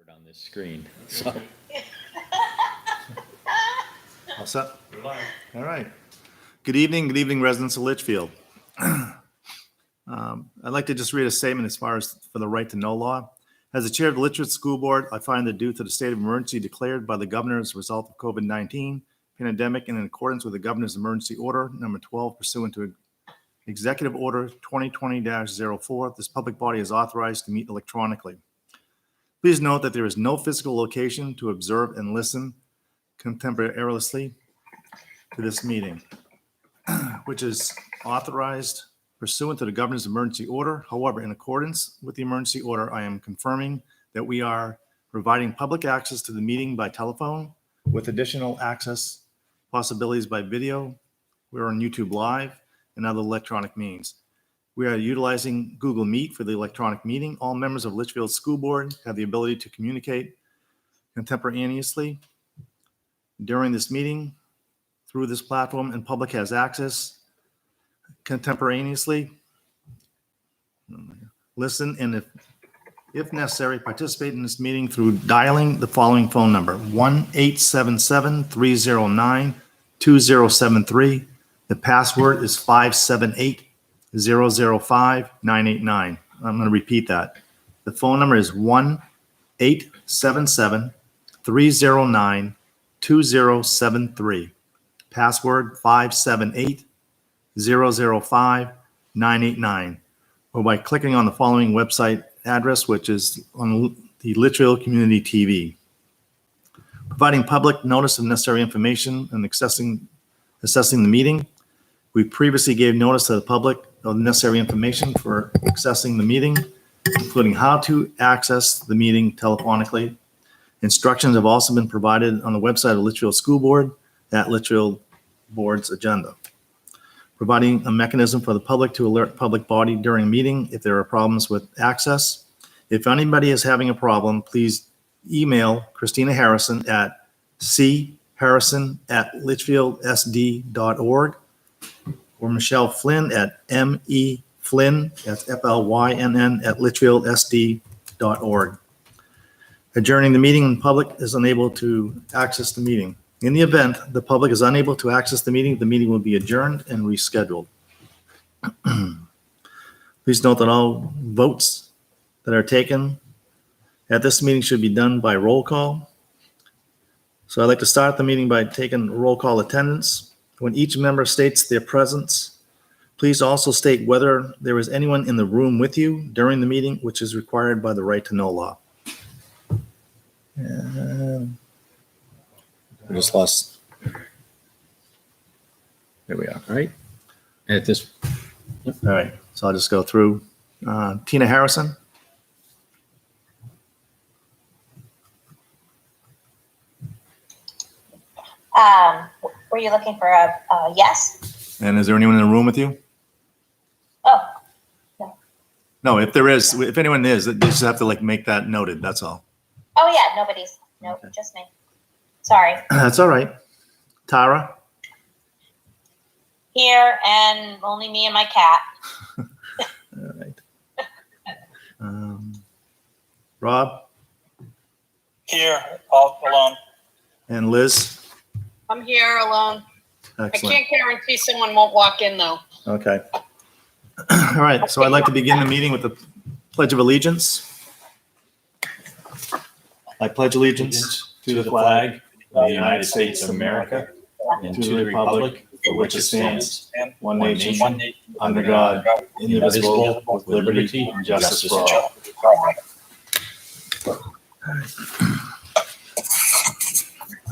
on this screen. So. All set? All right. Good evening, residents of Litchfield. I'd like to just read a statement as far as for the right to know law. As the chair of the Litchfield School Board, I find that due to the state of emergency declared by the governor as a result of COVID-19 pandemic and in accordance with the governor's emergency order number 12 pursuant to Executive Order 2020-04, this public body is authorized to meet electronically. Please note that there is no physical location to observe and listen contemporaneously to this meeting, which is authorized pursuant to the governor's emergency order. However, in accordance with the emergency order, I am confirming that we are providing public access to the meeting by telephone with additional access possibilities by video. We're on YouTube Live and other electronic means. We are utilizing Google Meet for the electronic meeting. All members of Litchfield School Board have the ability to communicate contemporaneously during this meeting through this platform, and public has access contemporaneously. Listen, and if necessary, participate in this meeting through dialing the following phone number: 1-877-309-2073. The password is 578-005-989. I'm going to repeat that. The phone number is 1-877-309-2073. Password 578-005-989. Or by clicking on the following website address, which is on the Litchfield Community TV. Providing public notice of necessary information and assessing the meeting. We previously gave notice to the public of necessary information for accessing the meeting, including how to access the meeting telephonically. Instructions have also been provided on the website of Litchfield School Board at Litchfield Board's agenda. Providing a mechanism for the public to alert public body during a meeting if there are problems with access. If anybody is having a problem, please email Christina Harrison at charrison@litchfieldsd.org or Michelle Flynn at MEFlynn, that's FLYNN, at litchfieldsd.org. Adjourning the meeting in public is unable to access the meeting. In the event the public is unable to access the meeting will be adjourned and rescheduled. Please note that all votes that are taken at this meeting should be done by roll call. So I'd like to start the meeting by taking roll call attendance. When each member states their presence, please also state whether there is anyone in the room with you during the meeting, which is required by the right to know law. We just lost. There we are. All right. At this. All right. So I'll just go through. Tina Harrison. Were you looking for a yes? And is there anyone in the room with you? Oh, no. No, if there is, if anyone is, they just have to make that noted. That's all. Oh yeah, nobody's. Nope, okay. Just me. Sorry. That's all right. Tara? Here, and only me and my cat. All right. Rob? Here, all alone. And Liz? I'm here alone. Excellent. I can't guarantee someone won't walk in though. Okay. All right. So I'd like to begin the meeting with the Pledge of Allegiance. I pledge allegiance to the flag of the United States of America and to the republic for which it stands, one nation, under God, indivisible, with liberty and justice for all.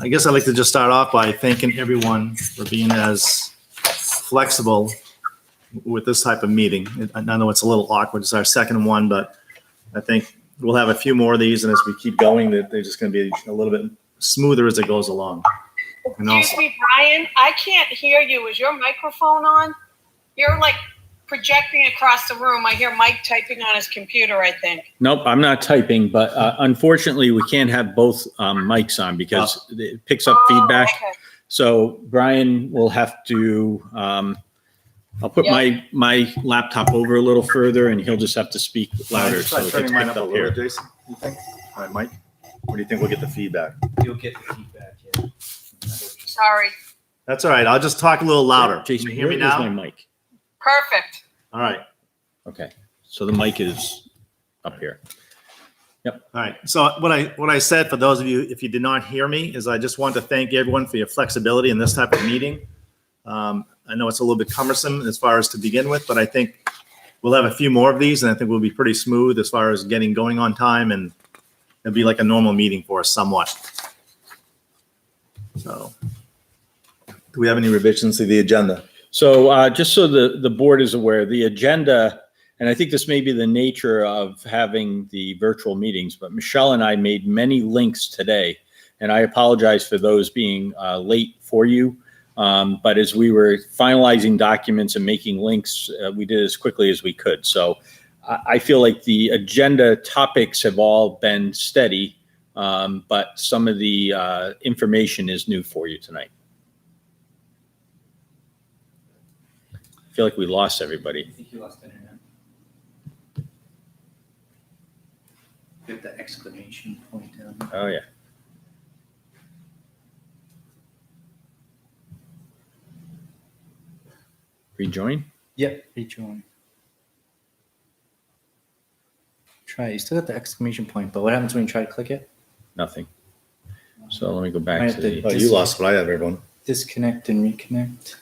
I guess I'd like to just start off by thanking everyone for being as flexible with this type of meeting. I know it's a little awkward. It's our second one, but I think we'll have a few more of these, and as we keep going, they're just going to be a little bit smoother as it goes along. Excuse me, Brian, I can't hear you. Is your microphone on? You're like projecting across the room. I hear Mike typing on his computer, I think. Nope, I'm not typing, but unfortunately, we can't have both mics on because it picks up feedback. Okay. So Brian will have to, I'll put my laptop over a little further and he'll just have to speak louder. So Try turning mine up a little here. bit, Jason, you think? All right, Mike. Or do you think we'll get the feedback? You'll get the feedback, yeah. Sorry. That's all right. I'll just talk a little louder. Jason, Can you hear me where is now? my mic? Perfect. All right. Okay, so the mic is up here. All right. So what I said, for those of you, if you did not hear me, is I just want to thank everyone for your flexibility in this type of meeting. I know it's a little bit cumbersome as far as to begin with, but I think we'll have a few more of these, and I think we'll be pretty smooth as far as getting going on time, and it'll be like a normal meeting for us somewhat. So, do we have any revisions to the agenda? So just so the board is aware, the agenda, and I think this may be the nature of having the virtual meetings, but Michelle and I made many links today, and I apologize for those being late for you. But as we were finalizing documents and making links, we did as quickly as we could. So I feel like the agenda topics have all been steady, but some of the information is new for you tonight. I feel like we lost everybody. I think you lost internet. Get the exclamation point down. Oh, yeah. Rejoin? Yep, rejoin. Try. You still got the exclamation point, but what happens when you try to click it? Nothing. So let me go back Might to have to the. Oh, you lost what I have, everyone. Disconnect and reconnect.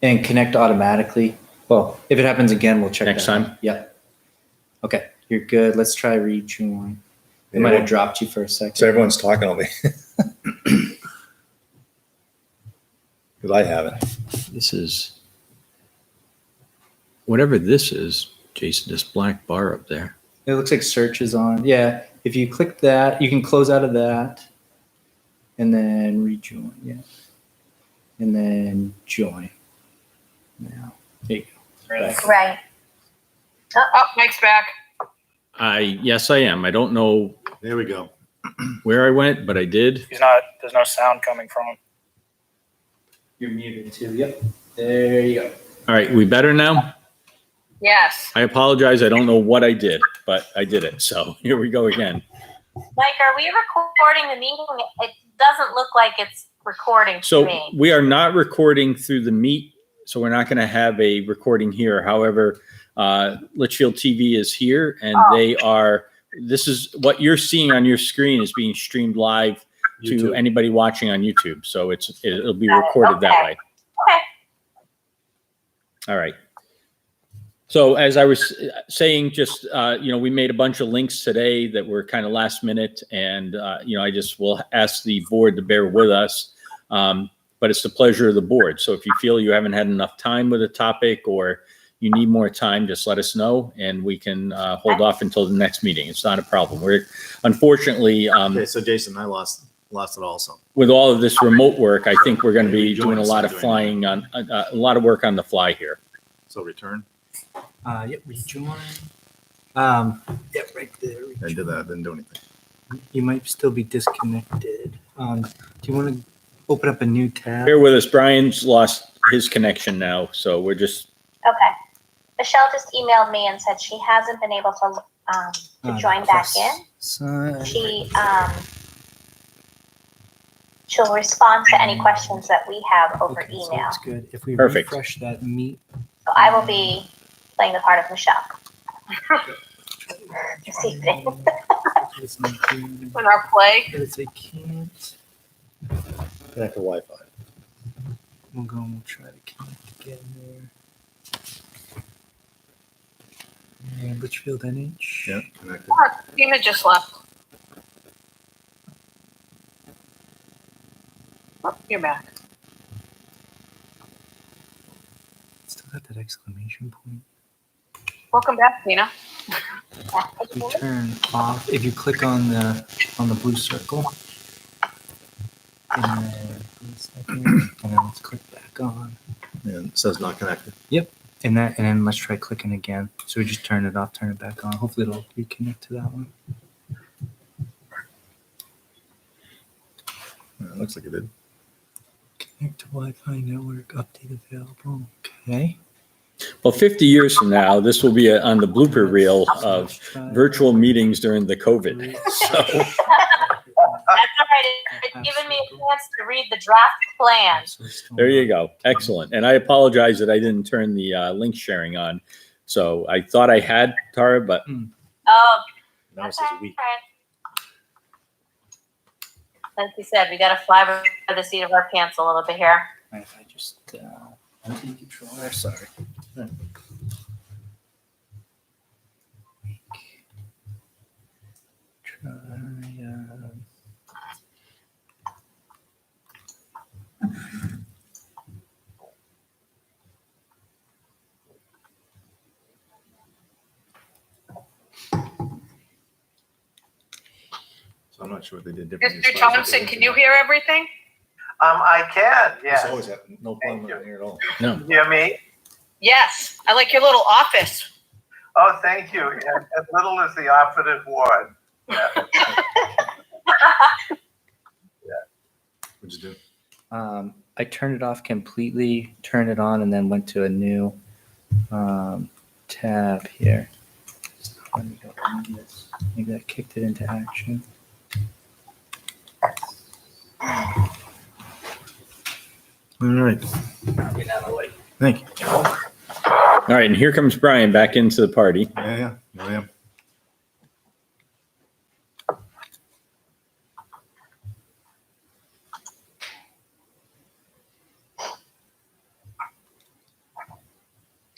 And connect automatically. Well, if it happens again, we'll check Next that out. time? Yep. Okay, you're good. Let's try rejoin. It might have dropped you for a second. So everyone's talking over me. Because I haven't. This is. Whatever this is, Jason, this black bar up there. It looks like search is on. Yeah, if you click that, you can close out of that and then rejoin. Yeah. And then join. Now, there you go. Back. Right. Oh, Mike's back. Yes, I am. I don't know There we go. where I went, but I did. There's no sound coming from him. You're muted too. Yep. There you go. All right, we better now? Yes. I apologize. I don't know what I did, but I did it. So here we go again. Mike, are we recording the meeting? It doesn't look like it's recording to So me. we are not recording through the Meet, so we're not going to have a recording here. However, Litchfield TV is here, and they are. This is what you're seeing on your screen is being streamed live to YouTube. anybody watching on YouTube. So it'll be recorded that way. Okay. All right. So as I was saying, just, we made a bunch of links today that were kind of last minute, and, I just will ask the board to bear with us. But it's the pleasure of the board. So if you feel you haven't had enough time with a topic or you need more time, just let us know and we can hold off until the next meeting. It's not a problem. We're unfortunately, Okay, so Jason, I lost it also. with all of this remote work, I think we're going to be Rejoin doing a lot of instead of flying on, a lot of work on the fly here. So return. Yep, rejoin. Yep, right there. I did that. Didn't do anything. You might still be disconnected. Do you want to open up a new tab? Bear with us. Brian's lost his connection now. So we're just, Okay. Michelle just emailed me and said she hasn't been able to join back in. Sign. She'll respond to any questions that we have over Okay, so email. that's good. If we Perfect. refresh that meet, So I will be playing the part of Michelle. This evening. it's not doing On our play. it. It's a can't. Connect to Wi-Fi. We'll go and we'll try to connect again there. And Litchfield NH. Yeah, connected. Oh, Tina just left. Oh, you're back. Still got that exclamation point. Welcome back, Tina. You turn off if you click on the blue circle. And then let's click back on. And it says not connected. And then let's try clicking again. So we just turn it off, turn it back on. Hopefully it'll reconnect to that one. It looks like it did. Connect to Wi-Fi network, update available. Okay. Well, 50 years from now, this will be on the blooper reel of virtual meetings during the COVID. So, That's all right. It's given me a chance to read the draft plan. there you go. Excellent. And I apologize that I didn't turn the link sharing on. So I thought I had, Tara, but Oh, Now it that's says all we. right. Like you said, we got to fly by the seat of our pants a little bit here. If I just empty the controller, sorry. Try, So I'm not sure what they did differently. Mr. Thompson, can you hear everything? I can, It's yes. always have no problem Thank you. here at all. no. You hear me? Yes. I like your little office. Oh, thank you. And as little as the operative word. Yeah. What'd you do? I turned it off completely, turned it on, and then went to a new tab here. Let me go on this. Maybe that kicked it into action. All right. Get out of the way. Thank you. All right. And here comes Brian back into the party. Yeah. Here I am.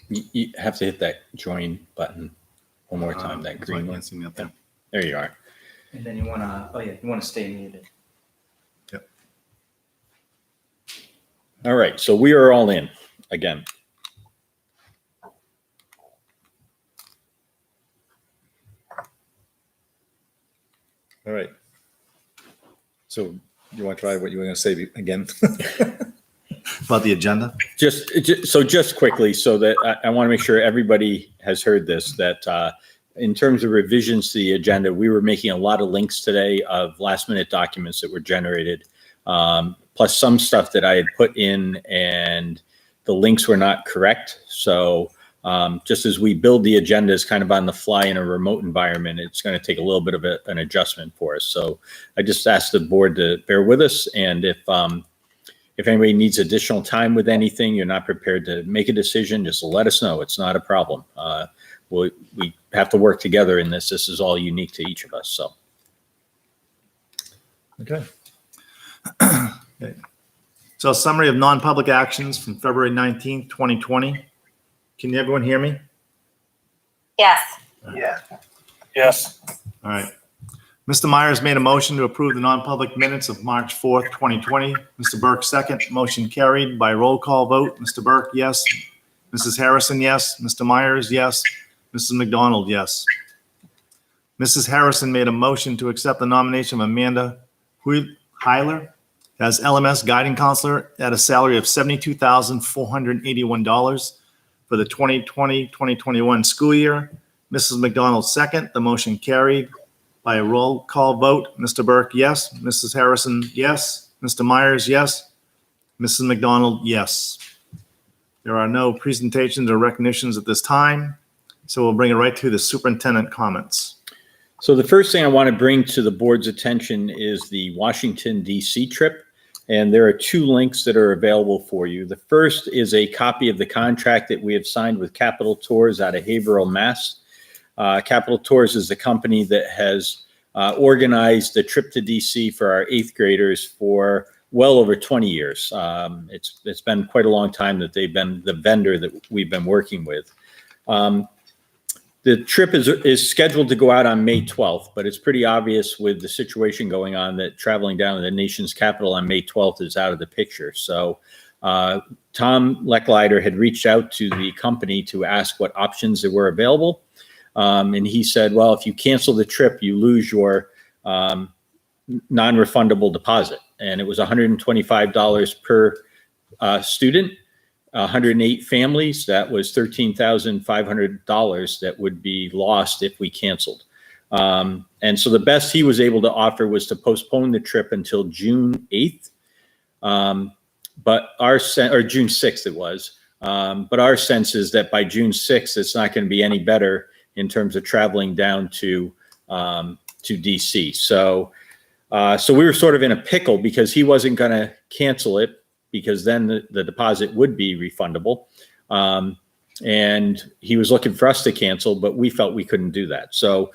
You have to hit that join button one more time, that That's why I green one. can't see me up there. There you are. And then you wanna, you wanna stay muted. All right. So we are all in again. All right. So you want to try what you were going to say again? About the agenda? Just quickly, so that I want to make sure everybody has heard this, that in terms of revisions to the agenda, we were making a lot of links today of last minute documents that were generated, plus some stuff that I had put in and the links were not correct. So just as we build the agendas kind of on the fly in a remote environment, it's going to take a little bit of an adjustment for us. So I just asked the board to bear with us. And if anybody needs additional time with anything, you're not prepared to make a decision, just let us know. It's not a problem. We have to work together in this. This is all unique to each of us. So. Okay. Okay. So a summary of non-public actions from February 19th, 2020. Can everyone hear me? Yes. Yeah. Yes. All right. Mr. Myers made a motion to approve the non-public minutes of March 4th, 2020. Mr. Burke, second. Motion carried by roll call vote. Mr. Burke, yes. Mrs. Harrison, yes. Mr. Myers, yes. Mrs. McDonald, yes. Mrs. Harrison made a motion to accept the nomination of Amanda Heiler as LMS guiding counselor at a salary of $72,481 for the 2020-2021 school year. Mrs. McDonald, second. The motion carried by a roll call vote. Mr. Burke, yes. Mrs. Harrison, yes. Mr. Myers, yes. Mrs. McDonald, yes. There are no presentations or recognitions at this time, so we'll bring it right to the superintendent comments. So the first thing I want to bring to the board's attention is the Washington, D.C. trip. And there are two links that are available for you. The first is a copy of the contract that we have signed with Capital Tours out of Haverhill, Mass. Capital Tours is the company that has organized the trip to D.C. for our eighth graders for well over 20 years. It's been quite a long time that they've been the vendor that we've been working with. The trip is scheduled to go out on May 12th, but it's pretty obvious with the situation going on that traveling down to the nation's capital on May 12th is out of the picture. So Tom Lecklider had reached out to the company to ask what options there were available. And he said, well, if you cancel the trip, you lose your non-refundable deposit. And it was $125 per student. 108 families, that was $13,500 that would be lost if we canceled. And so the best he was able to offer was to postpone the trip until June 8th. Or June 6th it was. But our sense is that by June 6th, it's not going to be any better in terms of traveling down to DC. So we were sort of in a pickle because he wasn't going to cancel it because then the deposit would be refundable. And he was looking for us to cancel, but we felt we couldn't do that. So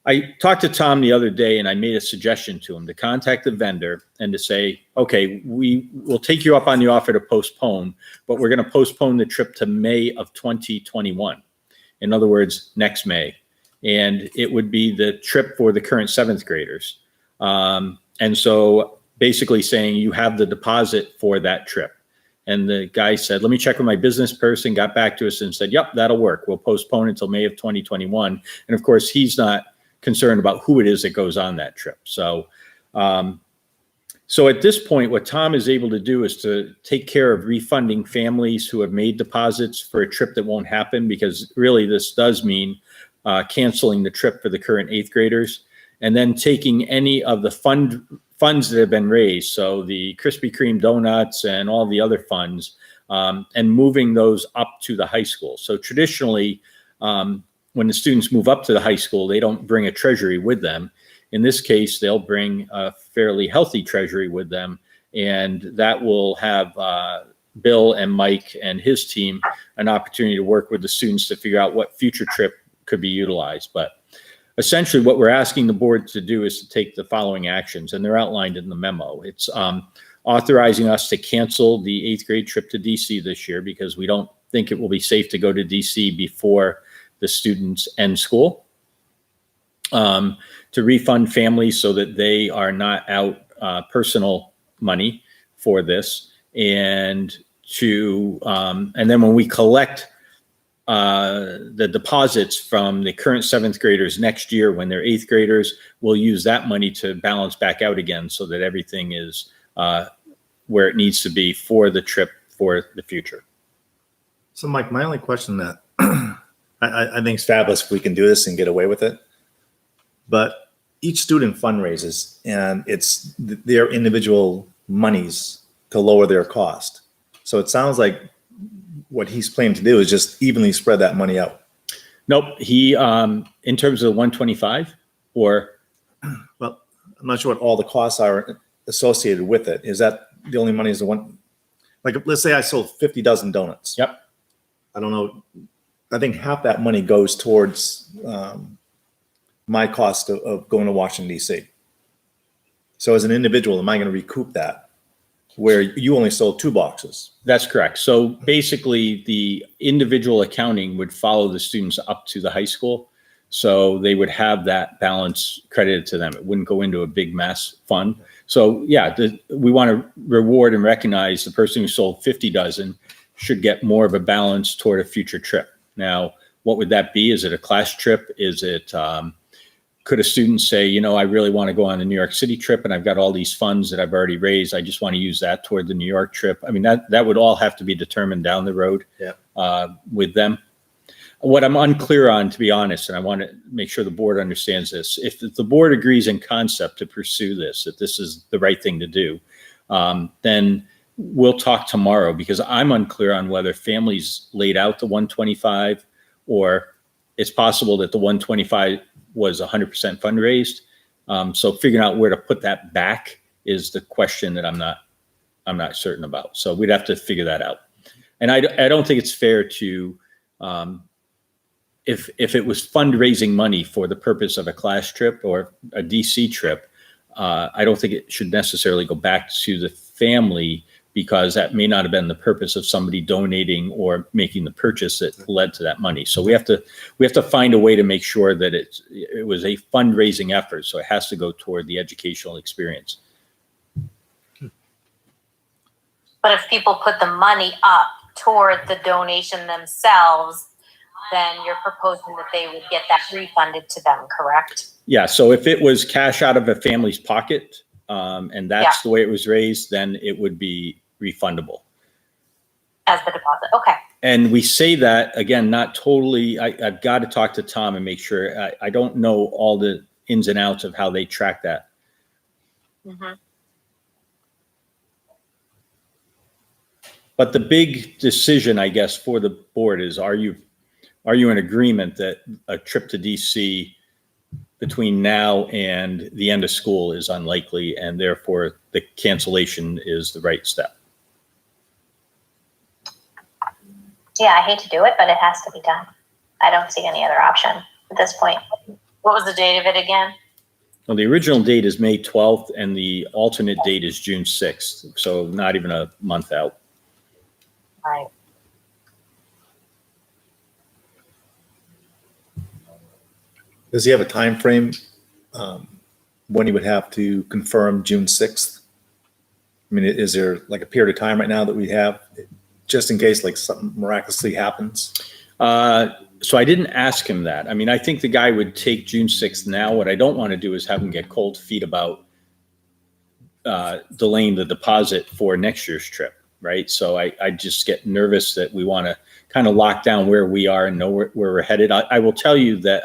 I talked to Tom the other day and I made a suggestion to him to contact the vendor and to say, okay, we will take you up on the offer to postpone, but we're going to postpone the trip to May of 2021. In other words, next May. And it would be the trip for the current 7th graders. And so basically saying you have the deposit for that trip. And the guy said, let me check with my business person, got back to us and said, yep, that'll work. We'll postpone until May of 2021. And of course, he's not concerned about who it is that goes on that trip. So, so at this point, what Tom is able to do is to take care of refunding families who have made deposits for a trip that won't happen, because really this does mean canceling the trip for the current 8th graders, and then taking any of the funds that have been raised, so the Krispy Kreme donuts and all the other funds, and moving those up to the high school. So traditionally, when the students move up to the high school, they don't bring a treasury with them. In this case, they'll bring a fairly healthy treasury with them, and that will have Bill and Mike and his team an opportunity to work with the students to figure out what future trip could be utilized. But essentially what we're asking the board to do is to take the following actions, and they're outlined in the memo. It's authorizing us to cancel the 8th grade trip to DC this year because we don't think it will be safe to go to DC before the students end school. To refund families so that they are not out personal money for this, and to and then when we collect the deposits from the current 7th graders next year when they're 8th graders, we'll use that money to balance back out again so that everything is where it needs to be for the trip for the future. So Mike, my only question that I think it's fabulous if we can do this and get away with it, but each student fundraises and it's their individual monies to lower their cost. So it sounds like what he's planning to do is just evenly spread that money out. Nope. He, in terms of the 125 or? Well, I'm not sure what all the costs are associated with it. Is that the only money is the one? Like, let's say I sold 50 dozen donuts. Yep. I don't know. I think half that money goes towards my cost of going to Washington, D.C. So as an individual, am I going to recoup that where you only sold 2 boxes? That's correct. So basically the individual accounting would follow the students up to the high school. So they would have that balance credited to them. It wouldn't go into a big mass fund. So yeah, we want to reward and recognize the person who sold 50 dozen should get more of a balance toward a future trip. Now, what would that be? Is it a class trip? Is it, could a student say, you know, I really want to go on the New York City trip and I've got all these funds that I've already raised. I just want to use that toward the New York trip. I mean, that would all have to be determined down the road with them. What I'm unclear on, to be honest, and I want to make sure the board understands this, if the board agrees in concept to pursue this, that this is the right thing to do, then we'll talk tomorrow, because I'm unclear on whether families laid out the 125 or it's possible that the 125 was 100% fundraised. So figuring out where to put that back is the question that I'm not certain about. So we'd have to figure that out. And I don't think it's fair to, if it was fundraising money for the purpose of a class trip or a DC trip, I don't think it should necessarily go back to the family, because that may not have been the purpose of somebody donating or making the purchase that led to that money. So we have to find a way to make sure that it was a fundraising effort. So it has to go toward the educational experience. But if people put the money up toward the donation themselves, then you're proposing that they would get that refunded to them, correct? Yeah. So if it was cash out of a family's pocket, and that's the way it was raised, then it would be refundable. As the deposit, okay. And we say that, again, not totally, I've got to talk to Tom and make sure, I don't know all the ins and outs of how they track that. Mm-hmm. But the big decision, I guess, for the board is, are you in agreement that a trip to DC between now and the end of school is unlikely, and therefore the cancellation is the right step? Yeah, I hate to do it, but it has to be done. I don't see any other option at this point. What was the date of it again? Well, the original date is May 12th, and the alternate date is June 6th, so not even a month out. Right. Does he have a time frame when he would have to confirm June 6th? I mean, is there like a period of time right now that we have just in case like something miraculously happens? So I didn't ask him that. I mean, I think the guy would take June 6th now. What I don't want to do is have him get cold feet about delaying the deposit for next year's trip, right? So I just get nervous that we want to kind of lock down where we are and know where we're headed. I will tell you that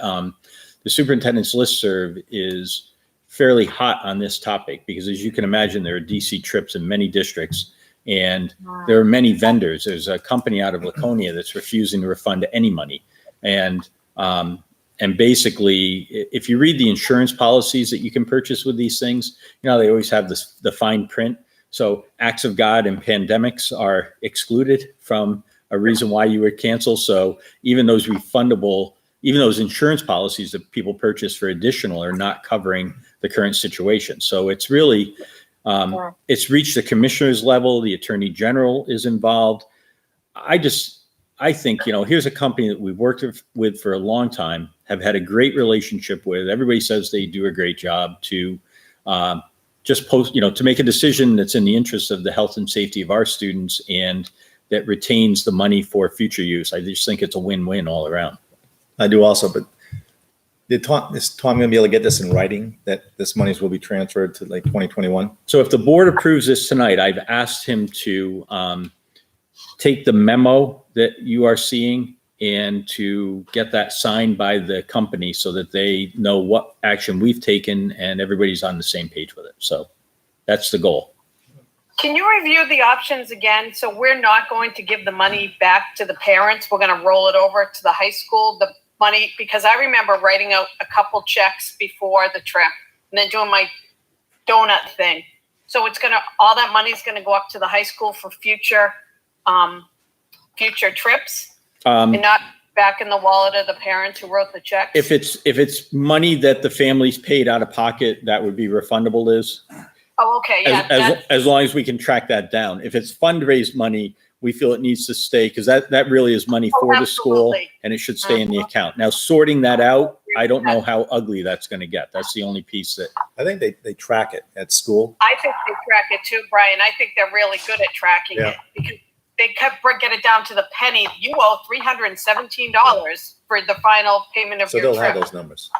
the superintendent's listserv is fairly hot on this topic because, as you can imagine, there are DC trips in many districts, and there are many vendors. There's a company out of Laconia that's refusing to refund any money. And basically, if you read the insurance policies that you can purchase with these things, you know, they always have the fine print. So acts of God and pandemics are excluded from a reason why you would cancel. So even those insurance policies that people purchase for additional are not covering the current situation. So it's really, it's reached the commissioner's level. The attorney general is involved. I think, you know, here's a company that we've worked with for a long time, have had a great relationship with. Everybody says they do a great job to just to make a decision that's in the interest of the health and safety of our students and that retains the money for future use. I just think it's a win-win all around. I do also, but is Tom going to be able to get this in writing that this monies will be transferred to like 2021? So if the board approves this tonight, I've asked him to take the memo that you are seeing and to get that signed by the company so that they know what action we've taken and everybody's on the same page with it. So that's the goal. Can you review the options again? So we're not going to give the money back to the parents. We're going to roll it over to the high school, the money, because I remember writing out a couple checks before the trip and then doing my donut thing. So all that money is going to go up to the high school for future trips and not back in the wallet of the parents who wrote the checks. If it's money that the family's paid out of pocket, that would be refundable, Liz. Oh, okay. Yeah. As long as we can track that down. If it's fundraised money, we feel it needs to stay because that really is money for the school and it should stay in the account. Now, sorting that out, I don't know how ugly that's going to get. That's the only piece that I think they track it at school. I think they track it too, Brian. I think they're really good at tracking it because they get it down to the penny. You owe $317 for the final payment of your trip. So they'll have those numbers.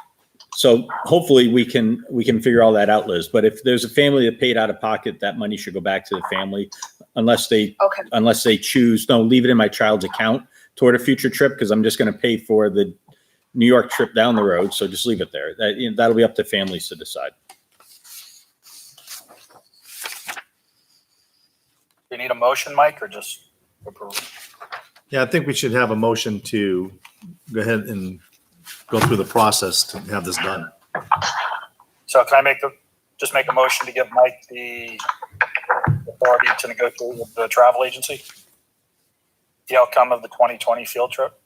So hopefully we can figure all that out, Liz. But if there's a family that paid out of pocket, that money should go back to the family unless they choose, no, leave it in my child's account toward a future trip because I'm just going to pay for the New York trip down the road. So just leave it there. That'll be up to families to decide. Do you need a motion, Mike, or just approve? Yeah, I think we should have a motion to go ahead and go through the process to have this done. So can I just make a motion to give Mike the authority to negotiate with the travel agency? The outcome of the 2020 field trip?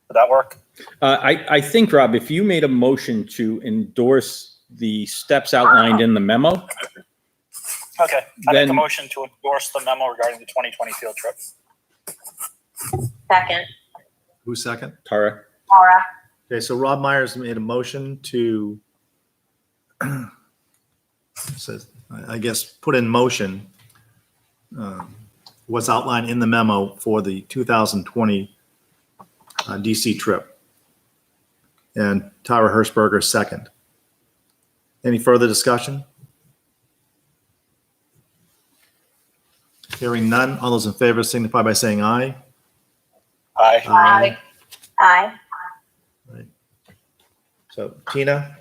Would that work? I think, Rob, if you made a motion to endorse the steps outlined in the memo. Okay, I make a motion to endorse the memo regarding the 2020 field trip. Second. Who's second? Tara. Laura. Okay, so Rob Myers made a motion to, I guess, put in motion what's outlined in the memo for the 2020 DC trip. And Tara Hirschberger second. Any further discussion? Hearing none, all those in favor signify by saying aye. Aye. Aye. Aye. Right. So Tina,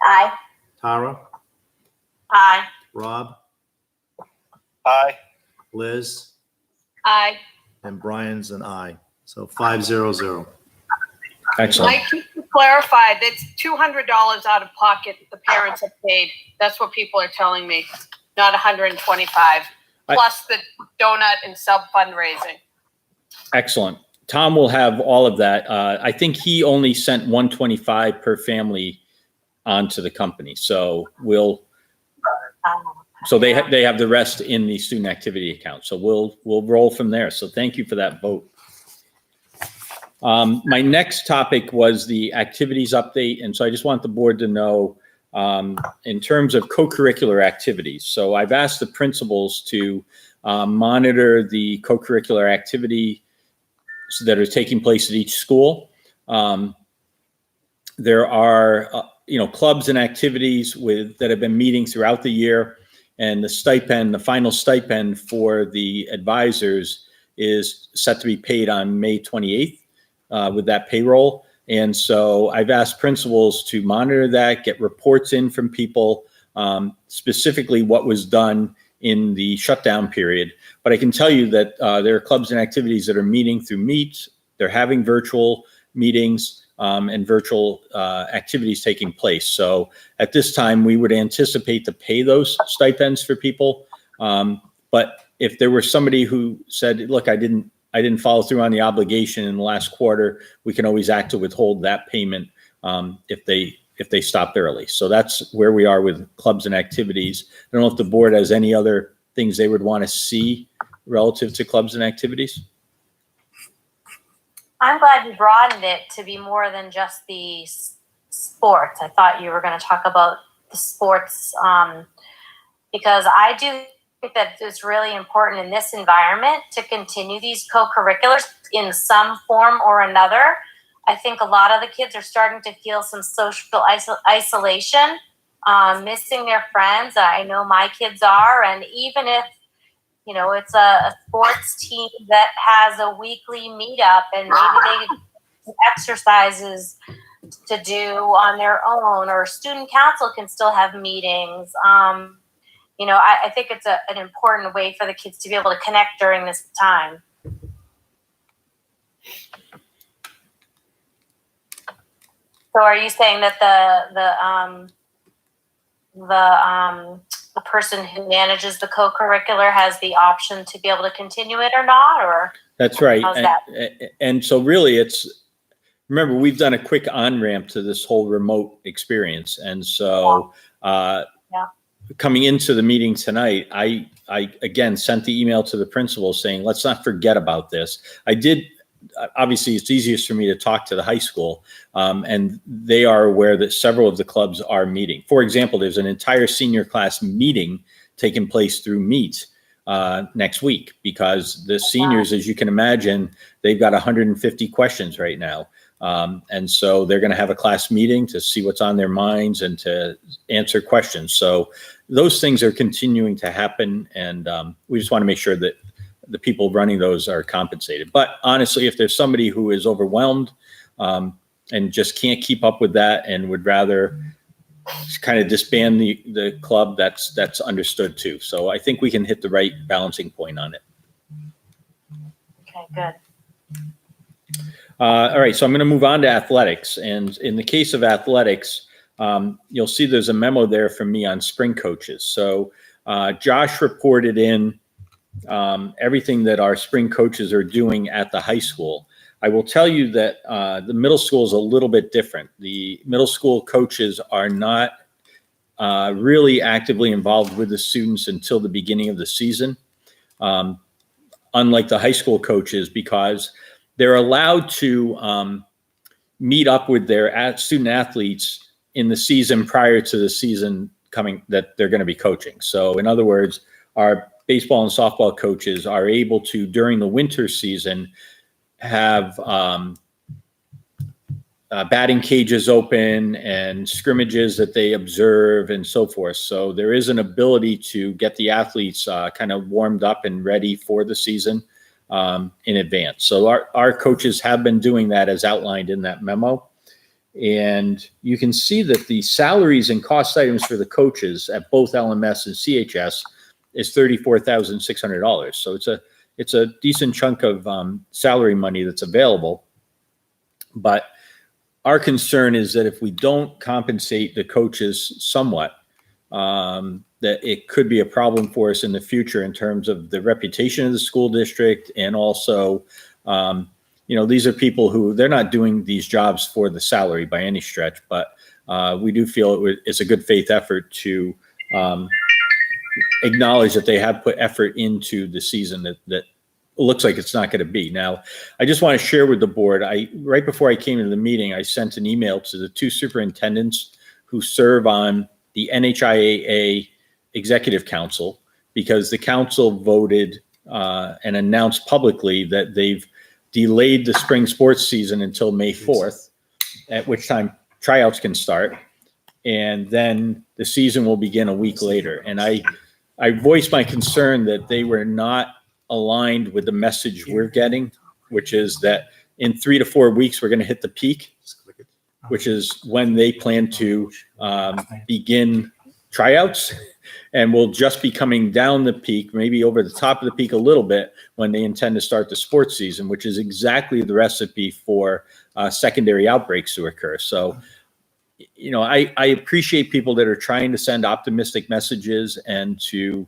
Aye. Tara, Aye. Rob, Aye. Liz, Aye. and Brian's an aye. So 5-0-0. Excellent. Mike, just to clarify, that's $200 out of pocket the parents have paid. That's what people are telling me, not 125, plus the donut and sub fundraising. Excellent. Tom will have all of that. I think he only sent 125 per family onto the company. So they have the rest in the student activity account. So we'll roll from there. So thank you for that vote. My next topic was the activities update. And so I just want the board to know in terms of co-curricular activities. So I've asked the principals to monitor the co-curricular activity that are taking place at each school. There are, clubs and activities that have been meeting throughout the year, and the final stipend for the advisors is set to be paid on May 28th with that payroll. And so I've asked principals to monitor that, get reports in from people, specifically what was done in the shutdown period. But I can tell you that there are clubs and activities that are meeting through Meet. They're having virtual meetings and virtual activities taking place. So at this time, we would anticipate to pay those stipends for people. But if there were somebody who said, look, I didn't follow through on the obligation in the last quarter, we can always act to withhold that payment if they stopped early. So that's where we are with clubs and activities. I don't know if the board has any other things they would want to see relative to clubs and activities. I'm glad you broadened it to be more than just the sports. I thought you were going to talk about the sports because I do think that it's really important in this environment to continue these co-curriculars in some form or another. I think a lot of the kids are starting to feel some social isolation, missing their friends. I know my kids are, and even if it's a sports team that has a weekly meetup and maybe they get exercises to do on their own, or student council can still have meetings. I think it's an important way for the kids to be able to connect during this time. So are you saying that the person who manages the co-curricular has the option to be able to continue it or not, or? That's right. How's that? And so really remember, we've done a quick on-ramp to this whole remote experience. And so coming into the meeting tonight, I again sent the email to the principal saying, let's not forget about this. Obviously, it's easiest for me to talk to the high school, and they are aware that several of the clubs are meeting. For example, there's an entire senior class meeting taking place through Meet next week, because the seniors, as you can imagine, they've got 150 questions right now. And so they're going to have a class meeting to see what's on their minds and to answer questions. So those things are continuing to happen, and we just want to make sure that the people running those are compensated. But honestly, if there's somebody who is overwhelmed and just can't keep up with that and would rather kind of disband the club, that's understood too. So I think we can hit the right balancing point on it. Okay, good. All right, so I'm going to move on to athletics. And in the case of athletics, you'll see there's a memo there from me on spring coaches. So Josh reported in everything that our spring coaches are doing at the high school. I will tell you that the middle school is a little bit different. The middle school coaches are not really actively involved with the students until the beginning of the season, unlike the high school coaches, because they're allowed to meet up with their student athletes in the season prior to the season coming that they're going to be coaching. So in other words, our baseball and softball coaches are able to, during the winter season, have batting cages open and scrimmages that they observe and so forth. So there is an ability to get the athletes kind of warmed up and ready for the season in advance. So our coaches have been doing that as outlined in that memo. And you can see that the salaries and cost items for the coaches at both LMS and CHS is $34,600. So it's a decent chunk of salary money that's available. But our concern is that if we don't compensate the coaches somewhat, that it could be a problem for us in the future in terms of the reputation of the school district. And also, these are people who, they're not doing these jobs for the salary by any stretch, but we do feel it's a good faith effort to acknowledge that they have put effort into the season that looks like it's not going to be. Now, I just want to share with the board, right before I came to the meeting, I sent an email to the 2 superintendents who serve on the NHIAA Executive Council, because the council voted and announced publicly that they've delayed the spring sports season until May 4th, at which time tryouts can start. And then the season will begin a week later. And I voiced my concern that they were not aligned with the message we're getting, which is that in 3 to 4 weeks, we're going to hit the peak, which is when they plan to begin tryouts. And we'll just be coming down the peak, maybe over the top of the peak a little bit, when they intend to start the sports season, which is exactly the recipe for secondary outbreaks to occur. So, I appreciate people that are trying to send optimistic messages and to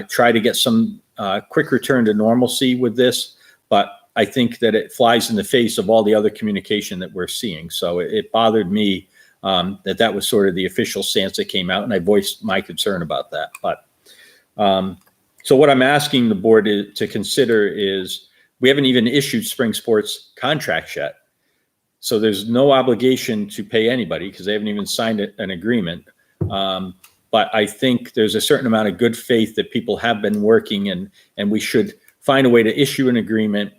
try to get some quick return to normalcy with this. But I think that it flies in the face of all the other communication that we're seeing. So it bothered me that was sort of the official stance that came out, and I voiced my concern about that. But so what I'm asking the board to consider is, we haven't even issued spring sports contracts yet. So there's no obligation to pay anybody because they haven't even signed an agreement. But I think there's a certain amount of good faith that people have been working, and we should find a way to issue an agreement,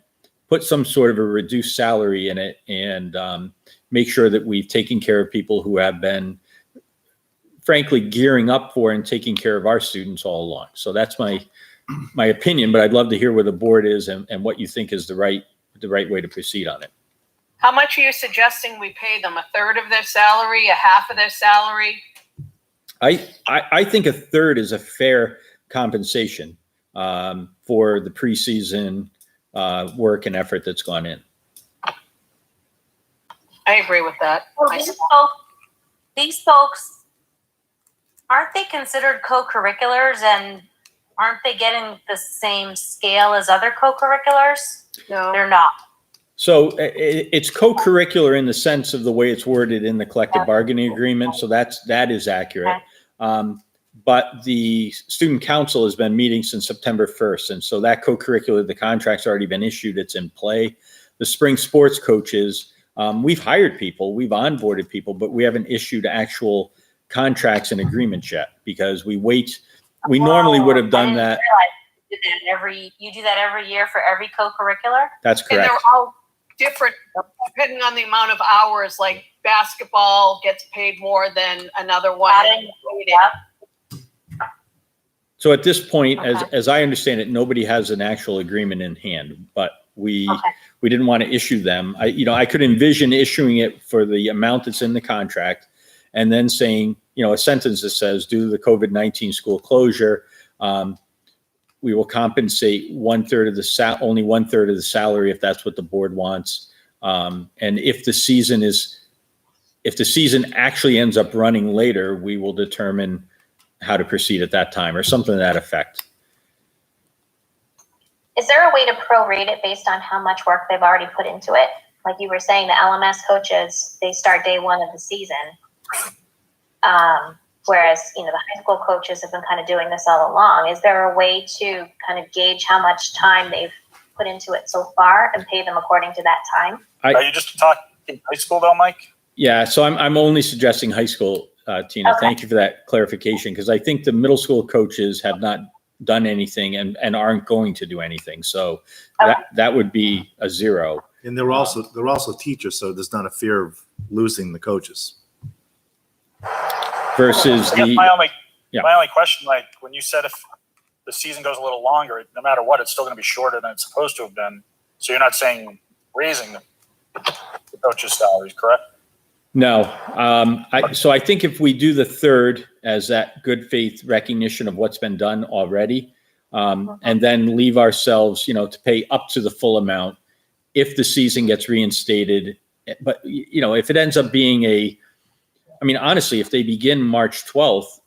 put some sort of a reduced salary in it, and make sure that we've taken care of people who have been, frankly, gearing up for and taking care of our students all along. So that's my opinion, but I'd love to hear where the board is and what you think is the right way to proceed on it. How much are you suggesting we pay them? 1/3 of their salary, 1/2 of their salary? I think 1/3 is a fair compensation for the preseason work and effort that's gone in. I agree with that. Well, these folks, aren't they considered co-curriculars, and aren't they getting the same scale as other co-curriculars? No. They're not. So it's co-curricular in the sense of the way it's worded in the collective bargaining agreement. So that is accurate. But the student council has been meeting since September 1st. And so that co-curricular, the contract's already been issued. It's in play. The spring sports coaches, we've hired people, we've onboarded people, but we haven't issued actual contracts and agreements yet, because we normally would have done that. You do that every year for every co-curricular? That's correct. And they're all different depending on the amount of hours. Like basketball gets paid more than another one. So at this point, Okay. as I understand it, nobody has an actual agreement in hand, but we didn't want to issue them. I could envision issuing it for the amount that's in the contract, and then saying, a sentence that says, due to the COVID-19 school closure, we will compensate only 1/3 of the salary if that's what the board wants. And if the season actually ends up running later, we will determine how to proceed at that time, or something to that effect. Is there a way to prorate it based on how much work they've already put into it? Like you were saying, the LMS coaches, they start day one of the season. Whereas, the high school coaches have been kind of doing this all along. Is there a way to kind of gauge how much time they've put into it so far and pay them according to that time? Are you just talking high school though, Mike? Yeah, so I'm only suggesting high school, Tina. Okay. Thank you for that clarification, because I think the middle school coaches have not done anything and aren't going to do anything. So that would be a 0. And they're also teachers, so there's not a fear of losing the coaches. Versus I guess my only question, like when you said if the season goes a little longer, no matter what, it's still going to be shorter than it's supposed to have been. So you're not saying raising the coaches' salaries, correct? No. So I think if we do the third as that good faith recognition of what's been done already, and then leave ourselves, to pay up to the full amount if the season gets reinstated. But, if it ends up being honestly, if they begin March 12th,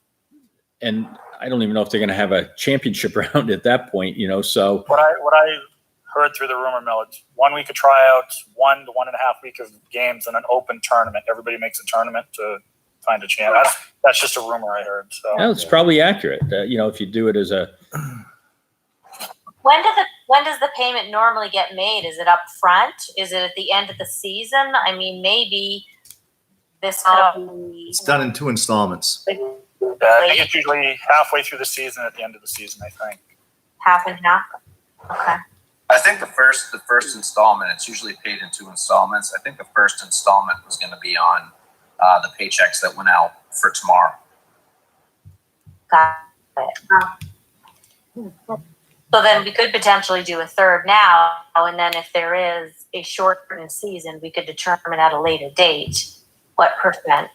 and I don't even know if they're going to have a championship round at that point, so. What I heard through the rumor mill, it's 1 week of tryouts, 1 to 1.5 week of games, and an open tournament. Everybody makes a tournament to find a champ. That's just a rumor I heard. So Yeah, it's probably accurate. If you do it as a. When does the payment normally get made? Is it up front? Is it at the end of the season? Maybe this could be. It's done in 2 installments. I think it's usually halfway through the season, at the end of the season, I think. Half and half? Okay. I think the first installment, it's usually paid in 2 installments. I think the first installment was going to be on the paychecks that went out for tomorrow. Got it. So then we could potentially do a third now, and then if there is a shortened season, we could determine at a later date what percent.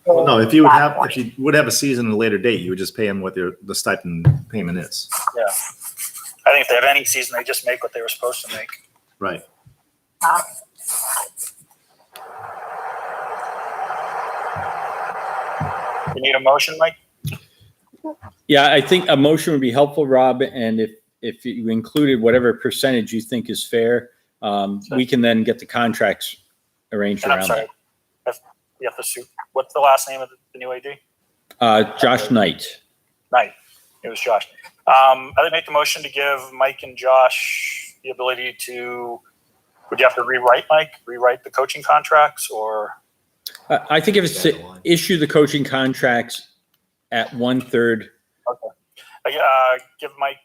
Well, no, if you would have a season at a later date, you would just pay them what the stipend payment is. Yeah. I think if they have any season, they just make what they were supposed to make. Right. You need a motion, Mike? Yeah, I think a motion would be helpful, Rob. And if you included whatever percentage you think is fair, we can then get the contracts arranged And I'm around sorry, you have to suit. What's the last name of the new AD? that. Josh Knight. Knight. It was Josh. I would make the motion to give Mike and Josh the ability to. Would you have to rewrite the coaching contracts, or? I think if it's to issue the coaching contracts at 1/3. Okay. Give Mike.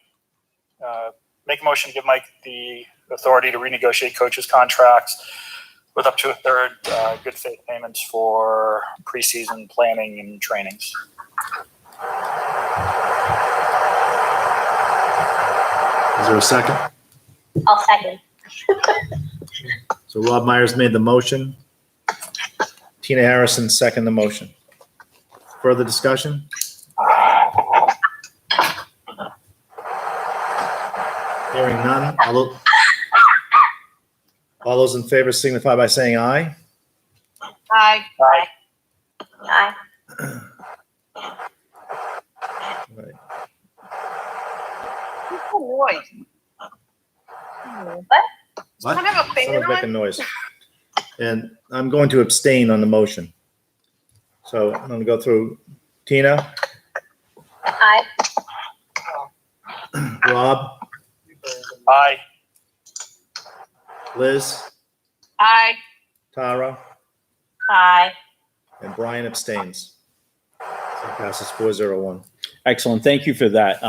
Make a motion to give Mike the authority to renegotiate coaches' contracts with up to 1/3 good faith payments for preseason planning and trainings. Is there a second? I'll second. So Rob Myers made the motion. Tina Harrison seconded the motion. Further discussion? Hearing none. All those in favor signify by saying aye. Aye. Aye. Aye. Right. Boy, What? someone have a fan Someone's making on? noise. And I'm going to abstain on the motion. So I'm going to go through Tina, Aye. Rob, Aye. Liz, Aye. Tara, Aye. and Brian abstains. So it passes 4-0-1. Excellent. Thank you for that.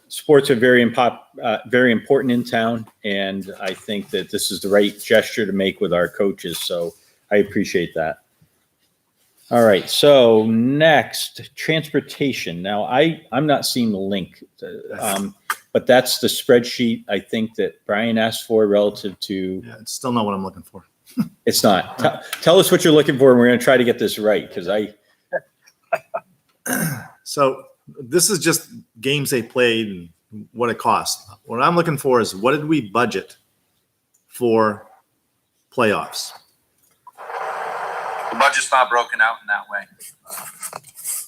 Sports are very important in town, and I think that this is the right gesture to make with our coaches. So I appreciate that. All right. So next, transportation. Now I'm not seeing the link, but that's the spreadsheet I think that Brian asked for relative to. Yeah, it's still not what I'm looking for. It's not. Tell us what you're looking for, and we're going to try to get this right because So this is just games they played and what it cost. What I'm looking for is what did we budget for playoffs? The budget's not broken out in that way.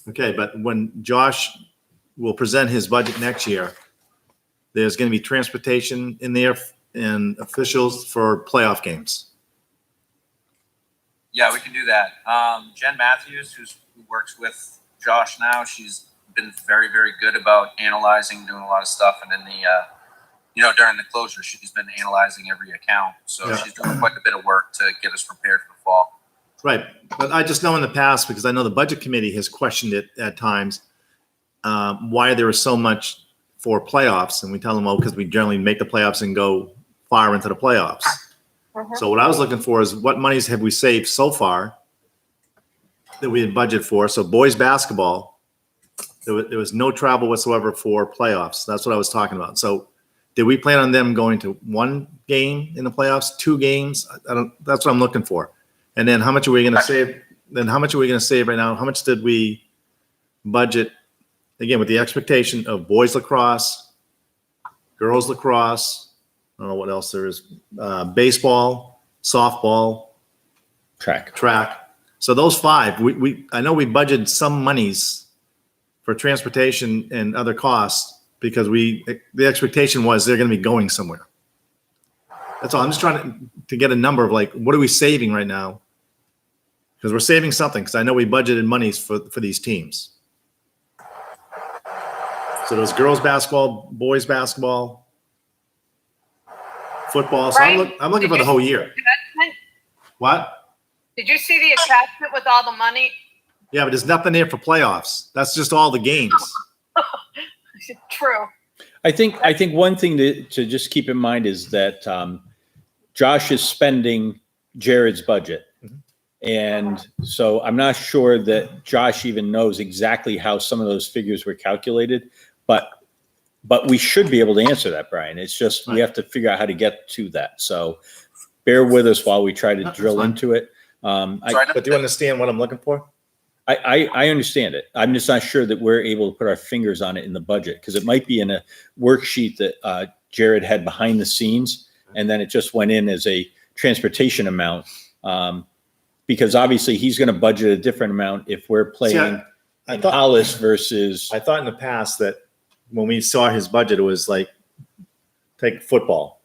Okay, but when Josh will present his budget next year, there's going to be transportation in there and officials for playoff games. Yeah, we can do that. Jen Matthews, who works with Josh now, she's been very, very good about analyzing, doing a lot of stuff. And in the, during the closure, she's been analyzing every account. So Yeah. she's doing quite a bit of work to get us prepared for the fall. Right, but I just know in the past, because I know the budget committee has questioned it at times, why there was so much for playoffs. And we tell them, because we generally make the playoffs and go far into the playoffs. So what I was looking for is what monies have we saved so far that we had budgeted for? So boys basketball, there was no travel whatsoever for playoffs. That's what I was talking about. So did we plan on them going to one game in the playoffs, 2 games? I don't, that's what I'm looking for. And then how much are we going to save? Then how much are we going to save right now? How much did we budget, again, with the expectation of boys lacrosse, girls lacrosse, I don't know what else there is, baseball, softball, track. So those 5, I know we budgeted some monies for transportation and other costs because the expectation was they're going to be going somewhere. That's all. I'm just trying to get a number of like, what are we saving right now? Because we're saving something, because I know we budgeted monies for these teams. So there's girls basketball, boys basketball, football. So I'm looking for the whole year. What? Did you see the attachment with all the money? Yeah, but there's nothing there for playoffs. That's just all the games. True. I think one thing to just keep in mind is that Josh is spending Jared's budget. And so I'm not sure that Josh even knows exactly how some of those figures were calculated, but we should be able to answer that, Brian. It's just, we have to figure out how to get to that. So bear with us while we try to drill into it. But do you understand what I'm looking for? I understand it. I'm just not sure that we're able to put our fingers on it in the budget, because it might be in a worksheet that Jared had behind the scenes, and then it just went in as a transportation amount. Because obviously he's going to budget a different amount if we're playing in Hollis versus. I thought in the past that when we saw his budget, it was like, take football,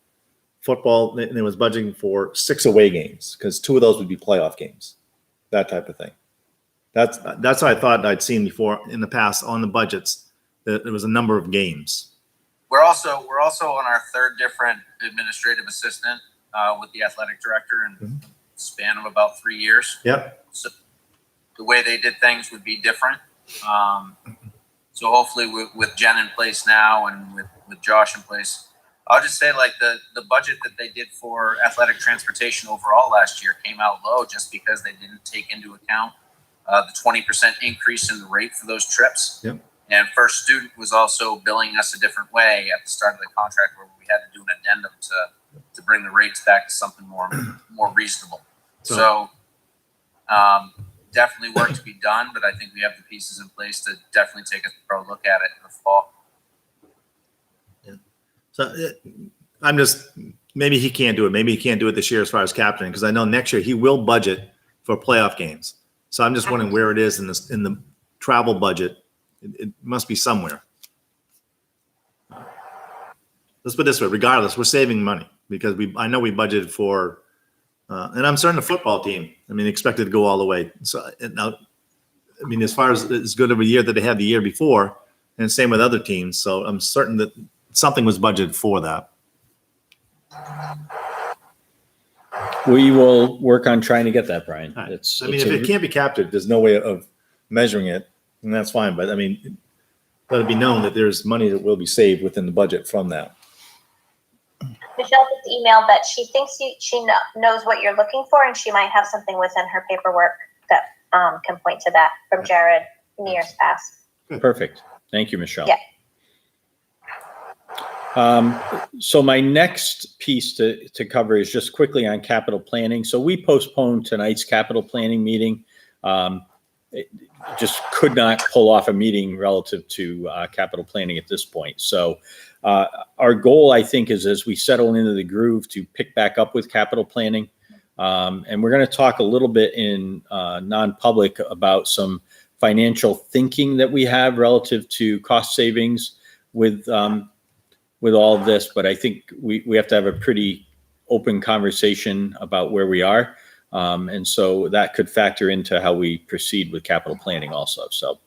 and it was budgeting for 6 away games because 2 of those would be playoff games, that type of thing. That's what I thought I'd seen before in the past on the budgets, that there was a number of games. We're also on our 3rd different administrative assistant with the athletic director, and span of about 3 years. Yep. So the way they did things would be different. So hopefully with Jen in place now and with Josh in place, I'll just say like the budget that they did for athletic transportation overall last year came out low just because they didn't take into account the 20% increase in the rate for those trips. Yep. And First Student was also billing us a different way at the start of the contract, where we had to do an addendum to bring the rates back to something more reasonable. So definitely work to be done, but I think we have the pieces in place to definitely take a thorough look at it in the fall. Yeah. So I'm just, maybe he can't do it. Maybe he can't do it this year as far as captaining, because I know next year he will budget for playoff games. So I'm just wondering where it is in the travel budget. It must be somewhere. Let's put it this way: regardless, we're saving money because I know we budgeted for, and I'm certain the football team, I mean, expected to go all the way. So now, I mean, as far as good of a year that they had the year before, and same with other teams. So I'm certain that something was budgeted for that. We will work on trying to get that, Brian. Right. If it can't be captured, there's no way of measuring it, and that's fine. But I mean, let it be known that there's money that will be saved within the budget from that. Michelle just emailed that she thinks she knows what you're looking for, and she might have something within her paperwork that can point to that from Jared in years past. Perfect. Thank you, Michelle. Yeah. So my next piece to cover is just quickly on capital planning. So we postponed tonight's capital planning meeting. It just could not pull off a meeting relative to capital planning at this point. So our goal, I think, is as we settle into the groove to pick back up with capital planning. And we're going to talk a little bit in non-public about some financial thinking that we have relative to cost savings with all of this. But I think we have to have a pretty open conversation about where we are. And so that could factor into how we proceed with capital planning also. So,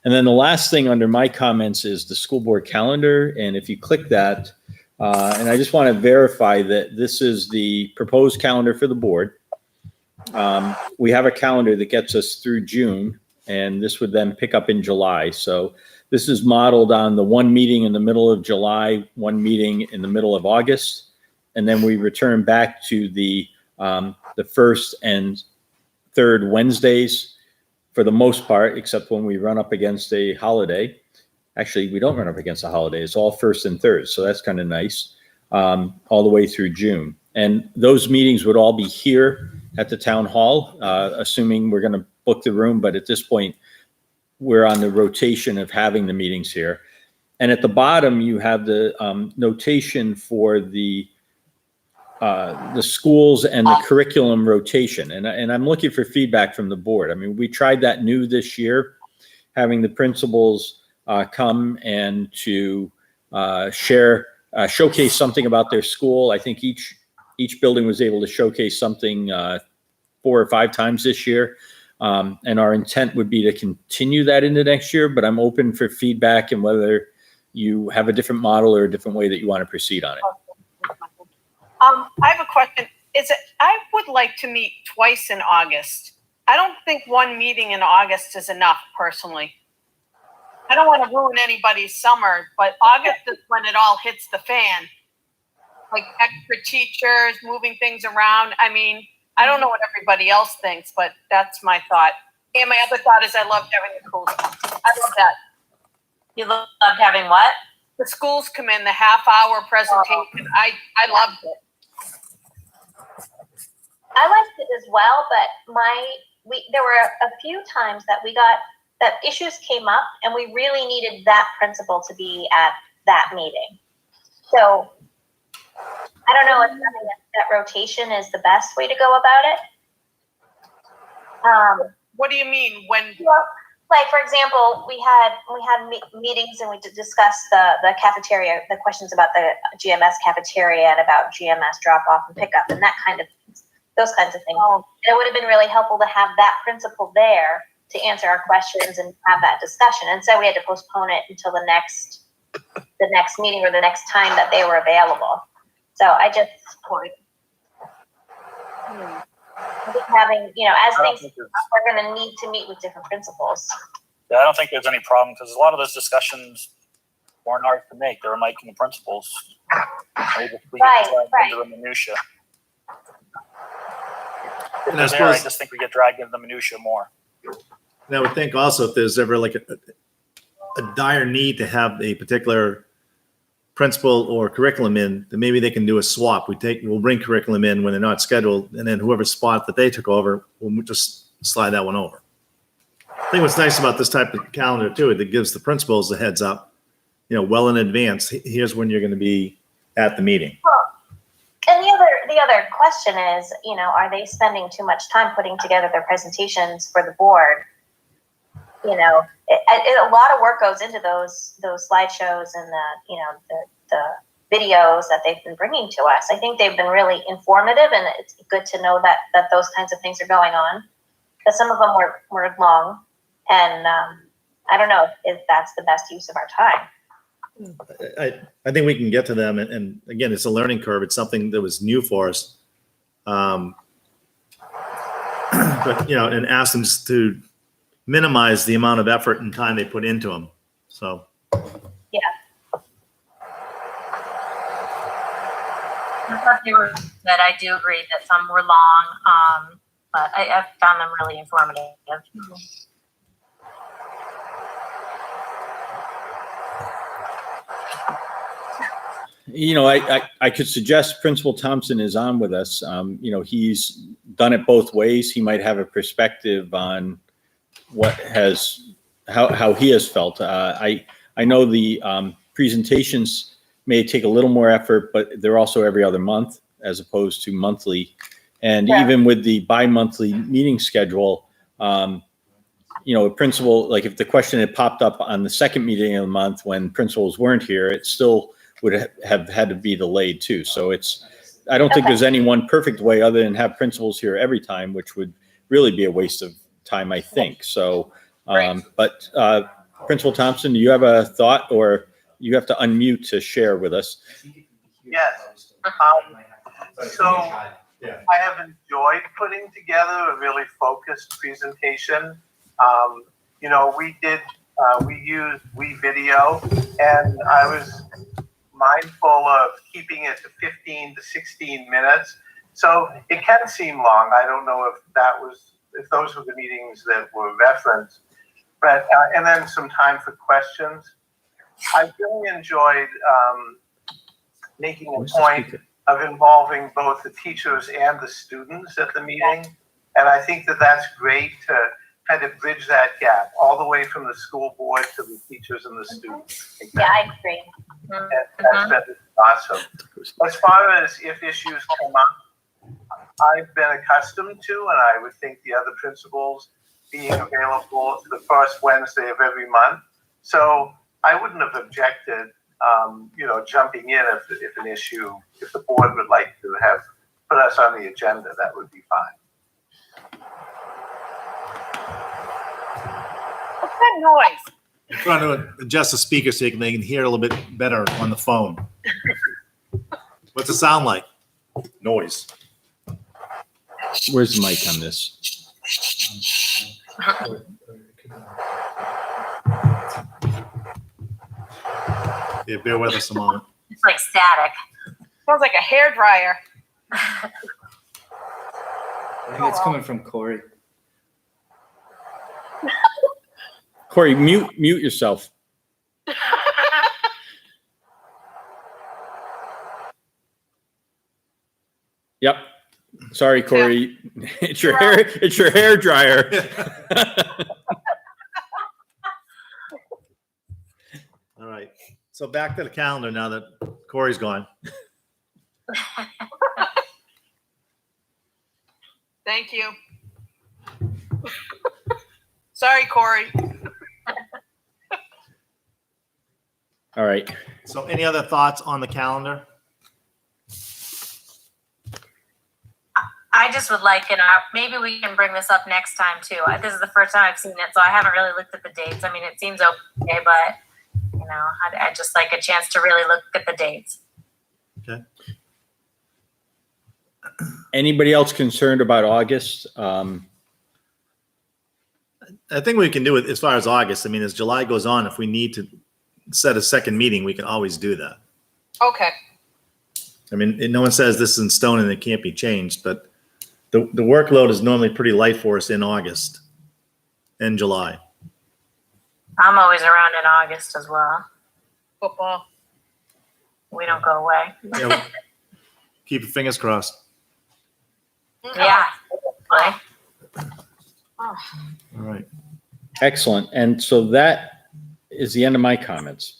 and then the last thing under my comments is the school board calendar. And if you click that, and I just want to verify that this is the proposed calendar for the board. We have a calendar that gets us through June, and this would then pick up in July. So this is modeled on the one meeting in the middle of July, one meeting in the middle of August, and then we return back to the first and third Wednesdays for the most part, except when we run up against a holiday. Actually, we don't run up against a holiday. It's all first and thirds, so that's kind of nice, all the way through June. And those meetings would all be here at the town hall, assuming we're going to book the room. But at this point, we're on the rotation of having the meetings here. And at the bottom, you have the notation for the schools and the curriculum rotation. And I'm looking for feedback from the board. I mean, we tried that new this year, having the principals come and to showcase something about their school. I think each building was able to showcase something 4 or 5 times this year. And our intent would be to continue that into next year, but I'm open for feedback and whether you have a different model or a different way that you want to proceed on it. I have a question. I would like to meet twice in August. I don't think one meeting in August is enough, personally. I don't want to ruin anybody's summer, but August is when it all hits the fan. Like extra teachers, moving things around. I mean, I don't know what everybody else thinks, but that's my thought. And my other thought is I loved having the schools. I love that. You loved having what? The schools come in, the half-hour presentation. I loved it. I liked it as well, but there were a few times that that issues came up and we really needed that principal to be at that meeting. So I don't know if having that rotation is the best way to go about it. What do you mean when? Well, like for example, we had meetings and we discussed the cafeteria, the questions about the GMS cafeteria and about GMS drop off and pickup and those kinds of things. And it would have been really helpful to have that principal there to answer our questions and have that discussion. And so we had to postpone it until the next meeting or the next time that they were available. So I just I think having, as things, we're going to need to meet with different principals. Yeah, I don't think there's any problem because a lot of those discussions weren't hard to make. They were Mike and the principals. Maybe we get dragged into the minutia. And I just think we get dragged into the minutia more. And I would think also if there's ever like a dire need to have a particular principal or curriculum in, then maybe they can do a swap. We'll bring curriculum in when they're not scheduled, and then whoever's spot that they took over, we'll just slide that one over. I think what's nice about this type of calendar too, it gives the principals a heads up, well in advance. Here's when you're going to be at the meeting. And the other question is, are they spending too much time putting together their presentations for the board? A lot of work goes into those slideshows and the videos that they've been bringing to us. I think they've been really informative, and it's good to know that those kinds of things are going on. Because some of them were long, and I don't know if that's the best use of our time. I think we can get to them, and again, it's a learning curve. It's something that was new for us, but and ask them to minimize the amount of effort and time they put into them. So yeah. That I do agree that some were long, but I found them really informative. I could suggest Principal Thompson is on with us. He's done it both ways. He might have a perspective on how he has felt. I know the presentations may take a little more effort, but they're also every other month as opposed to monthly. And even with the bi-monthly meeting schedule, a principal, like if the question had popped up on the second meeting of the month when principals weren't here, it still would have had to be delayed too. So I don't think there's any one perfect way other than have principals here every time, which would really be a waste of time, I think. So, but Principal Thompson, do you have a thought, or you have to unmute to share with us? Yes. So I have enjoyed putting together a really focused presentation. We used WeVideo, and I was mindful of keeping it to 15 to 16 minutes. So it can seem long. I don't know if those were the meetings that were referenced, but and then some time for questions. I really enjoyed making a Where's the point speaker? of involving both the teachers and the students at the meeting. And I think that that's great to kind of bridge that gap all the way from the school board to the teachers and the students. Yeah, I agree. And that's been awesome. As far as if issues come up, I've been accustomed to, and I would think the other principals being available the first Wednesday of every month. So I wouldn't have objected, jumping in if an issue, if the board would like to have put us on the agenda, that would be fine. What's that noise? I'm trying to adjust the speaker so they can hear a little bit better on the phone. What's it sound like? Noise. Where's the mic on this? Yeah, bear with us a moment. It's like static. Sounds like a hair dryer. I think it's coming from Corey. Corey, mute yourself. Yep. Sorry, Corey. It's your hair. It's your hair dryer. All right. So back to the calendar now that Corey's gone. Thank you. Sorry, Corey. All right. So any other thoughts on the calendar? I just would like, maybe we can bring this up next time too. This is the first time I've seen it, so I haven't really looked at the dates. I mean, it seems okay, but I'd just like a chance to really look at the dates. Okay. Anybody else concerned about August? I think we can do it as far as August. I mean, as July goes on, if we need to set a second meeting, we can always do that. Okay. I mean, no one says this is in stone and it can't be changed, but the workload is normally pretty light for us in August and July. I'm always around in August as well. Football. We don't go away. Yeah, keep your fingers crossed. Yeah. Like, All right. Excellent. And so that is the end of my comments.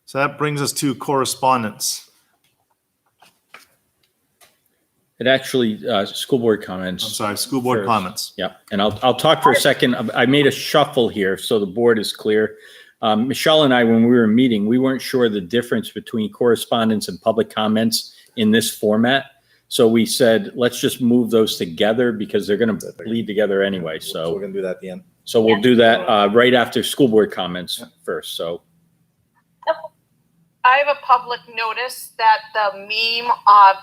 So that brings us to correspondence. It actually, school board I'm comments. sorry, school board First. comments. Yeah, and I'll talk for a second. I made a shuffle here so the board is clear. Michelle and I, when we were meeting, we weren't sure the difference between correspondence and public comments in this format. So we said, let's just move those together because they're going to bleed together anyway. So we're So, gonna do that at the end. so we'll do that right after school board comments first. So, I have a public notice that the meme of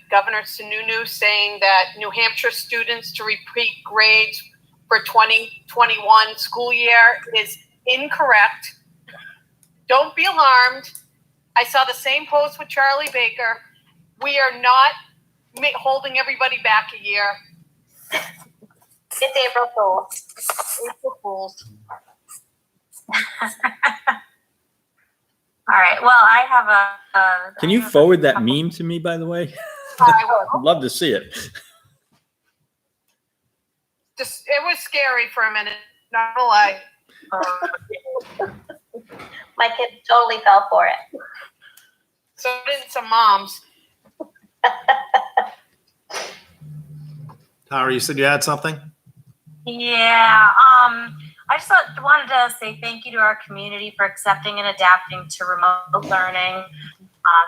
Governor Sununu saying that New Hampshire students to repeat grades for 2021 school year is incorrect. Don't be alarmed. I saw the same post with Charlie Baker. We are not holding everybody back a year. It's April Fool's. April Fools. all right. Well, I have a. can you forward that meme to me, by the way? I will. I'd love to see it. Just, it was scary for a minute. Not gonna lie. My kid totally fell for it. So did some moms. Tara, you said you had something? Yeah. I just wanted to say thank you to our community for accepting and adapting to remote learning.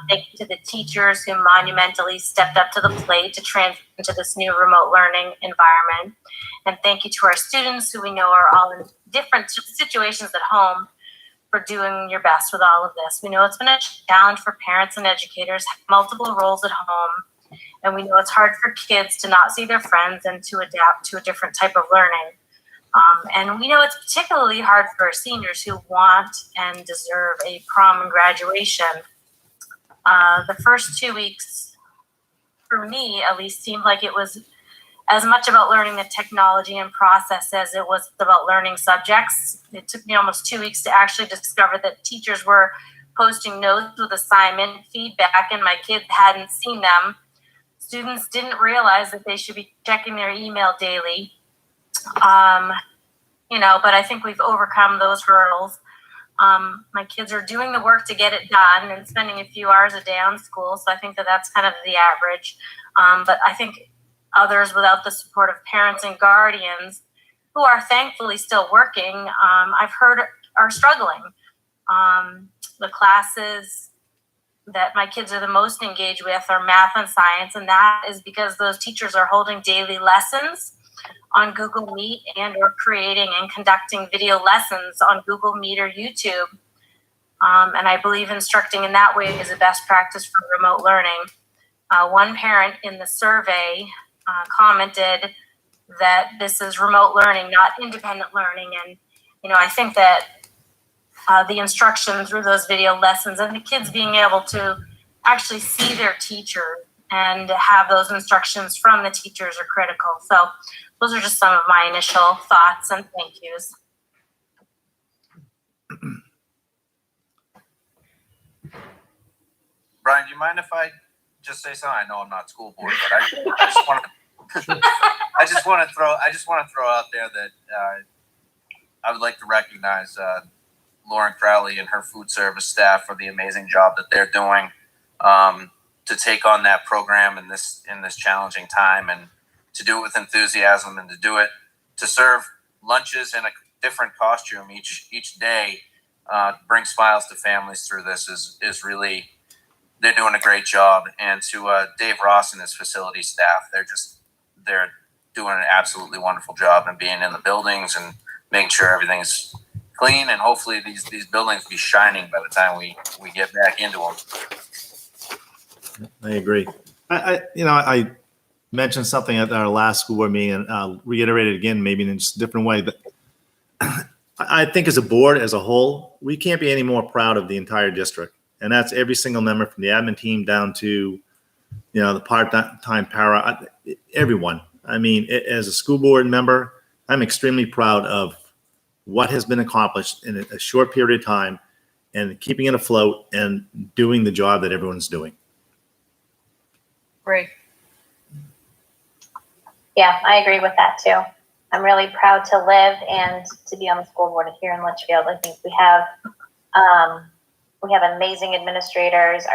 Thank you to the teachers who monumentally stepped up to the plate to transition to this new remote learning environment. And thank you to our students who we know are all in different situations at home for doing your best with all of this. We know it's been a challenge for parents and educators, multiple roles at home. And we know it's hard for kids to not see their friends and to adapt to a different type of learning. And we know it's particularly hard for seniors who want and deserve a prom and graduation. The first 2 weeks, for me at least, seemed like it was as much about learning the technology and process as it was about learning subjects. It took me almost 2 weeks to actually discover that teachers were posting notes with assignment feedback and my kids hadn't seen them. Students didn't realize that they should be checking their email daily. But I think we've overcome those hurdles. My kids are doing the work to get it done and spending a few hours a day on school. So I think that that's kind of the average. But I think others without the support of parents and guardians who are thankfully still working, I've heard are struggling. The classes that my kids are the most engaged with are math and science, and that is because those teachers are holding daily lessons on Google Meet and or creating and conducting video lessons on Google Meet or YouTube. And I believe instructing in that way is a best practice for remote learning. One parent in the survey commented that this is remote learning, not independent learning. And, I think that the instruction through those video lessons and the kids being able to actually see their teacher and have those instructions from the teachers are critical. So those are just some of my initial thoughts and thank yous. Brian, do you mind if I just say something? I know I'm not school board, but I just want to I just want to throw out there that I would like to recognize Lauren Crowley and her food service staff for the amazing job that they're doing to take on that program in this challenging time, and to do it with enthusiasm, and to serve lunches in a different costume each day, bring smiles to families through this is really, they're doing a great job. And to Dave Ross and his facility staff, they're doing an absolutely wonderful job and being in the buildings and making sure everything's clean, and hopefully these buildings be shining by the time we get back into them. I agree. I mentioned something at our last school board meeting, and I'll reiterate it again, maybe in just a different way. But I think as a board, as a whole, we can't be any more proud of the entire district. And that's every single member from the admin team down to, the part-time para, everyone. I mean, as a school board member, I'm extremely proud of what has been accomplished in a short period of time and keeping it afloat and doing the job that everyone's doing. Great. Yeah, I agree with that too. I'm really proud to live and to be on the school board here in Litchfield. I think we have amazing administrators.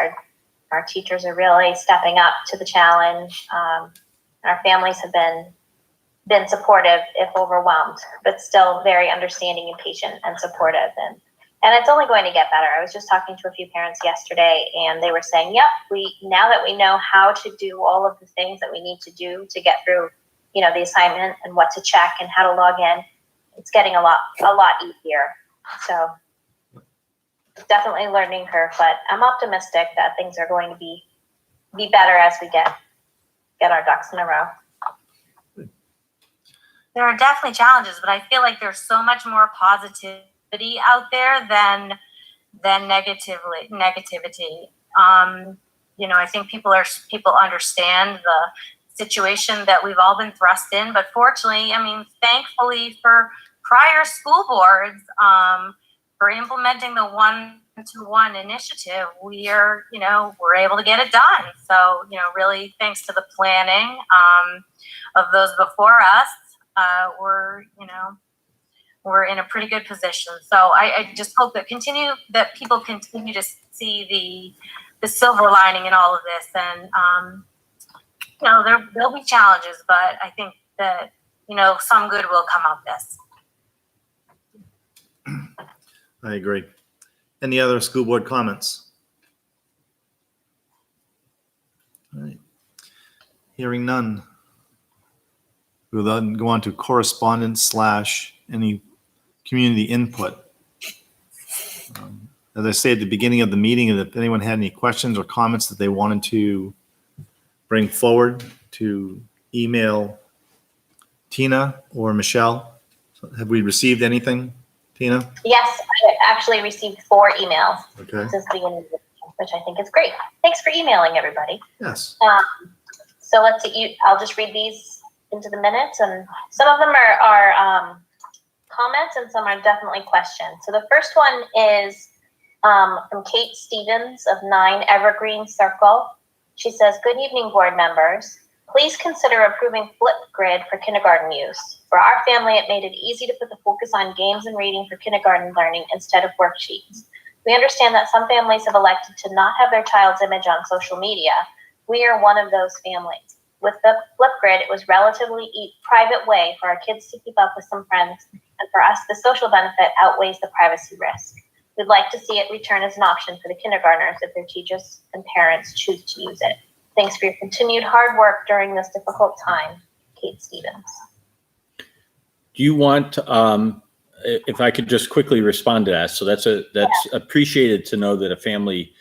Our teachers are really stepping up to the challenge. Our families have been supportive, if overwhelmed, but still very understanding and patient and supportive. And it's only going to get better. I was just talking to a few parents yesterday, and they were saying, yep, now that we know how to do all of the things that we need to do to get through, the assignment and what to check and how to log in, it's getting a lot easier. So definitely a learning curve, but I'm optimistic that things are going to be better as we get our ducks in a row. There are definitely challenges, but I feel like there's so much more positivity out there than negativity. I think people understand the situation that we've all been thrust in, but fortunately, thankfully for prior school boards, for implementing the 1-to-1 initiative, we're able to get it done. So, really thanks to the planning of those before us, we're in a pretty good position. So I just hope that people continue to see the silver lining in all of this. And, there'll be challenges, but I think that, some good will come of this. I agree. Any other school board comments? All right. Hearing none. We'll then go on to correspondence / any community input. As I said at the beginning of the meeting, if anyone had any questions or comments that they wanted to bring forward, to email Tina or Michelle. So have we received anything, Tina? Yes, I actually received 4 emails Okay. since the beginning of the which I think is great. Thanks for emailing everybody. Yes. So let's see. I'll just read these into the minutes, and some of them are comments, and some are definitely questions. So the first one is from Kate Stevens of 9 Evergreen Circle. She says, "Good evening, board members. Please consider approving Flipgrid for kindergarten use. For our family, it made it easy to put the focus on games and reading for kindergarten learning instead of worksheets. We understand that some families have elected to not have their child's image on social media. We are one of those families. With the Flipgrid, it was relatively private way for our kids to keep up with some friends, and for us, the social benefit outweighs the privacy risk. We'd like to see it return as an option for the kindergartners if their teachers and parents choose to use it. Thanks for your continued hard work during this difficult time, Kate Stevens." Do you want, if I could just quickly respond to that? So that's appreciated to know that a family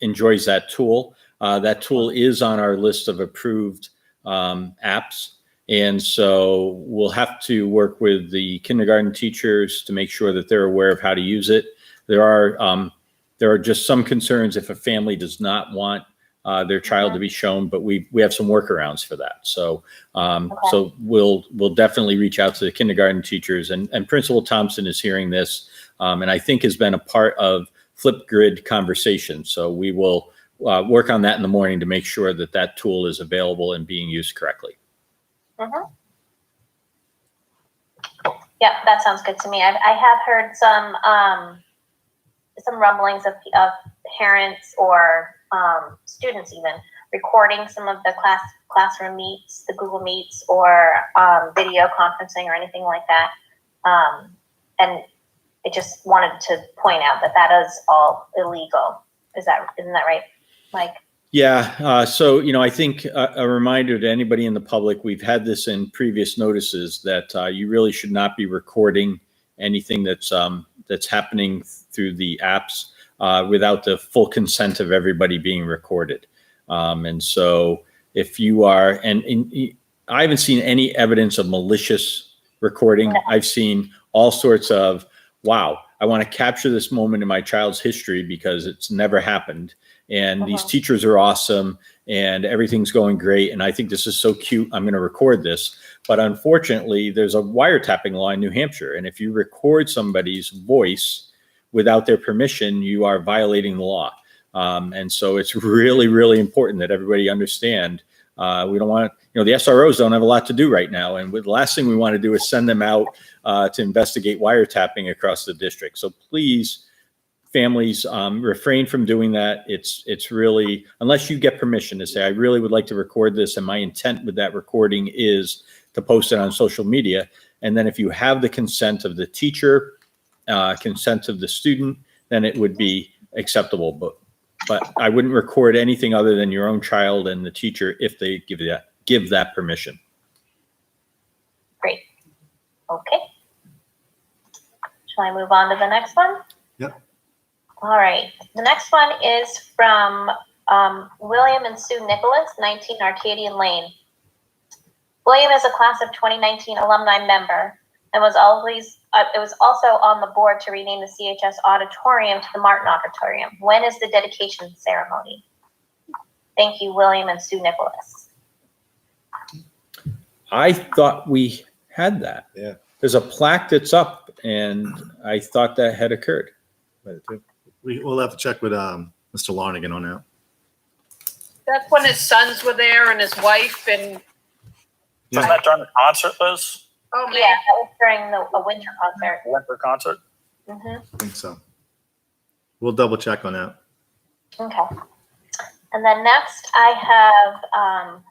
enjoys that tool. That tool is on our list of approved apps. And so we'll have to work with the kindergarten teachers to make sure that they're aware of how to use it. There are just some concerns if a family does not want their child to be shown, but we have some workarounds for that. So so we'll definitely reach out to the kindergarten teachers, and Principal Thompson is hearing this, and I think has been a part of Flipgrid conversation. So we will work on that in the morning to make sure that that tool is available and being used correctly. Yeah, that sounds good to me. I have heard some rumblings of parents or students even recording some of the classroom meets, the Google Meets, or video conferencing or anything like that. And I just wanted to point out that that is all illegal. Isn't that right, Mike? Yeah. So, I think a reminder to anybody in the public, we've had this in previous notices, that you really should not be recording anything that's happening through the apps without the full consent of everybody being recorded. And so if you are, and I haven't seen any evidence of malicious recording. I've seen all sorts of, wow, I want to capture this moment in my child's history because it's never happened. And these teachers are awesome and everything's going great. And I think this is so cute. I'm going to record this. But unfortunately, there's a wiretapping law in New Hampshire. And if you record somebody's voice without their permission, you are violating the law. And so it's really, really important that everybody understand. We don't want, the SROs don't have a lot to do right now. And the last thing we want to do is send them out to investigate wiretapping across the district. So please, families, refrain from doing that. It's really, unless you get permission to say, I really would like to record this, and my intent with that recording is to post it on social media. And then if you have the consent of the teacher, consent of the student, then it would be acceptable. But I wouldn't record anything other than your own child and the teacher if they give that permission. Great. Okay. Shall I move on to the next one? Yep. All right. The next one is from William and Sue Nicholas, 19 Arcadian Lane. William is a class of 2019 alumni member and was also on the board to rename the CHS auditorium to the Martin Auditorium. When is the dedication ceremony? Thank you, William and Sue Nicholas. I thought we had that. Yeah. There's a plaque that's up, and I thought that had occurred. We'll have to check with Mr. Larnigan on that. That's when his sons were there and his wife and. Wasn't that during the concert, Liz? Oh man. Yeah, that was during a winter concert. Winter concert? Mm-hmm. I think so. We'll double check on that. Okay. And then next I have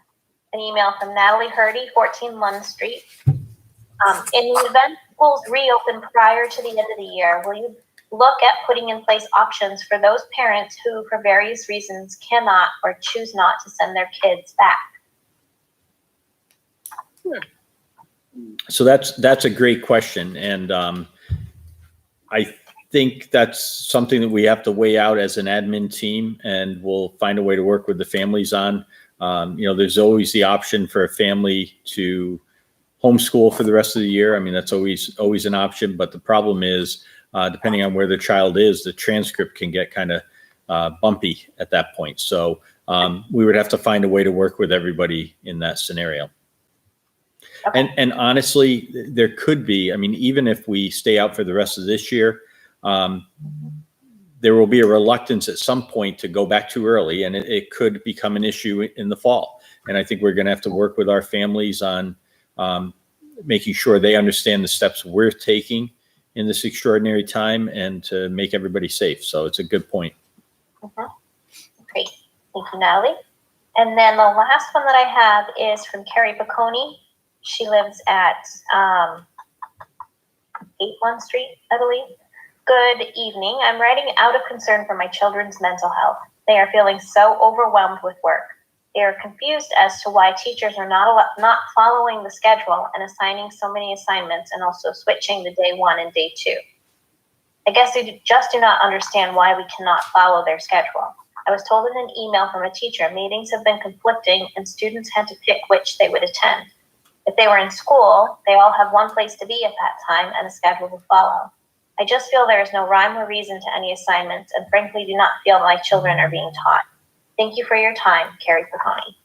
an email from Natalie Hurdy, 14 Lund Street. In the event schools reopen prior to the end of the year, will you look at putting in place options for those parents who, for various reasons, cannot or choose not to send their kids back? So that's a great question. And I think that's something that we have to weigh out as an admin team, and we'll find a way to work with the families on. There's always the option for a family to homeschool for the rest of the year. I mean, that's always an option. But the problem is, depending on where the child is, the transcript can get kind of bumpy at that point. So we would have to find a way to work with everybody in that scenario. Okay. And honestly, there could be, I mean, even if we stay out for the rest of this year, there will be a reluctance at some point to go back too early, and it could become an issue in the fall. And I think we're going to have to work with our families on making sure they understand the steps we're taking in this extraordinary time and to make everybody safe. So it's a good point. Great. Thank you, Natalie. And then the last one that I have is from Carrie Piccone. She lives at 81 Street, I believe. Good evening. I'm writing out of concern for my children's mental health. They are feeling so overwhelmed with work. They are confused as to why teachers are not following the schedule and assigning so many assignments and also switching the day 1 and day 2. I guess they just do not understand why we cannot follow their schedule. I was told in an email from a teacher, meetings have been conflicting and students had to pick which they would attend. If they were in school, they all have one place to be at that time and a schedule to follow. I just feel there is no rhyme or reason to any assignments and frankly do not feel my children are being taught. Thank you for your time, Carrie Piccone.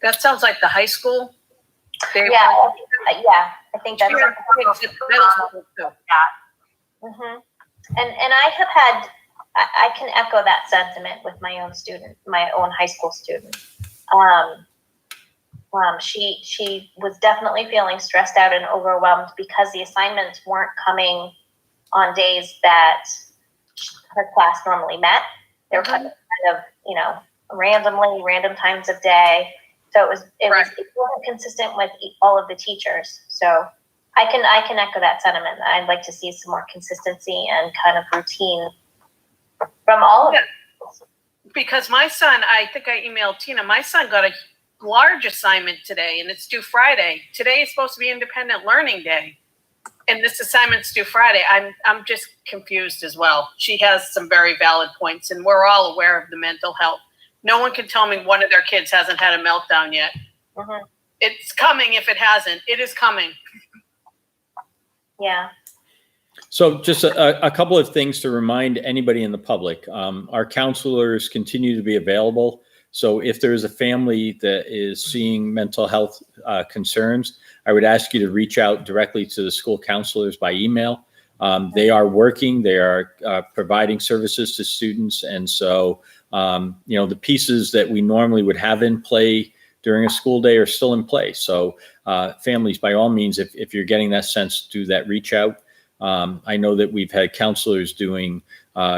That sounds like the high school. Yeah, I think that's middle school too. Mm-hmm. And I have had, I can echo that sentiment with my own student, my own high school student. She was definitely feeling stressed out and overwhelmed because the assignments weren't coming on days that her class normally met. They were kind of, random times of day. So it wasn't consistent with all of the teachers. So I can echo that sentiment. I'd like to see some more consistency and kind of routine from all of it. Because my son, I think I emailed Tina, my son got a large assignment today and it's due Friday. Today is supposed to be Independent Learning Day. And this assignment's due Friday. I'm just confused as well. She has some very valid points, and we're all aware of the mental health. No one can tell me one of their kids hasn't had a meltdown yet. Mm-hmm. It's coming if it hasn't. It is coming. Yeah. So just a couple of things to remind anybody in the public. Our counselors continue to be available. So if there is a family that is seeing mental health concerns, I would ask you to reach out directly to the school counselors by email. They are working, they are providing services to students. And so, the pieces that we normally would have in play during a school day are still in play. So families, by all means, if you're getting that sense, do that reach out. I know that we've had counselors doing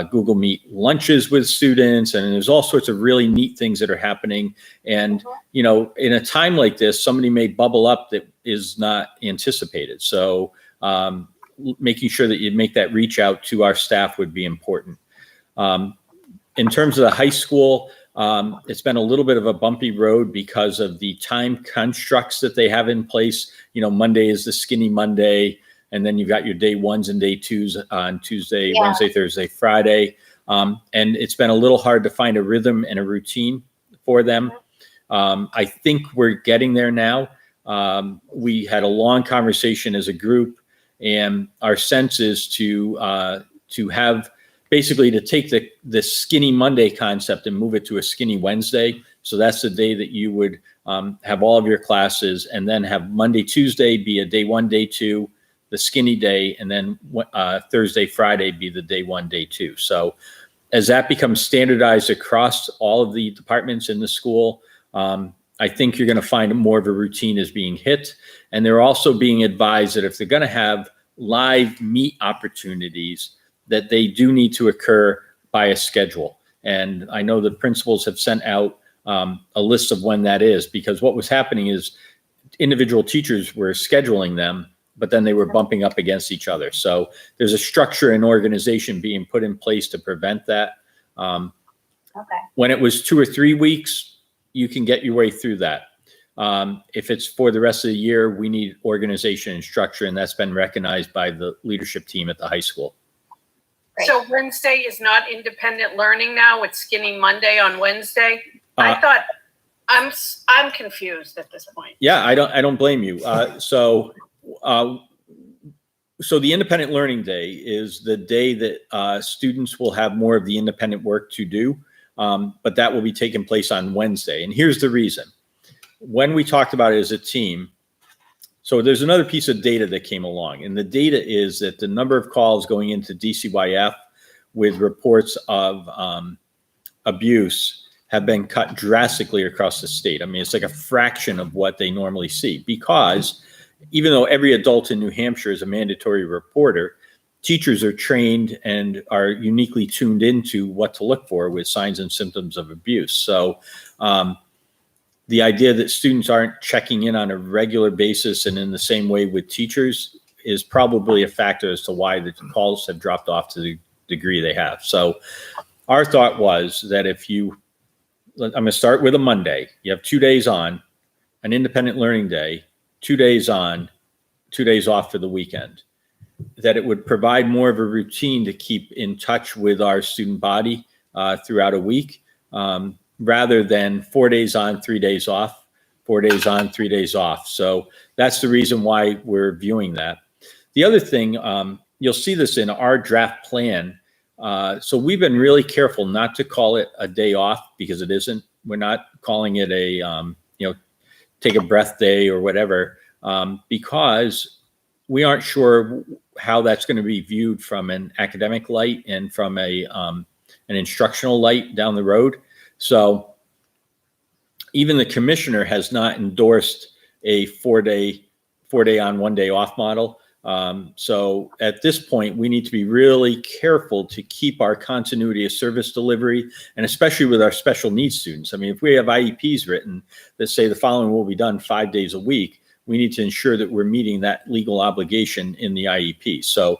Google Meet lunches with students, and there's all sorts of really neat things that are happening. And, in a time like this, somebody may bubble up that is not anticipated. So making sure that you make that reach out to our staff would be important. In terms of the high school, it's been a little bit of a bumpy road because of the time constructs that they have in place. Monday is the skinny Monday. And then you've got your day 1s and day 2s on Tuesday, Wednesday, Thursday, Friday. And it's been a little hard to find a rhythm and a routine for them. I think we're getting there now. We had a long conversation as a group, and our sense is to have basically to take the skinny Monday concept and move it to a skinny Wednesday. So that's the day that you would have all of your classes, and then have Monday, Tuesday be a day 1, day 2, the skinny day, and then Thursday, Friday be the day 1, day 2. So as that becomes standardized across all of the departments in the school, I think you're going to find more of a routine is being hit. And they're also being advised that if they're going to have live meet opportunities, that they do need to occur by a schedule. And I know the principals have sent out a list of when that is, because what was happening is individual teachers were scheduling them, but then they were bumping up against each other. So there's a structure and organization being put in place to prevent that. When it was 2 or 3 weeks, you can get your way through that. If it's for the rest of the year, we need organization and structure, and that's been recognized by the leadership team at the high school. So Wednesday is not independent learning now. It's skinny Monday on Wednesday. I thought I'm confused at this point. Yeah, I don't blame you. So So the independent learning day is the day that students will have more of the independent work to do, but that will be taking place on Wednesday. And here's the reason. When we talked about it as a team, so there's another piece of data that came along, and the data is that the number of calls going into DCYF with reports of abuse have been cut drastically across the state. I mean, it's like a fraction of what they normally see, because even though every adult in New Hampshire is a mandatory reporter, teachers are trained and are uniquely tuned into what to look for with signs and symptoms of abuse. So the idea that students aren't checking in on a regular basis and in the same way with teachers is probably a factor as to why the calls have dropped off to the degree they have. So our thought was that I'm going to start with a Monday. You have 2 days on, an independent learning day, 2 days on, 2 days off for the weekend, that it would provide more of a routine to keep in touch with our student body throughout a week, rather than 4 days on, 3 days off, 4 days on, 3 days off. So that's the reason why we're viewing that. The other thing, you'll see this in our draft plan. So we've been really careful not to call it a day off, because it isn't. We're not calling it a, take a breath day or whatever, because we aren't sure how that's going to be viewed from an academic light and from an instructional light down the road. So even the commissioner has not endorsed a 4 day on, 1 day off model. So at this point, we need to be really careful to keep our continuity of service delivery, and especially with our special needs students. I mean, if we have IEPs written that say the following will be done 5 days a week, we need to ensure that we're meeting that legal obligation in the IEP. So,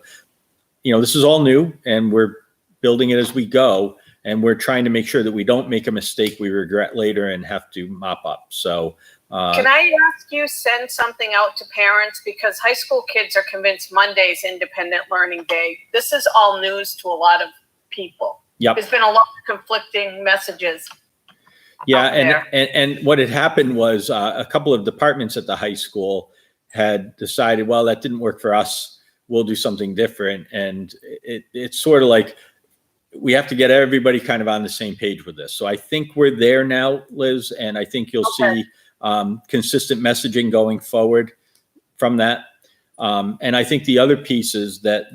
this is all new, and we're building it as we go, and we're trying to make sure that we don't make a mistake we regret later and have to mop up. So, can I ask you send something out to parents, because high school kids are convinced Monday's independent learning day. This is all news to a lot of people. Yep. There's been a lot of conflicting messages. Yeah, and what had happened was a couple of departments at the high school had decided, well, that didn't work for us. We'll do something different. And it's sort of like we have to get everybody kind of on the same page with this. So I think we're there now, Liz, and I think you'll see consistent messaging going forward from that. And I think the other piece is that,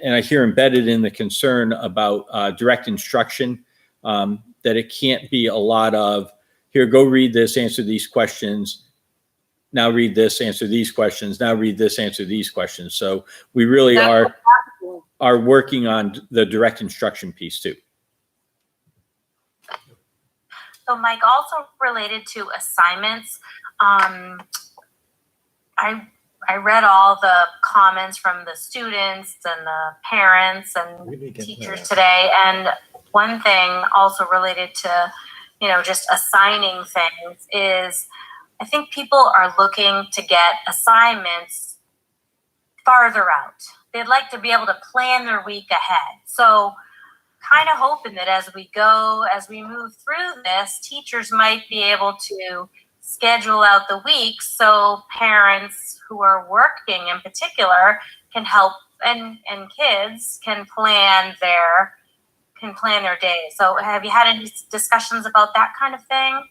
and I hear embedded in the concern about direct instruction, that it can't be a lot of, here, go read this, answer these questions. Now read this, answer these questions. Now read this, answer these questions. So we really are working on the direct instruction piece too. So Mike, also related to assignments, I read all the comments from the students and the parents and teachers today. And one thing also related to, just assigning things is, I think people are looking to get assignments farther out. They'd like to be able to plan their week ahead. So kind of hoping that as we move through this, teachers might be able to schedule out the weeks so parents who are working in particular can help, and kids can plan their days. So have you had any discussions about that kind of thing?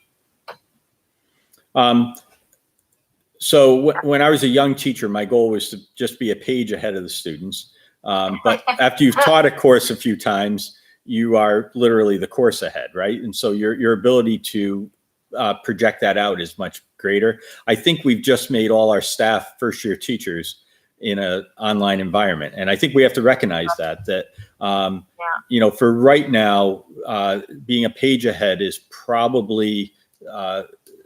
So when I was a young teacher, my goal was to just be a page ahead of the students. But after you've taught a course a few times, you are literally the course ahead, right? And so your ability to project that out is much greater. I think we've just made all our staff first-year teachers in an online environment. And I think we have to recognize that for right now, being a page ahead is probably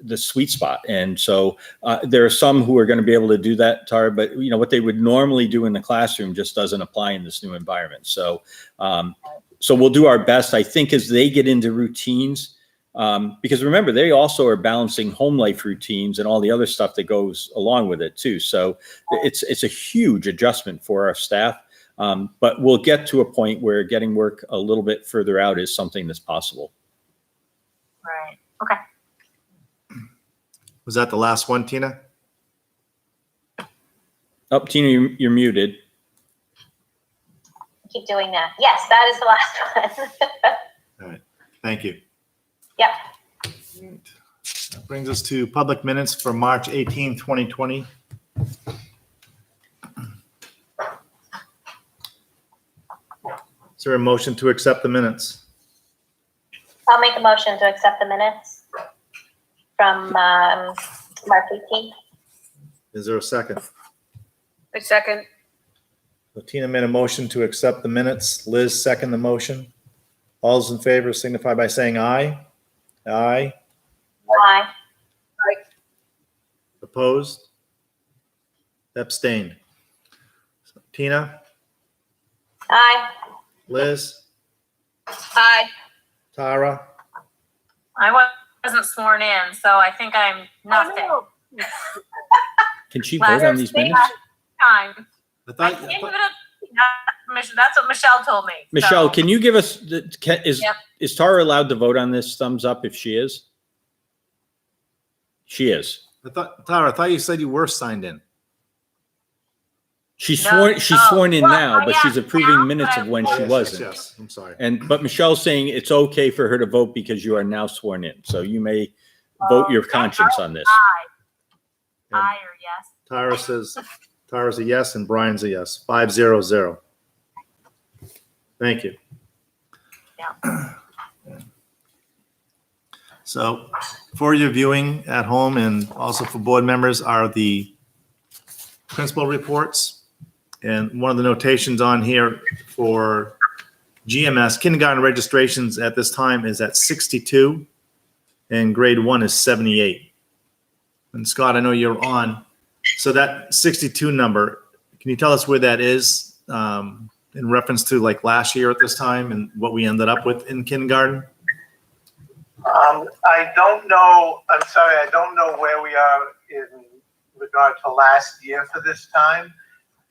the sweet spot. And so there are some who are going to be able to do that, Tara, but what they would normally do in the classroom just doesn't apply in this new environment. So we'll do our best, I think, as they get into routines, because remember, they also are balancing home life routines and all the other stuff that goes along with it too. So it's a huge adjustment for our staff. But we'll get to a point where getting work a little bit further out is something that's possible. Right. Okay. Was that the last one, Tina? Oh, Tina, you're muted. keep doing that. Yes, that is the last one. All right, thank you. Yep. That brings us to public minutes for March 18, 2020. Is there a motion to accept the minutes? I'll make a motion to accept the minutes from March 18th. Is there a second? A second. So Tina made a motion to accept the minutes. Liz second the motion. All those in favor signify by saying aye. Aye. Aye. Opposed? Abstained. So Tina, Aye. Liz, Aye. Tara, I wasn't sworn in, so I think I'm nothing. Oh, Can she vote on these minutes? Time. I I thought, can't give it that's what Michelle told me. Michelle, so. can you give us, Yep. is Tara allowed to vote on this? Thumbs up if she is? She is. Tara, I thought you said you were signed in. She's No. sworn in Well, now, but I she's am approving now, minutes but of when Oh, she yes, wasn't. Yes, I'm sorry. But Michelle's saying it's okay for her to vote because you are now sworn in. So you may vote your conscience on this. Aye or yes. Tara says, Tara's a yes and Brian's a yes. 5-0-0. Thank you. Yeah. So for your viewing at home and also for board members are the principal reports. And one of the notations on here for GMS, kindergarten registrations at this time is at 62 and grade 1 is 78. And Scott, I know you're on. So that 62 number, can you tell us where that is in reference to like last year at this time and what we ended up with in kindergarten? I don't know, I'm sorry, I don't know where we are in regard to last year for this time,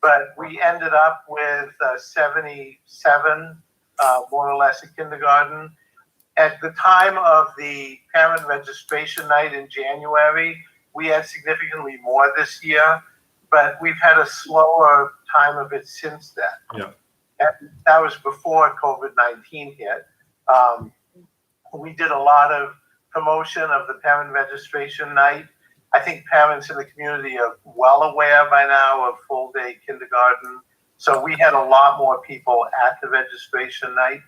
but we ended up with 77, more or less, in kindergarten. At the time of the parent registration night in January, we had significantly more this year, but we've had a slower time of it since then. Yeah. And that was before COVID-19 hit. We did a lot of promotion of the parent registration night. I think parents in the community are well aware by now of full day kindergarten. So we had a lot more people at the registration night.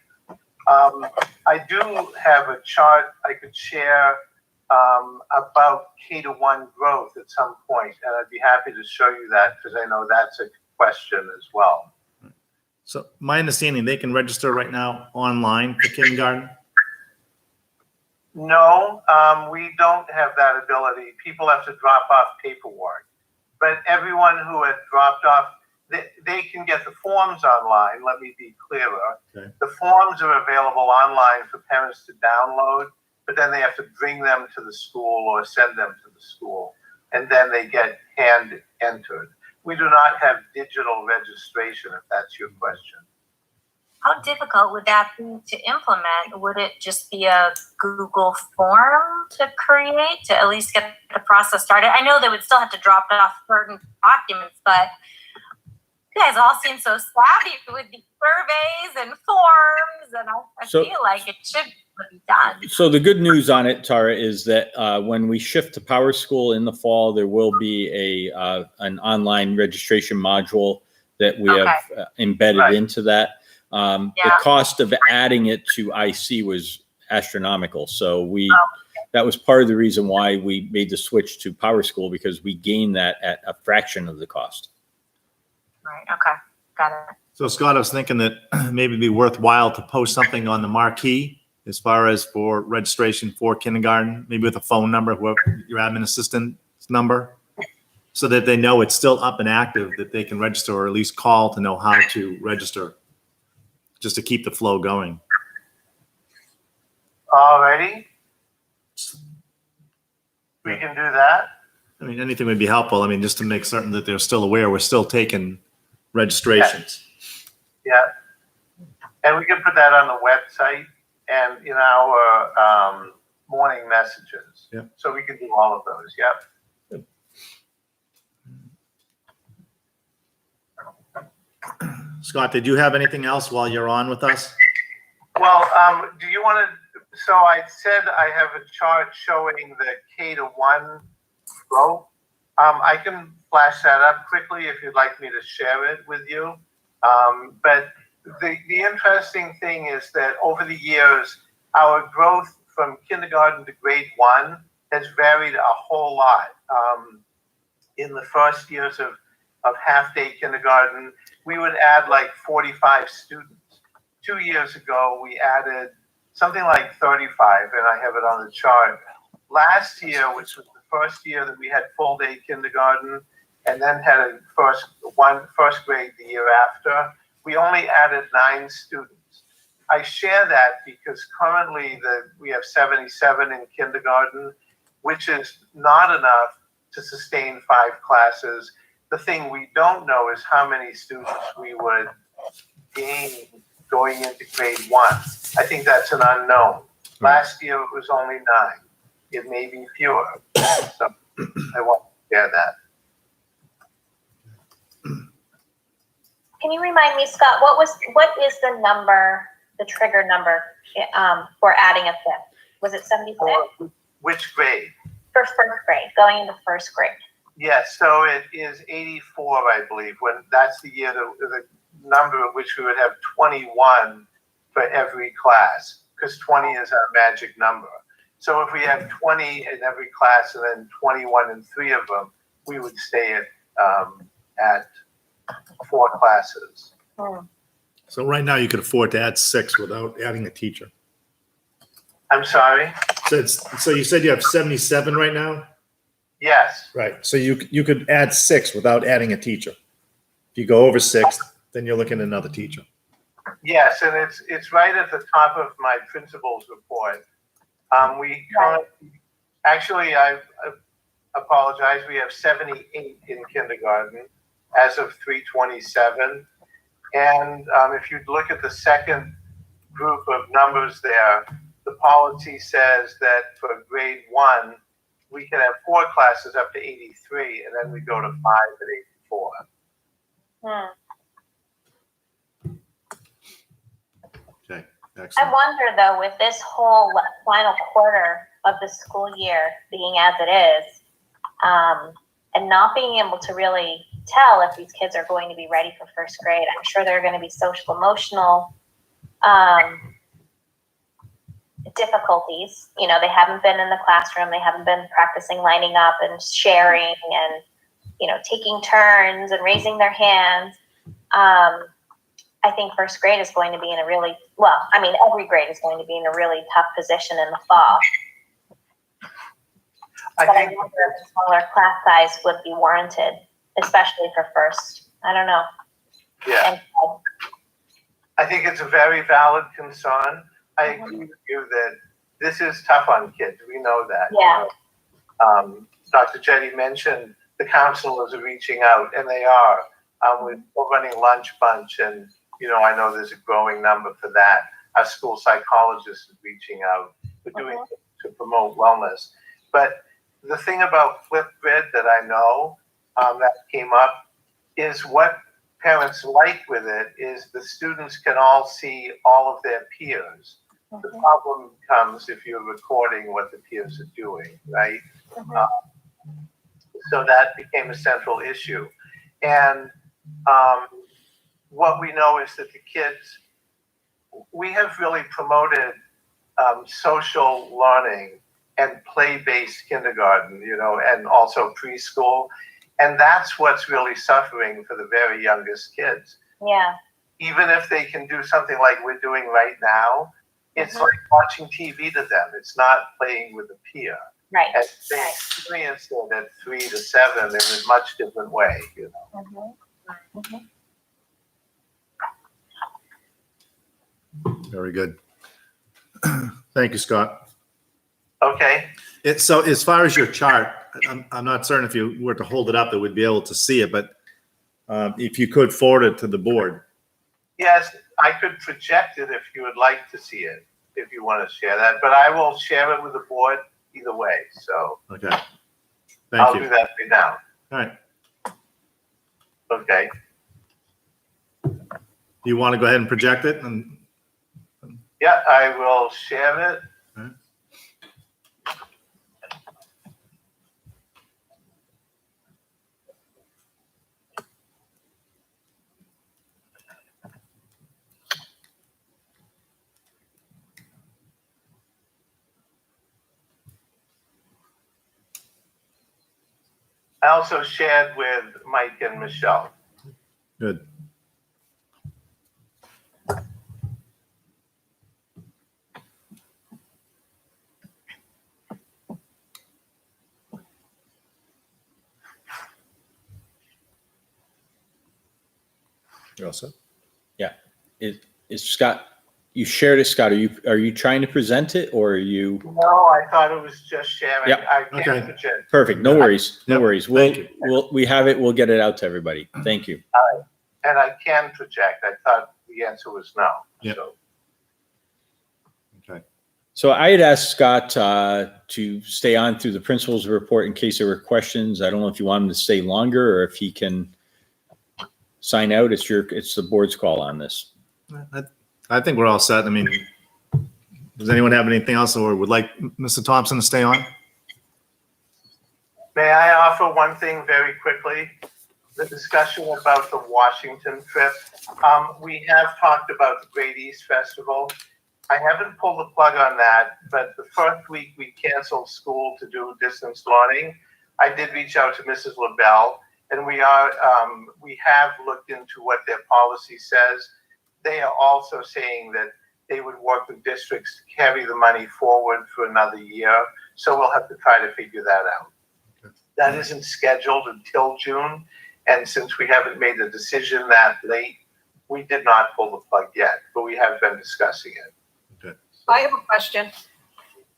I do have a chart I could share about K-1 growth at some point, and I'd be happy to show you that because I know that's a question as well. So my understanding, they can register right now online for kindergarten? No, we don't have that ability. People have to drop off paperwork. But everyone who had dropped off, they can get the forms online. Let me be clearer. Okay. The forms are available online for parents to download, but then they have to bring them to the school or send them to the school, and then they get hand entered. We do not have digital registration, if that's your question. How difficult would that be to implement? Would it just be a Google form to create to at least get the process started? I know they would still have to drop off certain documents, but you guys all seem so savvy with the surveys and forms, and I feel like it should be done. So the good news on it, Tara, is that when we shift to Power School in the fall, there will be an online registration module that we have embedded into that. The cost of adding it to IC was astronomical. So that was part of the reason why we made the switch to Power School, because we gained that at a fraction of the cost. Right. Okay. Got it. So Scott, I was thinking that maybe it'd be worthwhile to post something on the marquee as far as for registration for kindergarten, maybe with a phone number, whoever your admin assistant's number, so that they know it's still up and active, that they can register or at least call to know how to register, just to keep the flow going. Alrighty. We can do that. I mean, anything would be helpful. I mean, just to make certain that they're still aware we're still taking registrations. Yeah. And we can put that on the website and in our morning messages. Yeah. So we can do all of those. Yep. Scott, did you have anything else while you're on with us? Well, do you want to, so I said I have a chart showing the K-1 growth. I can flash that up quickly if you'd like me to share it with you. But the interesting thing is that over the years, our growth from kindergarten to grade 1 has varied a whole lot. In the first years of half-day kindergarten, we would add like 45 students. 2 years ago, we added something like 35, and I have it on the chart. Last year, which was the first year that we had full-day kindergarten, and then had a first grade the year after, we only added 9 students. I share that because currently we have 77 in kindergarten, which is not enough to sustain 5 classes. The thing we don't know is how many students we would gain going into grade 1. I think that's an unknown. Last year it was only 9. It may be fewer. So I want to share that. Can you remind me, Scott, what is the number, the trigger number for adding a fifth? Was it 76? Which grade? For first grade, going into first grade. Yes, so it is 84, I believe, when that's the year, the number at which we would have 21 for every class, because 20 is our magic number. So if we have 20 in every class and then 21 in 3 of them, we would stay at 4 classes. So right now you could afford to add 6 without adding a teacher. I'm sorry? So you said you have 77 right now? Yes. Right. So you could add 6 without adding a teacher. If you go over 6, then you're looking at another teacher. Yes, and it's right at the top of my principal's report. Actually, I apologize. We have 78 in kindergarten as of 3/27. And if you look at the second group of numbers there, the policy says that for grade 1, we can have 4 classes up to 83, and then we go to 5 at 84. Okay, I excellent. wonder though, with this whole final quarter of the school year being as it is, and not being able to really tell if these kids are going to be ready for first grade, I'm sure there are going to be social emotional difficulties. You know, they haven't been in the classroom, they haven't been practicing lining up and sharing and, you know, taking turns and raising their hands. I think first grade is going to be in a really, every grade is going to be in a really tough position in the fall. I But I think wonder if a smaller class size would be warranted, especially for first. I don't know. Yeah. I think it's a very valid concern. I agree with you that this is tough on kids. We know that. Yeah. Dr. Jetty mentioned the counselors are reaching out, and they are. We're running Lunch Bunch, and I know there's a growing number for that. Our school psychologist is reaching out. We're doing it to promote wellness. But the thing about Flipgrid that I know that came up is what parents like with it is the students can all see all of their peers. The problem comes if you're recording what the peers are doing, right? So that became a central issue. And what we know is that the kids, we have really promoted social learning and play-based kindergarten, and also preschool. And that's what's really suffering for the very youngest kids. Yeah. Even if they can do something like we're doing right now, it's like watching TV to them. It's not playing with a peer. Right. And they experience it at 3 to 7 in a much different way, Very good. Thank you, Scott. Okay. So as far as your chart, I'm not certain if you were to hold it up that we'd be able to see it, but if you could forward it to the board. Yes, I could project it if you would like to see it, if you want to share that, but I will share it with the board either way. So Okay. I'll Thank do you. that right now. All right. Okay. you want to go ahead and project it? And Yeah, I will share it. I also shared with Mike and Michelle. good. You all set? Is Scott, you shared it, Scott. Are you trying to present it or are you? No, I thought it was just sharing. Yep. I can't Okay. project. Perfect. No worries. No Yep. worries. Thank you. We have it. We'll get it out to everybody. Thank you. And I can project. I thought the answer was no. Yep. So, Okay. So I had asked Scott to stay on through the principal's report in case there were questions. I don't know if you want him to stay longer or if he can sign out. It's the board's call on this. I think we're all set. I mean, does anyone have anything else or would like Mr. Thompson to stay on? may I offer one thing very quickly? The discussion about the Washington trip. We have talked about the Great East Festival. I haven't pulled the plug on that, but the first week we canceled school to do distance learning. I did reach out to Mrs. LaBelle, and we have looked into what their policy says. They are also saying that they would work with districts to carry the money forward for another year. So we'll have to try to figure that out. That isn't scheduled until June. And since we haven't made a decision that late, we did not pull the plug yet, but we have been discussing it. Okay. I have a question.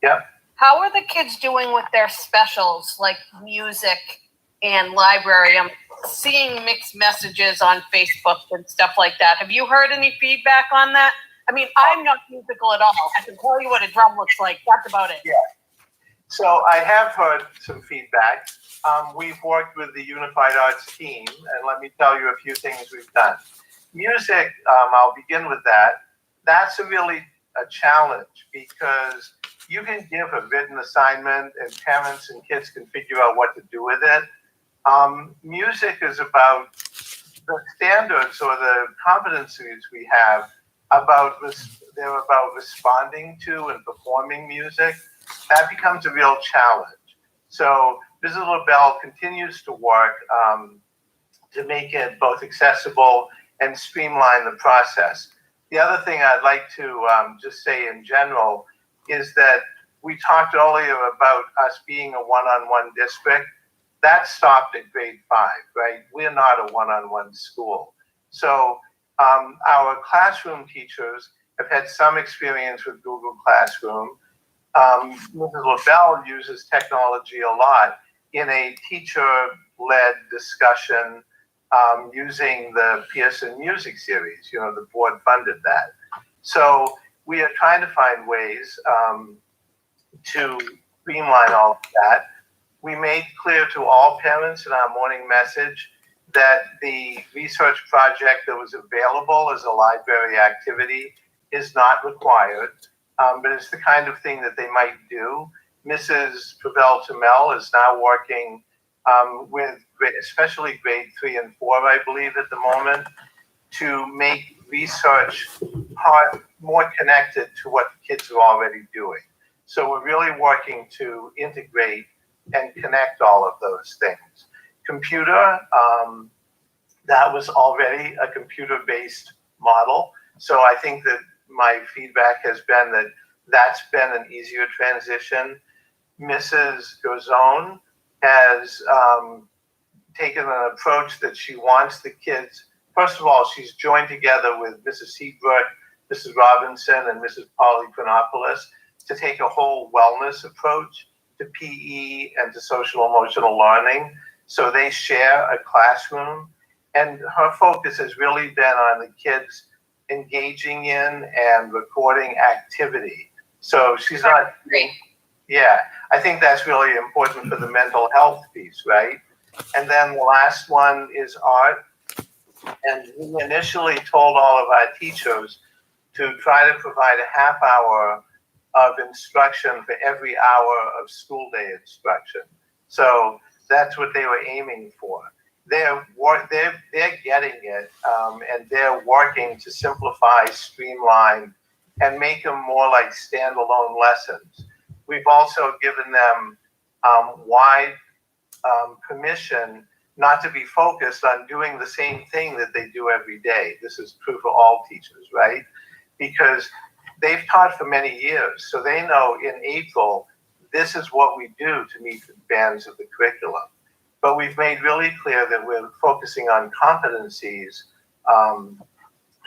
Yep. How are the kids doing with their specials, like music and library? I'm seeing mixed messages on Facebook and stuff like that. Have you heard any feedback on that? I mean, I'm not musical at all. I can tell you what a drum looks like. That's about it. Yeah. So I have heard some feedback. We've worked with the Unified Arts team, and let me tell you a few things we've done. Music, I'll begin with that. That's really a challenge because you can give a written assignment and parents and kids can figure out what to do with it. Music is about the standards or the competencies we have they're about responding to and performing music. That becomes a real challenge. So Mrs. LaBelle continues to work to make it both accessible and streamline the process. The other thing I'd like to just say in general is that we talked earlier about us being a one-on-one district. That stopped at grade 5, right? We're not a one-on-one school. So our classroom teachers have had some experience with Google Classroom. Mrs. LaBelle uses technology a lot in a teacher-led discussion using the Pearson Music Series. You know, the board funded that. So we are trying to find ways to streamline all of that. We made clear to all parents in our morning message that the research project that was available as a library activity is not required, but it's the kind of thing that they might do. Mrs. Pavel-Tamel is now working with especially grade 3 and 4, I believe, at the moment, to make research more connected to what the kids are already doing. So we're really working to integrate and connect all of those things. Computer, that was already a computer-based model. So I think that my feedback has been that that's been an easier transition. Mrs. Gozone has taken an approach that she wants the kids. First of all, she's joined together with Mrs. Seabrook, Mrs. Robinson, and Mrs. Polychronopoulos to take a whole wellness approach to PE and to social emotional learning. So they share a classroom. And her focus has really been on the kids engaging in and recording activity. So she's not, yeah, I think that's really important for the mental health piece, right? And then the last one is art. And we initially told all of our teachers to try to provide a half hour of instruction for every hour of school day instruction. So that's what they were aiming for. They're getting it, and they're working to simplify, streamline, and make them more like standalone lessons. We've also given them wide permission not to be focused on doing the same thing that they do every day. This is true for all teachers, right? Because they've taught for many years, so they know in April, this is what we do to meet the demands of the curriculum. But we've made really clear that we're focusing on competencies,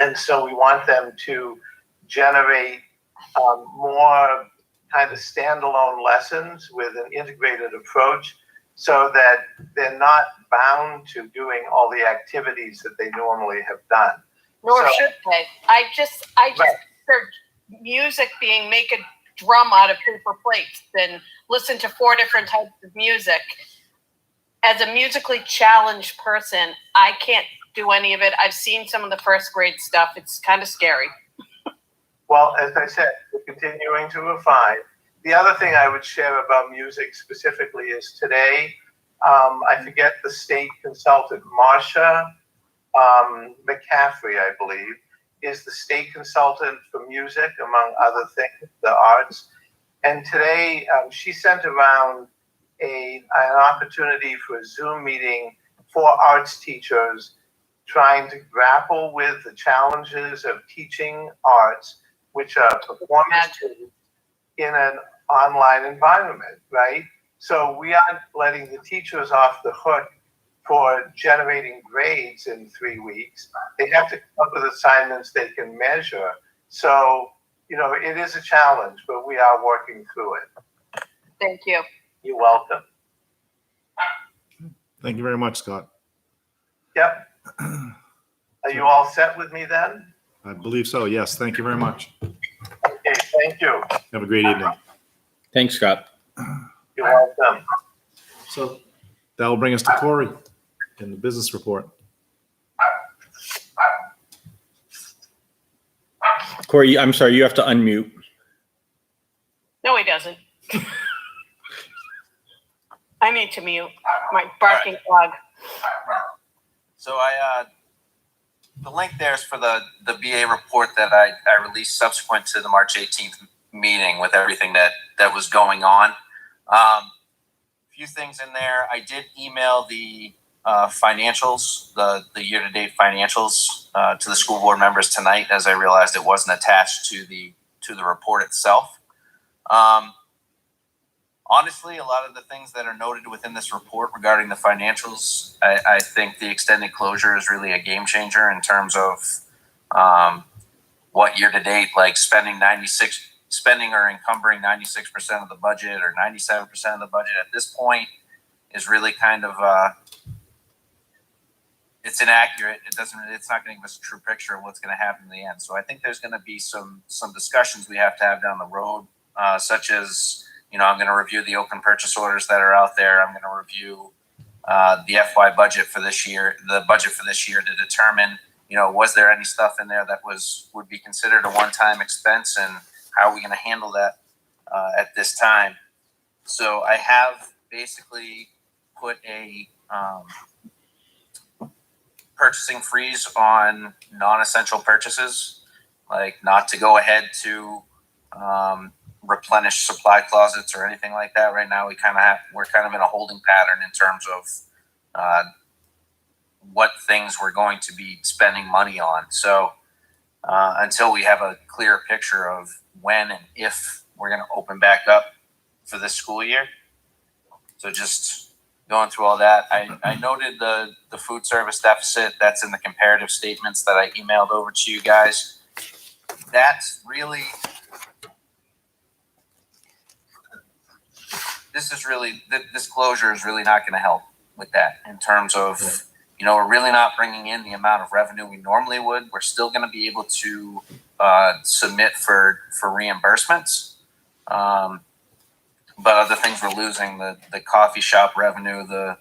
and so we want them to generate more kind of standalone lessons with an integrated approach, so that they're not bound to doing all the activities that they normally have done. Nor So- should they. I just Right. heard music being make a drum out of paper plates, then listen to 4 different types of music. As a musically challenged person, I can't do any of it. I've seen some of the first grade stuff. It's kind of scary. Well, as I said, we're continuing to refine. The other thing I would share about music specifically is today, I forget the state consultant, Marcia McCaffrey, I believe, is the state consultant for music, among other things, the arts. And today she sent around an opportunity for a Zoom meeting for arts teachers trying to grapple with the challenges of teaching arts, which are performance in an online environment, right? So we aren't letting the teachers off the hook for generating grades in 3 weeks. They have to come up with assignments they can measure. So, it is a challenge, but we are working through it. Thank you. You're welcome. Thank you very much, Scott. Yep. Are you all set with me then? I believe so. Yes. Thank you very much. Okay, thank you. Have a great evening. Thanks, Scott. You're welcome. So That will bring us to Corey in the business report. Corey, I'm sorry, you have to unmute. No, he doesn't. I need to mute my barking dog. So the link there is for the BA report that I released subsequent to the March 18th meeting with everything that was going on. A few things in there. I did email the financials, the year-to-date financials to the school board members tonight, as I realized it wasn't attached to the report itself. Honestly, a lot of the things that are noted within this report regarding the financials, I think the extended closure is really a game changer in terms of what year to date, like spending or encumbering 96% of the budget or 97% of the budget at this point is really kind of it's inaccurate. It's not going to give us a true picture of what's going to happen in the end. So I think there's going to be some discussions we have to have down the road, such as, I'm going to review the open purchase orders that are out there. I'm going to review the FY budget for this year, to determine, was there any stuff in there that would be considered a one-time expense, and how are we going to handle that at this time? So I have basically put a purchasing freeze on non-essential purchases, like not to go ahead to replenish supply closets or anything like that. Right now, we're kind of in a holding pattern in terms of what things we're going to be spending money on. So until we have a clear picture of when and if we're going to open back up for this school year. So just going through all that, I noted the food service deficit that's in the comparative statements that I emailed over to you guys. That's really, this closure is really not going to help with that in terms of, we're really not bringing in the amount of revenue we normally would. We're still going to be able to submit for reimbursements. But other things we're losing, the coffee shop revenue, the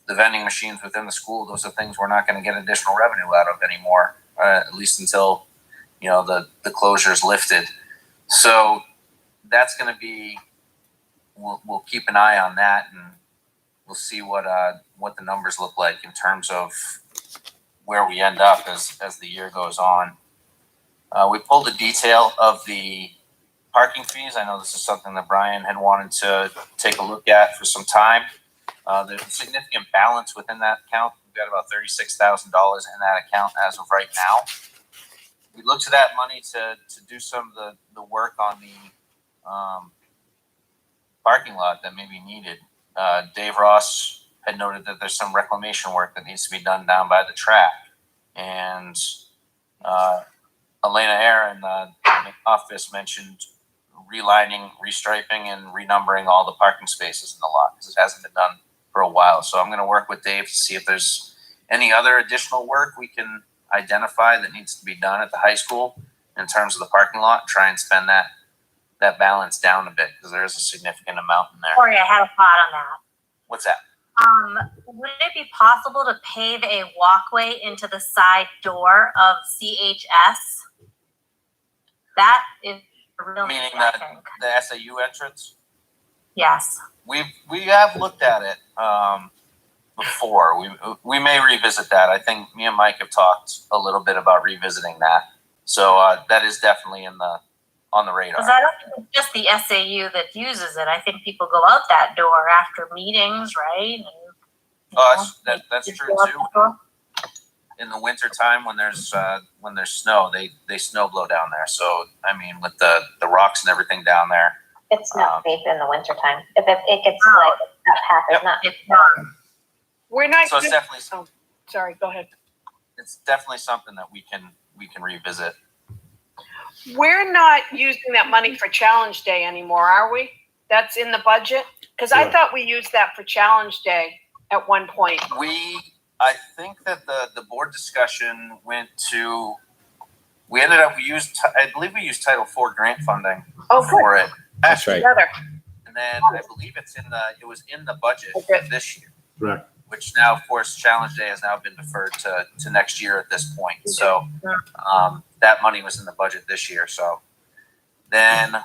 the vending machines within the school, those are things we're not going to get additional revenue out of anymore, at least until, the closure is lifted. So that's going to be, we'll keep an eye on that, and we'll see what the numbers look like in terms of where we end up as the year goes on. We pulled a detail of the parking fees. I know this is something that Brian had wanted to take a look at for some time. There's a significant balance within that account. We've got about $36,000 in that account as of right now. We looked to that money to do some of the work on the parking lot that may be needed. Dave Ross had noted that there's some reclamation work that needs to be done down by the track. And Elena Ayer in the office mentioned relining, restriping, and renumbering all the parking spaces in the lot because it hasn't been done for a while. So I'm going to work with Dave to see if there's any other additional work we can identify that needs to be done at the high school in terms of the parking lot, try and spend that balance down a bit because there is a significant amount in there. Corey, I had a thought on that. What's that? Would it be possible to pave a walkway into the side door of CHS? That is really Meaning I that think. the SAU entrance? Yes. We have looked at it before. We may revisit that. I think me and Mike have talked a little bit about revisiting that. So that is definitely on the radar. Because I don't think it's just the SAU that uses it. I think people go out that door after meetings, right? And, That's you true go out too. the door. In the winter time when there's snow, they snow blow down there. So I mean, with the rocks and everything down there. It's not safe in the wintertime. If it gets like that path is not. It's not. We're not. So it's definitely Oh, sorry, go ahead. it's definitely something that we can revisit. We're not using that money for Challenge Day anymore, are we? That's in the budget? Because I thought we used that for Challenge Day at one point. I think that the board discussion went to. We ended up I believe we used Title IV grant funding for it. That's right. Together. And then I believe it was in the budget for this year. Correct. Which now, of course, Challenge Day has now been deferred to next year at this point. So that money was in the budget this year. So then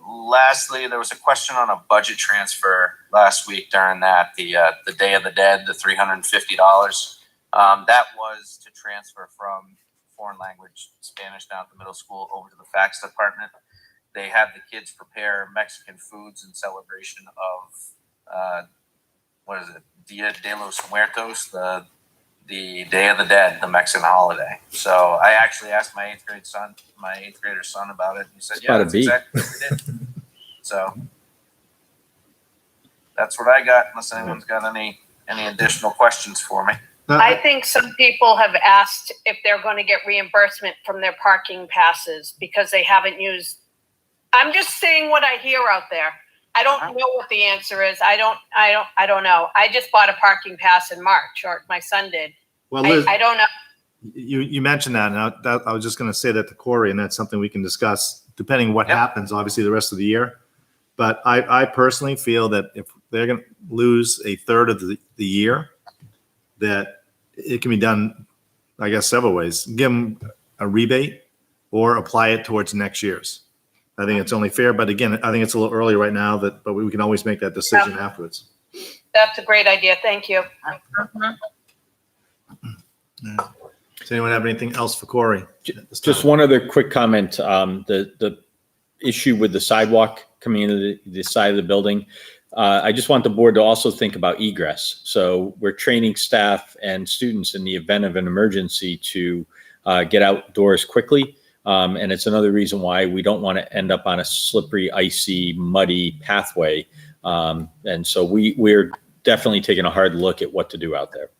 lastly, there was a question on a budget transfer last week during that, the Day of the Dead, the $350. That was to transfer from foreign language Spanish down at the middle school over to the fax department. They had the kids prepare Mexican foods in celebration of what is it? Dia de los Muertos, the Day of the Dead, the Mexican holiday. So I actually asked my eighth grader son about it. He said, "Yeah, that's exactly what we did." So that's what I got. Unless anyone's got any additional questions for me. I think some people have asked if they're going to get reimbursement from their parking passes because they haven't used. I'm just saying what I hear out there. I don't know what the answer is. I don't know. I just bought a parking pass in March, or my son did. Well, Liz, I don't know. you mentioned that, and I was just going to say that to Corey, and that's something we can discuss depending what happens, obviously, the rest of the year. But I personally feel that if they're going to lose a third of the year, that it can be done, I guess, several ways. Give them a rebate or apply it towards next year's. I think it's only fair, but again, I think it's a little early right now but we can always make that decision afterwards. That's a great idea. Thank you. Does anyone have anything else for Corey? Just one other quick comment. The issue with the sidewalk coming into the side of the building. I just want the board to also think about egress. So we're training staff and students in the event of an emergency to get outdoors quickly. And it's another reason why we don't want to end up on a slippery, icy, muddy pathway. And so we're definitely taking a hard look at what to do out there.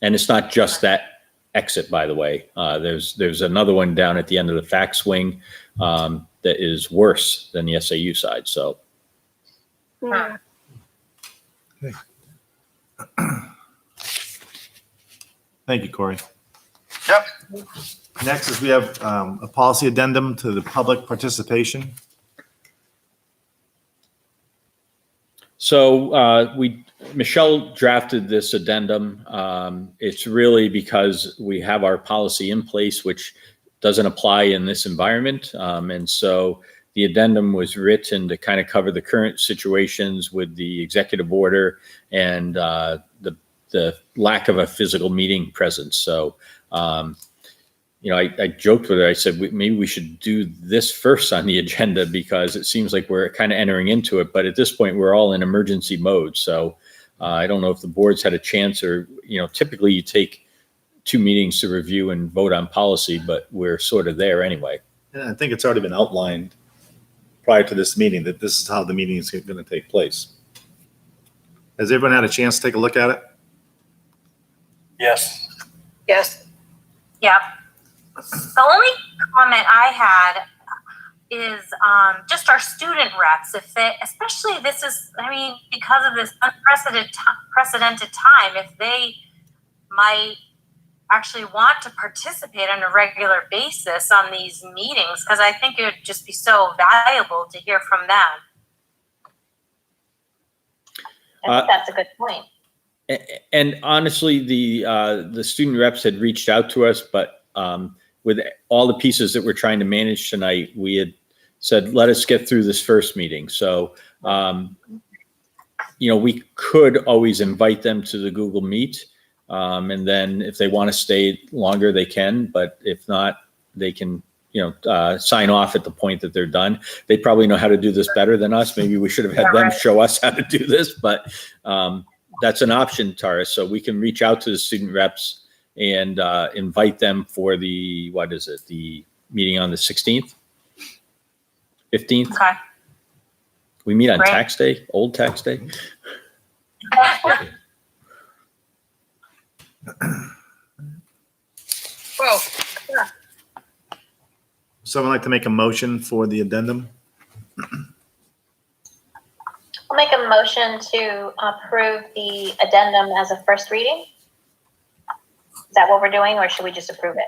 And it's not just that exit, by the way. There's another one down at the end of the fax wing that is worse than the SAU side. So. Okay. Thank you, Corey. Yep. Next is we have a policy addendum to the public participation. So we Michelle drafted this addendum. It's really because we have our policy in place, which doesn't apply in this environment. And so the addendum was written to kind of cover the current situations with the executive order and the lack of a physical meeting presence. So, I joked with her. I said, maybe we should do this first on the agenda because it seems like we're kind of entering into it. But at this point, we're all in emergency mode. So I don't know if the board's had a chance or, typically you take 2 meetings to review and vote on policy, but we're sort of there anyway. And I think it's already been outlined prior to this meeting that this is how the meeting is going to take place. Has everyone had a chance to take a look at it? Yes. Yes. Yep. The only comment I had is just our student reps, especially this is, because of this unprecedented time, if they might actually want to participate on a regular basis on these meetings, because I think it would just be so valuable to hear from them. I think that's a good point. And honestly, the student reps had reached out to us, but with all the pieces that we're trying to manage tonight, we had said, let us get through this first meeting. So, we could always invite them to the Google Meet. And then if they want to stay longer, they can. But if not, they can, sign off at the point that they're done. They probably know how to do this better than us. Maybe we should have had them show us how to do this. But that's an option, Tara. So we can reach out to the student reps and invite them for the meeting on the 16th, 15th. Okay. We meet on Great. tax day, old tax day. Whoa. Someone like to make a motion for the addendum? I'll make a motion to approve the addendum as a first reading. Is that what we're doing, or should we just approve it?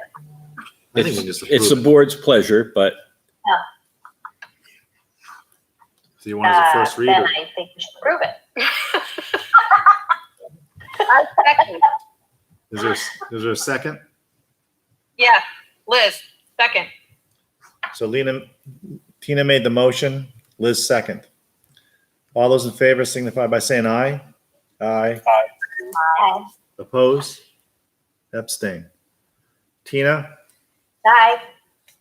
I think we just It's approve the it. board's pleasure, but Do you want it as a first read? Then or- I think we should approve it. I second. Is there a second? Yeah, Liz, second. So Tina made the motion, Liz second. All those in favor signify by saying aye. Aye. Aye. Opposed? Abstain. Tina, Aye.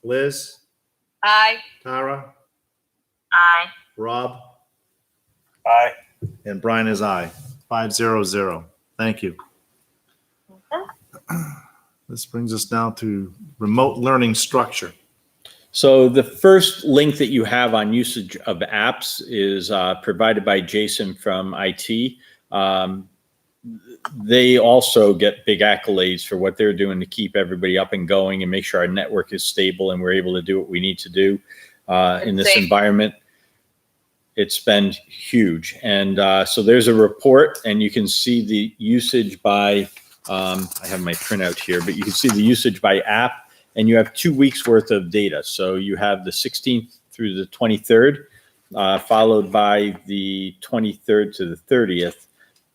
Liz, Aye. Tara, Aye. Rob, Aye. and Brian is aye. 5-0-0. Thank you. This brings us now to remote learning structure. so the first link that you have on usage of apps is provided by Jason from IT. They also get big accolades for what they're doing to keep everybody up and going and make sure our network is stable and we're able to do what we need to do in this Safe. environment. It's been huge. And so there's a report and you can see the usage by, I have my printout here, but you can see the usage by app and you have 2 weeks worth of data. So you have the 16th through the 23rd, followed by the 23rd to the 30th.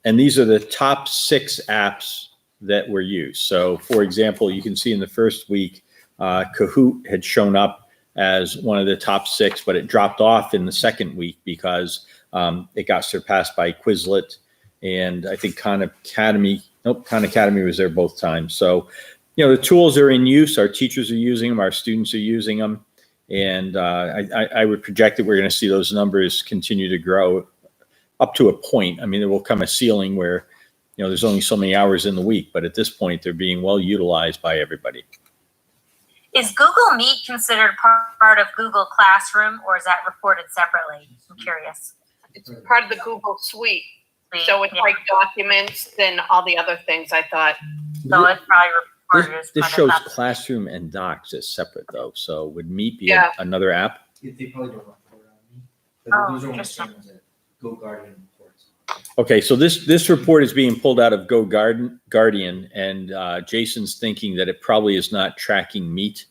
And these are the top 6 apps that were used. So for example, you can see in the first week, Kahoot had shown up as one of the top 6, but it dropped off in the second week because it got surpassed by Quizlet. And I think Khan Academy was there both times. So, the tools are in use. Our teachers are using them. Our students are using them. And I would project that we're going to see those numbers continue to grow up to a point. I mean, there will come a ceiling where, there's only so many hours in the week, but at this point, they're being well utilized by everybody. Is Google Meet considered part of Google Classroom, or is that reported separately? I'm curious. It's part of the Google Suite. So it's like documents and all the other things, I thought. So it's probably reported as This part shows of that. Classroom and Docs as separate though. So would Meet be Yeah. another app? They probably don't report on me. Oh, Those are only interesting. same ones that Go Guardian reports. Okay, so this report is being pulled out of Go Guardian, and Jason's thinking that it probably is not tracking Meet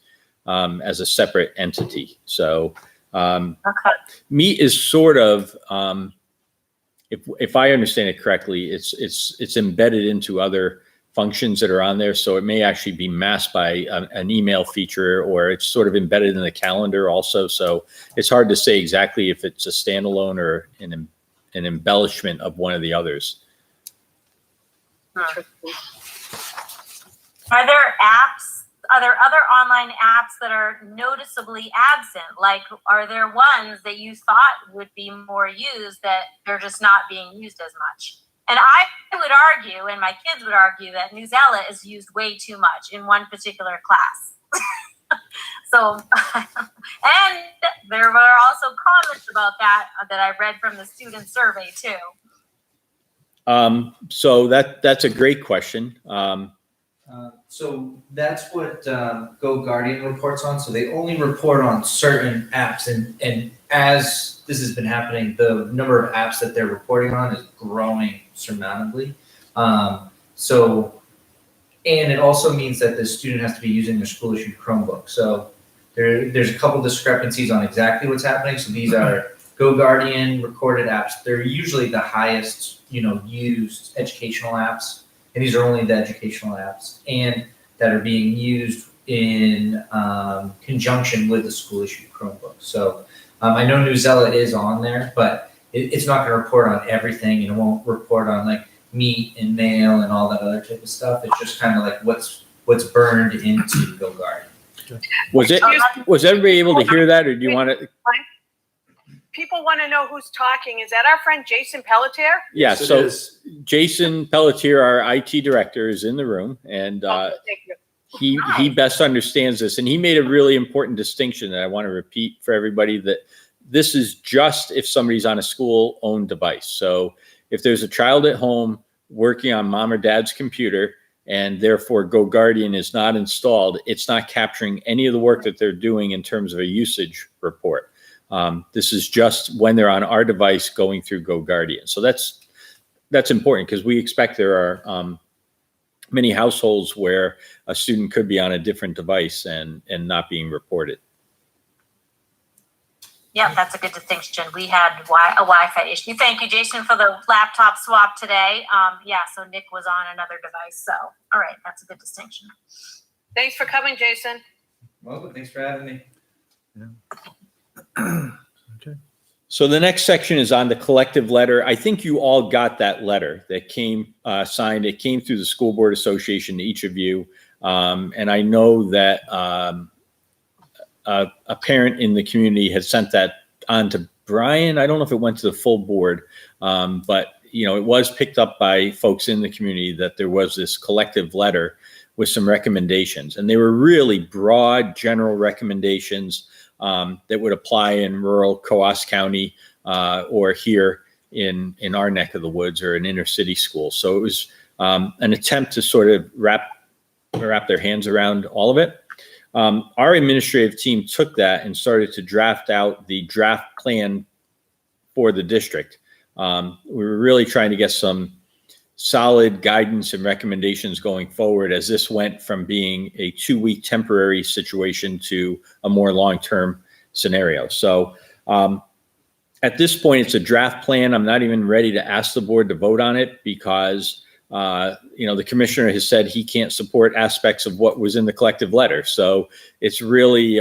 as a separate entity. So Okay. Meet is sort of if I understand it correctly, it's embedded into other functions that are on there. So it may actually be masked by an email feature, or it's sort of embedded in the calendar also. So it's hard to say exactly if it's a standalone or an embellishment of one of the others. Are there apps? Are there other online apps that are noticeably absent? Like, are there ones that you thought would be more used that they're just not being used as much? And I would argue, and my kids would argue, that Newsella is used way too much in one particular class. So, and there were also comments about that I read from the student survey too. So that's a great question. So that's what Go Guardian reports on. So they only report on certain apps, and as this has been happening, the number of apps that they're reporting on is growing surmountably. And it also means that the student has to be using their school issued Chromebook. So there's a couple discrepancies on exactly what's happening. So these are Go Guardian recorded apps. They're usually the highest, used educational apps. And these are only the educational apps and that are being used in conjunction with the school issued Chromebook. So I know Newsella is on there, but it's not going to report on everything, and it won't report on like meat and mail and all that other type of stuff. It's just kind of like what's burned into Go Guardian. Was everybody able to hear that, or do you want to? People want to know who's talking. Is that our friend Jason Pelletier? Yeah, Yes, it so is. Jason Pelletier, our IT director, is in the room, and Thank you. he best understands this. And he made a really important distinction that I want to repeat for everybody, that this is just if somebody's on a school-owned device. So if there's a child at home working on mom or dad's computer, and therefore Go Guardian is not installed, it's not capturing any of the work that they're doing in terms of a usage report. This is just when they're on our device going through Go Guardian. So that's important, because we expect there are many households where a student could be on a different device and not being reported. Yeah, that's a good distinction. We had a Wi-Fi issue. Thank you, Jason, for the laptop swap today. So Nick was on another device. So, all right, that's a good distinction. Thanks for coming, Jason. Well, thanks for having me. Okay. So the next section is on the collective letter. I think you all got that letter that came signed. It came through the School Board Association to each of you. And I know that a parent in the community had sent that on to Brian. I don't know if it went to the full board, but it was picked up by folks in the community that there was this collective letter with some recommendations. And they were really broad, general recommendations that would apply in rural Coos County or here in our neck of the woods or an inner city school. So it was an attempt to sort of wrap their hands around all of it. Our administrative team took that and started to draft out the draft plan for the district. We were really trying to get some solid guidance and recommendations going forward, as this went from being a 2-week temporary situation to a more long-term scenario. So at this point, it's a draft plan. I'm not even ready to ask the board to vote on it, because the commissioner has said he can't support aspects of what was in the collective letter. So it's really,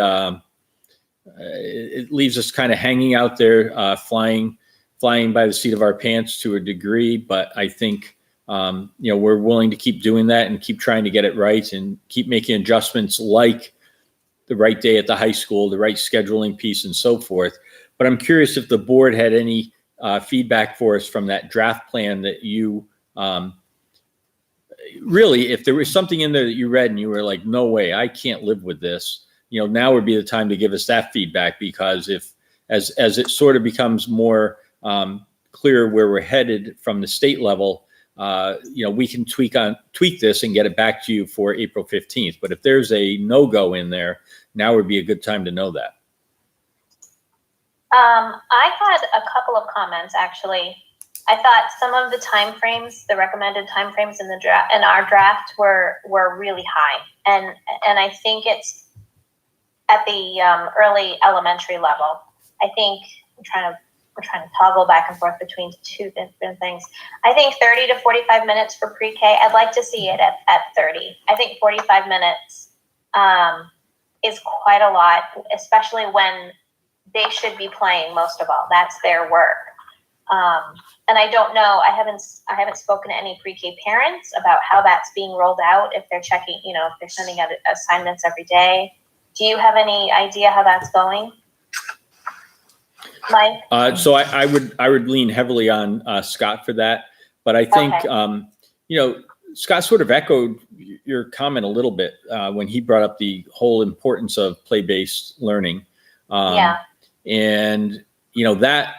it leaves us kind of hanging out there, flying by the seat of our pants to a degree. But I think, we're willing to keep doing that and keep trying to get it right and keep making adjustments, like the right day at the high school, the right scheduling piece, and so forth. But I'm curious if the board had any feedback for us from that draft plan that you, really, if there was something in there that you read and you were like, no way, I can't live with this, now would be the time to give us that feedback, because as it sort of becomes more clear where we're headed from the state level, we can tweak this and get it back to you for April 15th. But if there's a no-go in there, now would be a good time to know that. I had a couple of comments, actually. I thought some of the timeframes, the recommended timeframes in our draft were really high, and I think it's at the early elementary level. I think I'm trying to we're trying to toggle back and forth between two different things. I think 30 to 45 minutes for pre-K. I'd like to see it at 30. I think 45 minutes is quite a lot, especially when they should be playing most of all. That's their work. And I don't know, I haven't spoken to any pre-K parents about how that's being rolled out, if they're checking, you know, if they're sending out assignments every day. Do you have any idea how that's going, Mike? So I would lean heavily on Scott for that, but I think Okay. you know, Scott sort of echoed your comment a little bit when he brought up the whole importance of play-based learning. Yeah. And you know that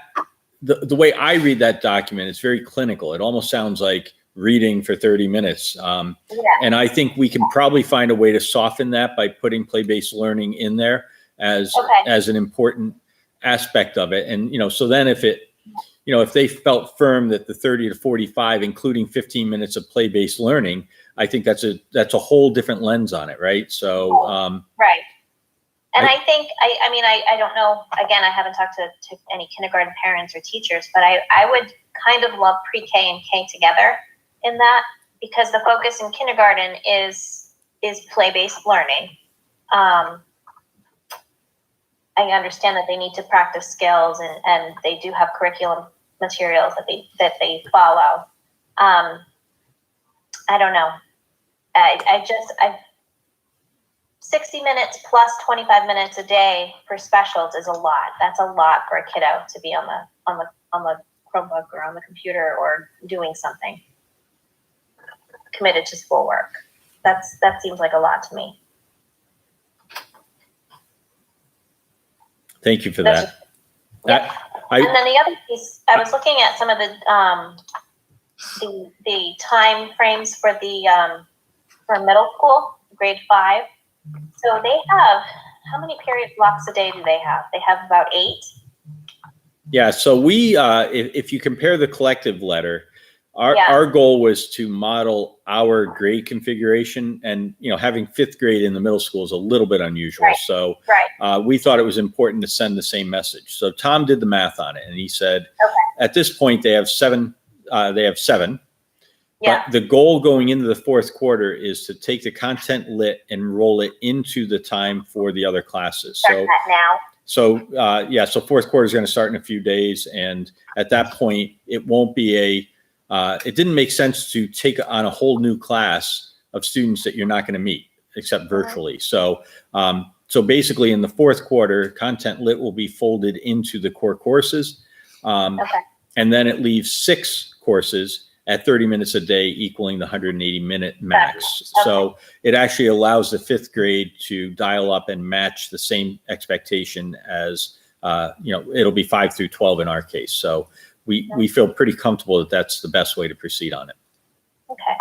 the way I read that document, it's very clinical. It almost sounds like reading for 30 minutes. Yeah. And I think we can probably find a way to soften that by putting play-based learning in there as an important aspect of it. And, you know, so then if it, you know, if they felt firm that the 30 to 45, including 15 minutes of play-based learning, I think that's a whole different lens on it. Right. So, right. And I think, I mean, I don't know, again, I haven't talked to any kindergarten parents or teachers, but I would kind of love pre-K and K together in that, because the focus in kindergarten is play-based learning. I understand that they need to practice skills and they do have curriculum materials that they follow. I don't know. 60 minutes plus 25 minutes a day for specials is a lot. That's a lot for a kiddo to be on the Chromebook or on the computer or doing something, committed to schoolwork. That seems like a lot to me. thank you for that. Yeah. And then the other piece, I was looking at some of the time frames for for middle school, grade 5. So they have, how many period blocks a day do they have? They have about 8. Yeah. So we, if you compare the collective letter, our goal was to model our grade configuration, and, you know, having 5th grade in the middle school is a little bit unusual. Right. So Right. we thought it was important to send the same message. So Tom did the math on it, and he said, at this point they have 7. Yeah. But the goal going into the 4th quarter is to take the content lit and roll it into the time for the other classes. Start that now. So 4th quarter is going to start in a few days, and at that point, it won't be it didn't make sense to take on a whole new class of students that you're not going to meet except virtually. So basically, in the 4th quarter, content lit will be folded into the core courses, and then it leaves 6 courses at 30 minutes a day, equaling the 180-minute max. So it actually allows the 5th grade to dial up and match the same expectation as, you know, it'll be 5 through 12 in our case. So we feel pretty comfortable that that's the best way to proceed on it. Okay.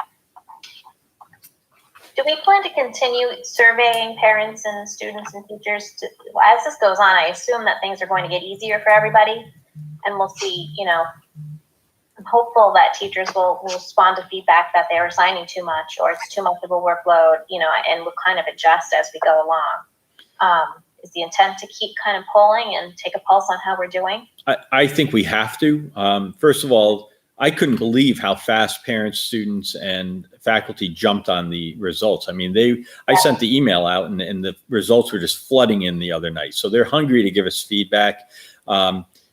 Do we plan to continue surveying parents and students and teachers as this goes on? I assume that things are going to get easier for everybody, and we'll see, you know, I'm hopeful that teachers will respond to feedback that they're assigning too much or it's too much of a workload, you know, and we'll kind of adjust as we go along. Is the intent to keep kind of polling and take a pulse on how we're doing? I think we have to. First of all, I couldn't believe how fast parents, students, and faculty jumped on the results. I mean, I sent the email out and the results were just flooding in the other night. So they're hungry to give us feedback.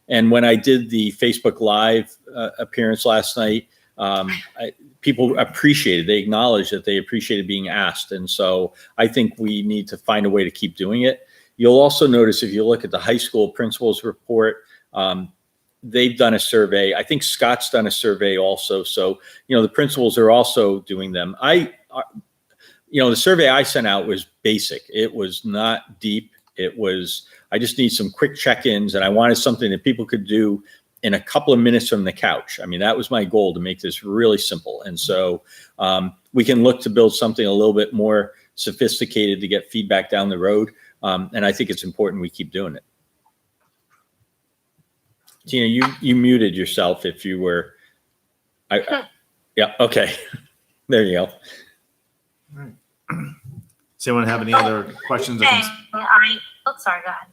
And when I did the Facebook Live appearance last night, people appreciated, they acknowledged that they appreciated being asked. And so I think we need to find a way to keep doing it. You'll also notice if you look at the high school principals report, they've done a survey. I think Scott's done a survey also. So, you know, the principals are also doing them. You know, the survey I sent out was basic. It was not deep. I just need some quick check-ins, and I wanted something that people could do in a couple of minutes from the couch. I mean, that was my goal, to make this really simple. And so we can look to build something a little bit more sophisticated to get feedback down the road. And I think it's important we keep doing it. Tina, you muted yourself if you were. Yeah, okay. There you go. Right. Does anyone have any other questions? Sorry, go ahead.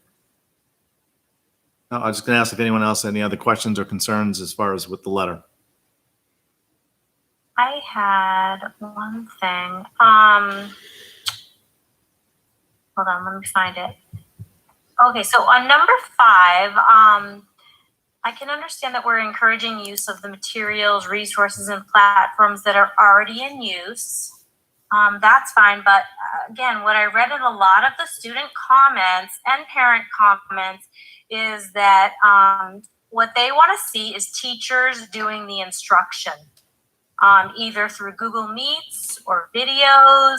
I was just going to ask if anyone else had any other questions or concerns as far as with the letter. I had one thing. Hold on, let me find it. Okay, so on number 5, I can understand that we're encouraging use of the materials, resources, and platforms that are already in use. That's fine, but again, what I read in a lot of the student comments and parent comments is that what they want to see is teachers doing the instruction, either through Google Meets or videos.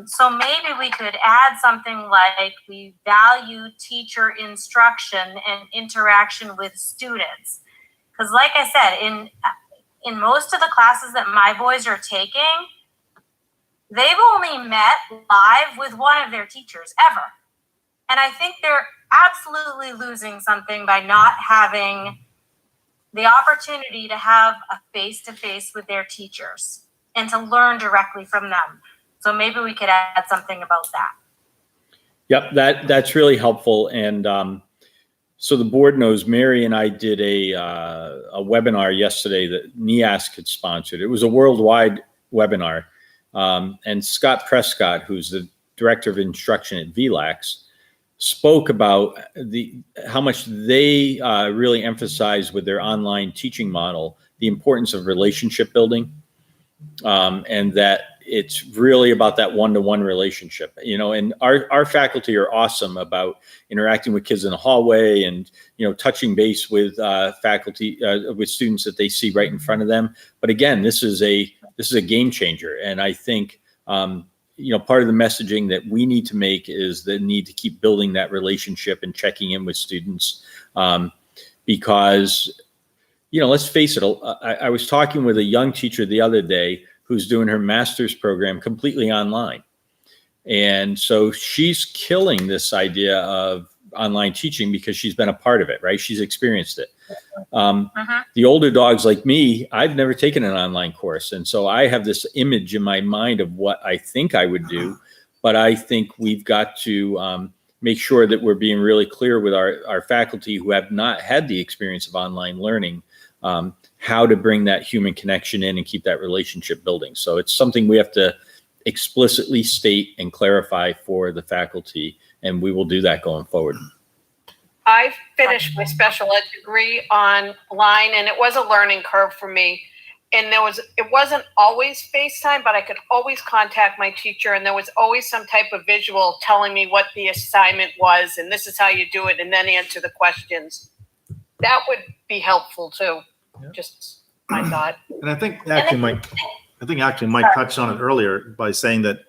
So maybe we could add something like we value teacher instruction and interaction with students. Because like I said, in most of the classes that my boys are taking, they've only met live with one of their teachers ever. And I think they're absolutely losing something by not having the opportunity to have a face-to-face with their teachers and to learn directly from them. So maybe we could add something about that. Yep, that's really helpful. And so the board knows Mary and I did a webinar yesterday that NEASC had sponsored. It was a worldwide webinar. And Scott Prescott, who's the director of instruction at VLAX, spoke about how much they really emphasize with their online teaching model the importance of relationship building, and that it's really about that one-to-one relationship. And our faculty are awesome about interacting with kids in the hallway and touching base with faculty with students that they see right in front of them. But again, this is a game changer, and I think part of the messaging that we need to make is the need to keep building that relationship and checking in with students, because let's face it. I was talking with a young teacher the other day who's doing her master's program completely online, and so she's killing this idea of online teaching because she's been a part of it, right? She's experienced it. The older dogs like me, I've never taken an online course. And so I have this image in my mind of what I think I would do, but I think we've got to make sure that we're being really clear with our faculty who have not had the experience of online learning, how to bring that human connection in and keep that relationship building. So it's something we have to explicitly state and clarify for the faculty, and we will do that going forward. I finished my special ed degree online, and it was a learning curve for me. And it wasn't always FaceTime, but I could always contact my teacher, and there was always some type of visual telling me what the assignment was, and this is how you do it, and then answer the questions. That would be helpful too. Yeah. Just my thought. And I think actually Mike touched on it earlier by saying that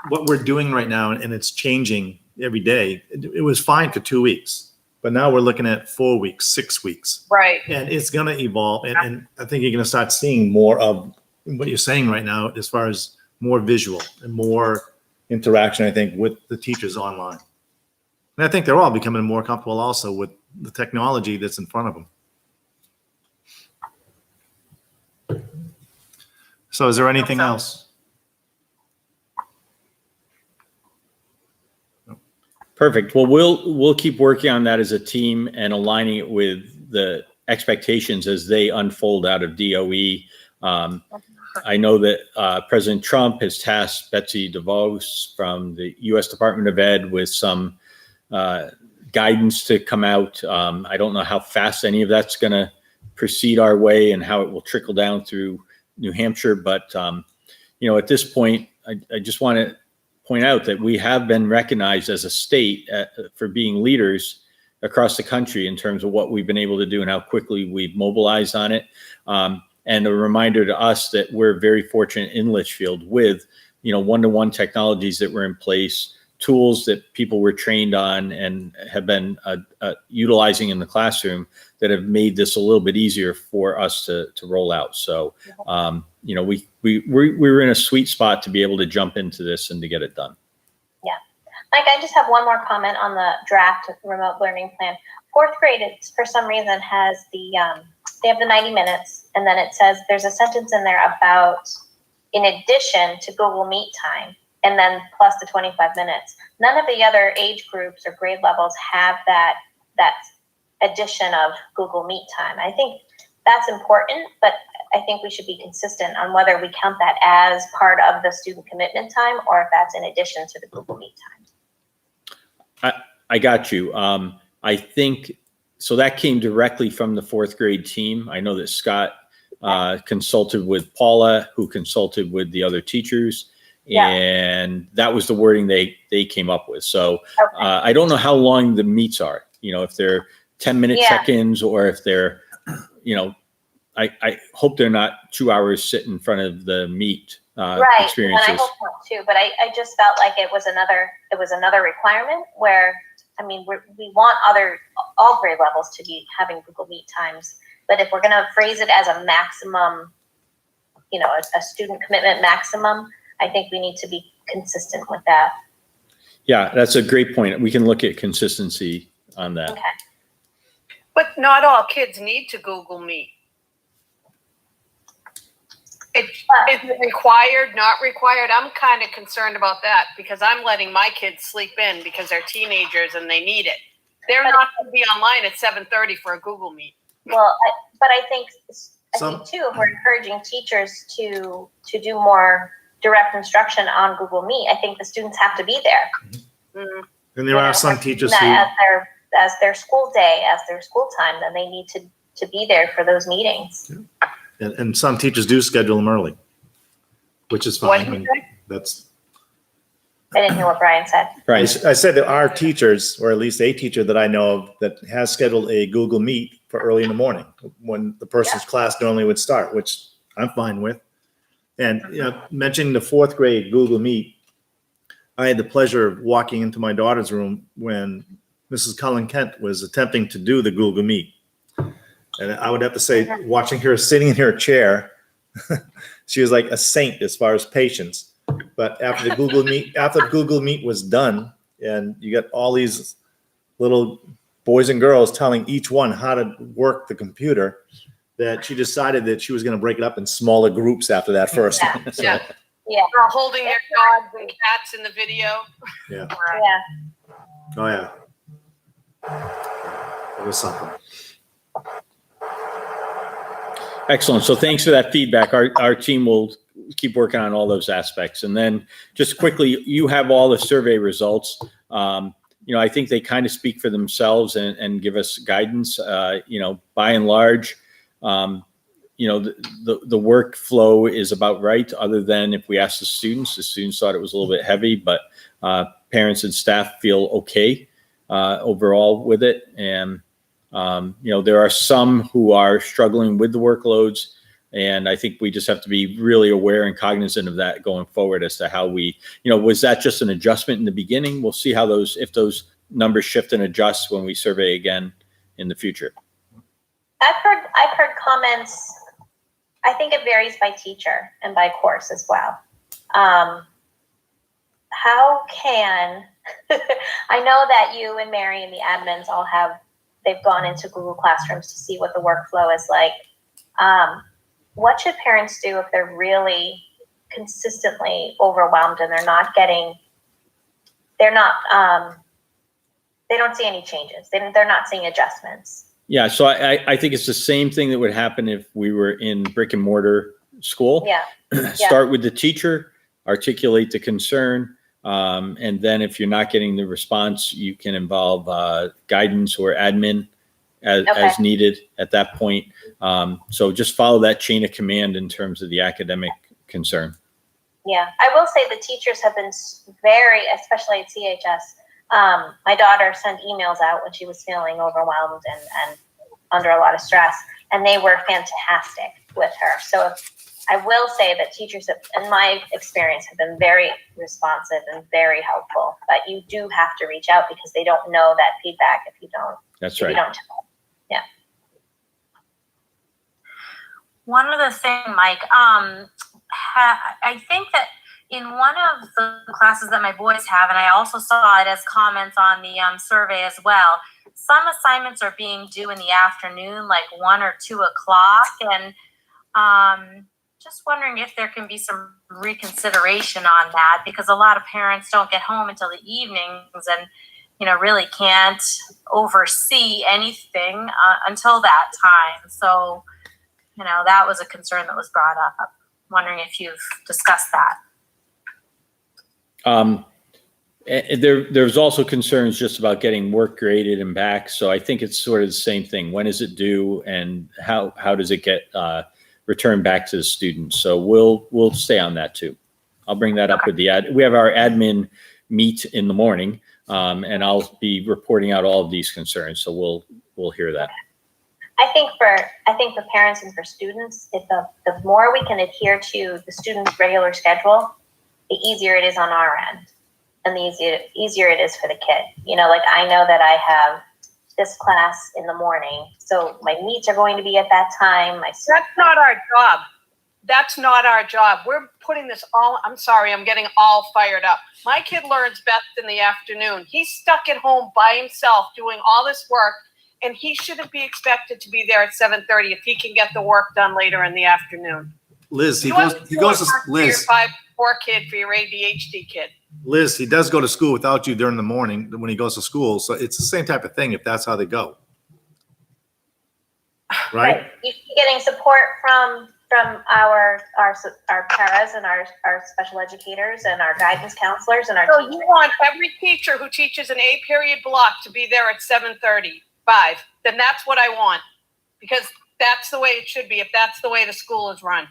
what we're doing right now, and it's changing every day. It was fine for 2 weeks, but now we're looking at 4 weeks, 6 weeks. Right. And it's going to evolve. And I think you're going to start seeing more of what you're saying right now, as far as more visual and more interaction, I think, with the teachers online. And I think they're all becoming more comfortable also with the technology that's in front of them. So is there anything else? Perfect. Well, we'll keep working on that as a team and aligning it with the expectations as they unfold out of DOE. I know that President Trump has tasked Betsy DeVos from the U.S. Department of Ed with some guidance to come out. I don't know how fast any of that's going to proceed our way and how it will trickle down through New Hampshire. But, at this point, I just want to point out that we have been recognized as a state for being leaders across the country in terms of what we've been able to do and how quickly we've mobilized on it. And a reminder to us that we're very fortunate in Litchfield with, one-to-one technologies that were in place, tools that people were trained on and have been utilizing in the classroom that have made this a little bit easier for us to roll out. So, we were in a sweet spot to be able to jump into this and to get it done. Yeah. Mike, I just have one more comment on the draft remote learning plan. Fourth grade, for some reason, has they have the 90 minutes, and then it says there's a sentence in there about in addition to Google Meet time, and then plus the 25 minutes. None of the other age groups or grade levels have that that addition of Google Meet time. I think that's important, but I think we should be consistent on whether we count that as part of the student commitment time or if that's in addition to the Google Meet time. I got you. I think, so that came directly from the fourth grade team. I know that Scott consulted with Paula, who consulted with the other teachers. Yeah. And that was the wording they came up with. So Okay. I don't know how long the meets are, if they're 10-minute Yeah. check-ins or if they're, I hope they're not 2 hours sitting in front of the meet Right, experiences. and I hope not too, but I just felt like it was another requirement where, I mean, we want all grade levels to be having Google Meet times, but if we're gonna phrase it as a maximum, a student commitment maximum, I think we need to be consistent with that. Yeah, that's a great point. We can look at consistency on that. Okay. But not all kids need to Google Meet. Is it required, not required? I'm kind of concerned about that because I'm letting my kids sleep in because they're teenagers and they need it. They're not going to be online at 7:30 for a Google Meet. Well, I think too, if we're encouraging teachers to do more direct instruction on Google Meet, I think the students have to be there. Mm-hmm. And there are some teachers who, as their school day, as their school time, then they need to be there for those meetings. and some teachers do schedule them early, which is What fine. did And you say? that's, I didn't hear what Brian said. Right. I said there are teachers, or at least a teacher that I know of, that has scheduled a Google Meet for early in the morning when the person's class normally would start, which I'm fine with. And mentioning the fourth grade Google Meet, I had the pleasure of walking into my daughter's room when Mrs. Cullen Kent was attempting to do the Google Meet. And I would have to say, watching her sitting in her chair, she was like a saint as far as patience. But after the Google Meet was done, and you got all these little boys and girls telling each one how to work the computer, that she decided that she was going to break it up in smaller groups after that first Yeah. one. So, Yeah. Yeah. They're holding their dogs and cats in the video. yeah. Yeah. Oh, yeah. It was something. Excellent. So thanks for that feedback. Our team will keep working on all those aspects. And then just quickly, you have all the survey results. I think they kind of speak for themselves and give us guidance. By and large, the workflow is about right, other than if we ask the students thought it was a little bit heavy, but parents and staff feel okay overall with it. And, there are some who are struggling with the workloads. And I think we just have to be really aware and cognizant of that going forward as to how we, was that just an adjustment in the beginning? We'll see how if those numbers shift and adjust when we survey again in the future. I've heard comments. I think it varies by teacher and by course as well. How can I know that you and Mary and the admins all they've gone into Google Classrooms to see what the workflow is like. What should parents do if they're really consistently overwhelmed and they don't see any changes? They're not seeing adjustments. Yeah, so I think it's the same thing that would happen if we were in brick and mortar school. Yeah. Start with the teacher, articulate the concern, and then if you're not getting the response, you can involve guidance or admin as needed at that point. So just follow that chain of command in terms of the academic concern. Yeah, I will say the teachers have been very, especially at CHS. My daughter sent emails out when she was feeling overwhelmed and under a lot of stress, and they were fantastic with her. So I will say that teachers, in my experience, have been very responsive and very helpful. But you do have to reach out because they don't know that feedback if you don't. That's if right. You don't tell. Yeah. One other thing, Mike, I think that in one of the classes that my boys have, and I also saw it as comments on the survey as well, some assignments are being due in the afternoon, like 1 or 2 o'clock. And just wondering if there can be some reconsideration on that, because a lot of parents don't get home until the evenings. And, really can't oversee anything until that time. So, that was a concern that was brought up. Wondering if you've discussed that. There's also concerns just about getting work graded and back. So I think it's sort of the same thing. When is it due, and how does it get returned back to the students? So we'll stay on that too. I'll bring that up with we have our admin meet in the morning, and I'll be reporting out all of these concerns. So we'll hear that. I think for parents and for students, the more we can adhere to the student's regular schedule, the easier it is on our end, and the easier it is for the kid. Like I know that I have this class in the morning, so my meets are going to be at that time. That's not our job. That's not our job. We're putting this all, I'm sorry, I'm getting all fired up. My kid learns best in the afternoon. He's stuck at home by himself doing all this work, and he shouldn't be expected to be there at 7:30 if he can get the work done later in the afternoon. Liz, he You goes want to work Liz. For your 5-4 kid, for your ADHD kid. Liz, he does go to school without you during the morning when he goes to school. So it's the same type of thing if that's how they go. Right? You're getting support from our paras and our special educators and our guidance counselors and our So teachers. you want every teacher who teaches an 8-period block to be there at 7:35. Then that's what I want, because that's the way it should be if that's the way the school is run.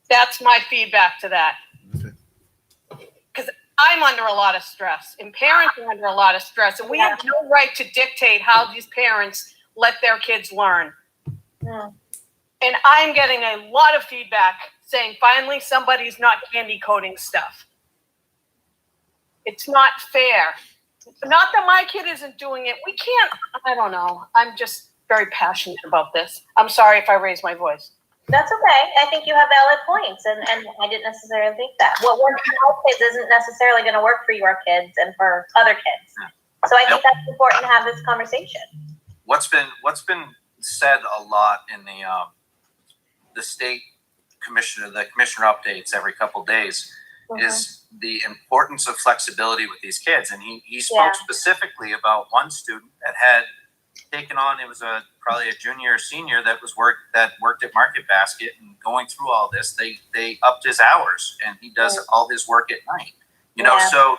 That's my feedback to that. Because I'm under a lot of stress, and parents are under a lot of stress, and we have no right to dictate how these parents let their kids learn. Hmm. And I'm getting a lot of feedback saying finally somebody's not candy coating stuff. It's not fair. Not that my kid isn't doing it. We can't, I don't know. I'm just very passionate about this. I'm sorry if I raise my voice. That's okay. I think you have valid points, and I didn't necessarily think that. What works for our kids isn't necessarily going to work for your kids and for other kids. So I think that's important to have this conversation. What's been said a lot in the state commissioner updates every couple of days is the importance of flexibility with these kids. And he spoke specifically about one student that had taken on, it was probably a junior or senior that worked at Market Basket, and going through all this, they upped his hours, and he does all his work at night. So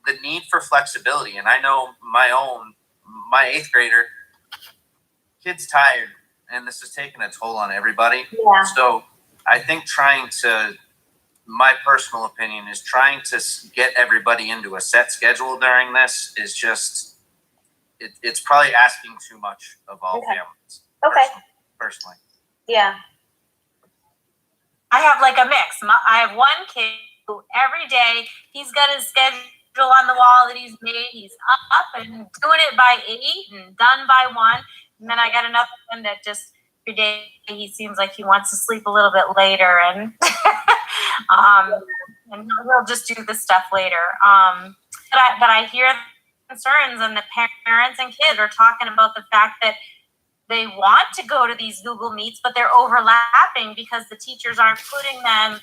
the need for flexibility, and I know my 8th grader, kid's tired, and this is taking a toll on everybody. Yeah. So I think my personal opinion is trying to get everybody into a set schedule during this is just, it's probably asking too much of all families. Okay. Personally. Yeah. I have like a mix. I have one kid who every day he's got his schedule on the wall that he's made. He's up and doing it by 8 and done by 1. And then I got another one that just every day he seems like he wants to sleep a little bit later, and and he'll just do the stuff later. But I hear concerns, and the parents and kids are talking about the fact that they want to go to these Google Meets, but they're overlapping because the teachers aren't putting them.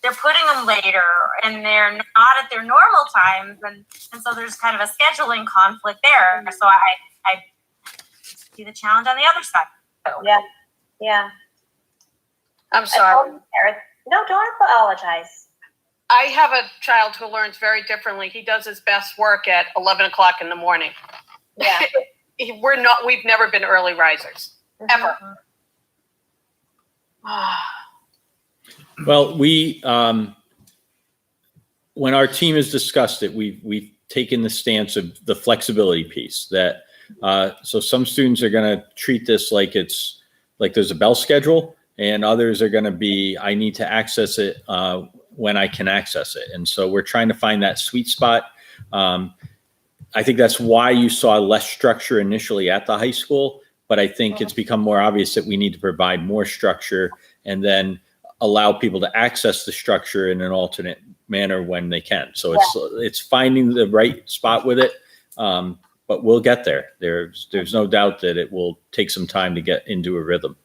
They're putting them later, and they're not at their normal times, and so there's kind of a scheduling conflict there. So I see the challenge on the other side. Yeah. I'm sorry. No, don't apologize. I have a child who learns very differently. He does his best work at 11 o'clock in the morning. Yeah. We've never been early risers, ever. Well, when our team has discussed it, we've taken the stance of the flexibility piece that, so some students are going to treat this like there's a bell schedule, and others are going to be, I need to access it when I can access it. And so we're trying to find that sweet spot. I think that's why you saw less structure initially at the high school, but I think it's become more obvious that we need to provide more structure and then allow people to access the structure in an alternate manner when they can. So it's finding the right spot with it. But we'll get there. There's no doubt that it will take some time to get into a rhythm.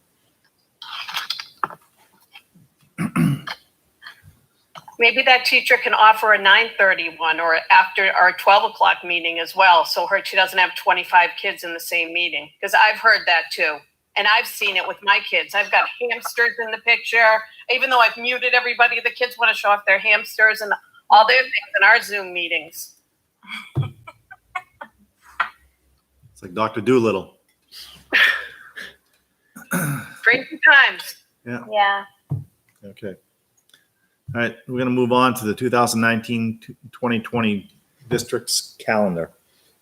Maybe that teacher can offer a 9:30 one or after our 12 o'clock meeting as well. So she doesn't have 25 kids in the same meeting. Because I've heard that too. And I've seen it with my kids. I've got hamsters in the picture. Even though I've muted everybody, the kids want to show off their hamsters and all their things in our Zoom meetings. It's like Dr. Doolittle. Crazy times. Yeah. Okay. All right, we're going to move on to the 2019-2020 district's calendar.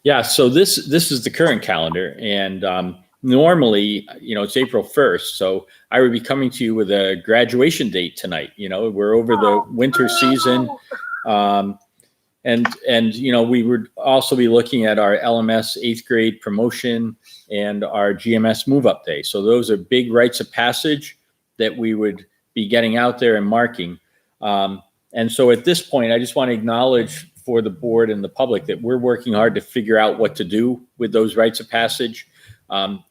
Yeah, so this is the current calendar, and normally, it's April 1st, so I would be coming to you with a graduation date tonight. We're over the winter season, and we would also be looking at our LMS 8th grade promotion and our GMS move up day. So those are big rites of passage that we would be getting out there and marking. And so at this point, I just want to acknowledge for the board and the public that we're working hard to figure out what to do with those rites of passage.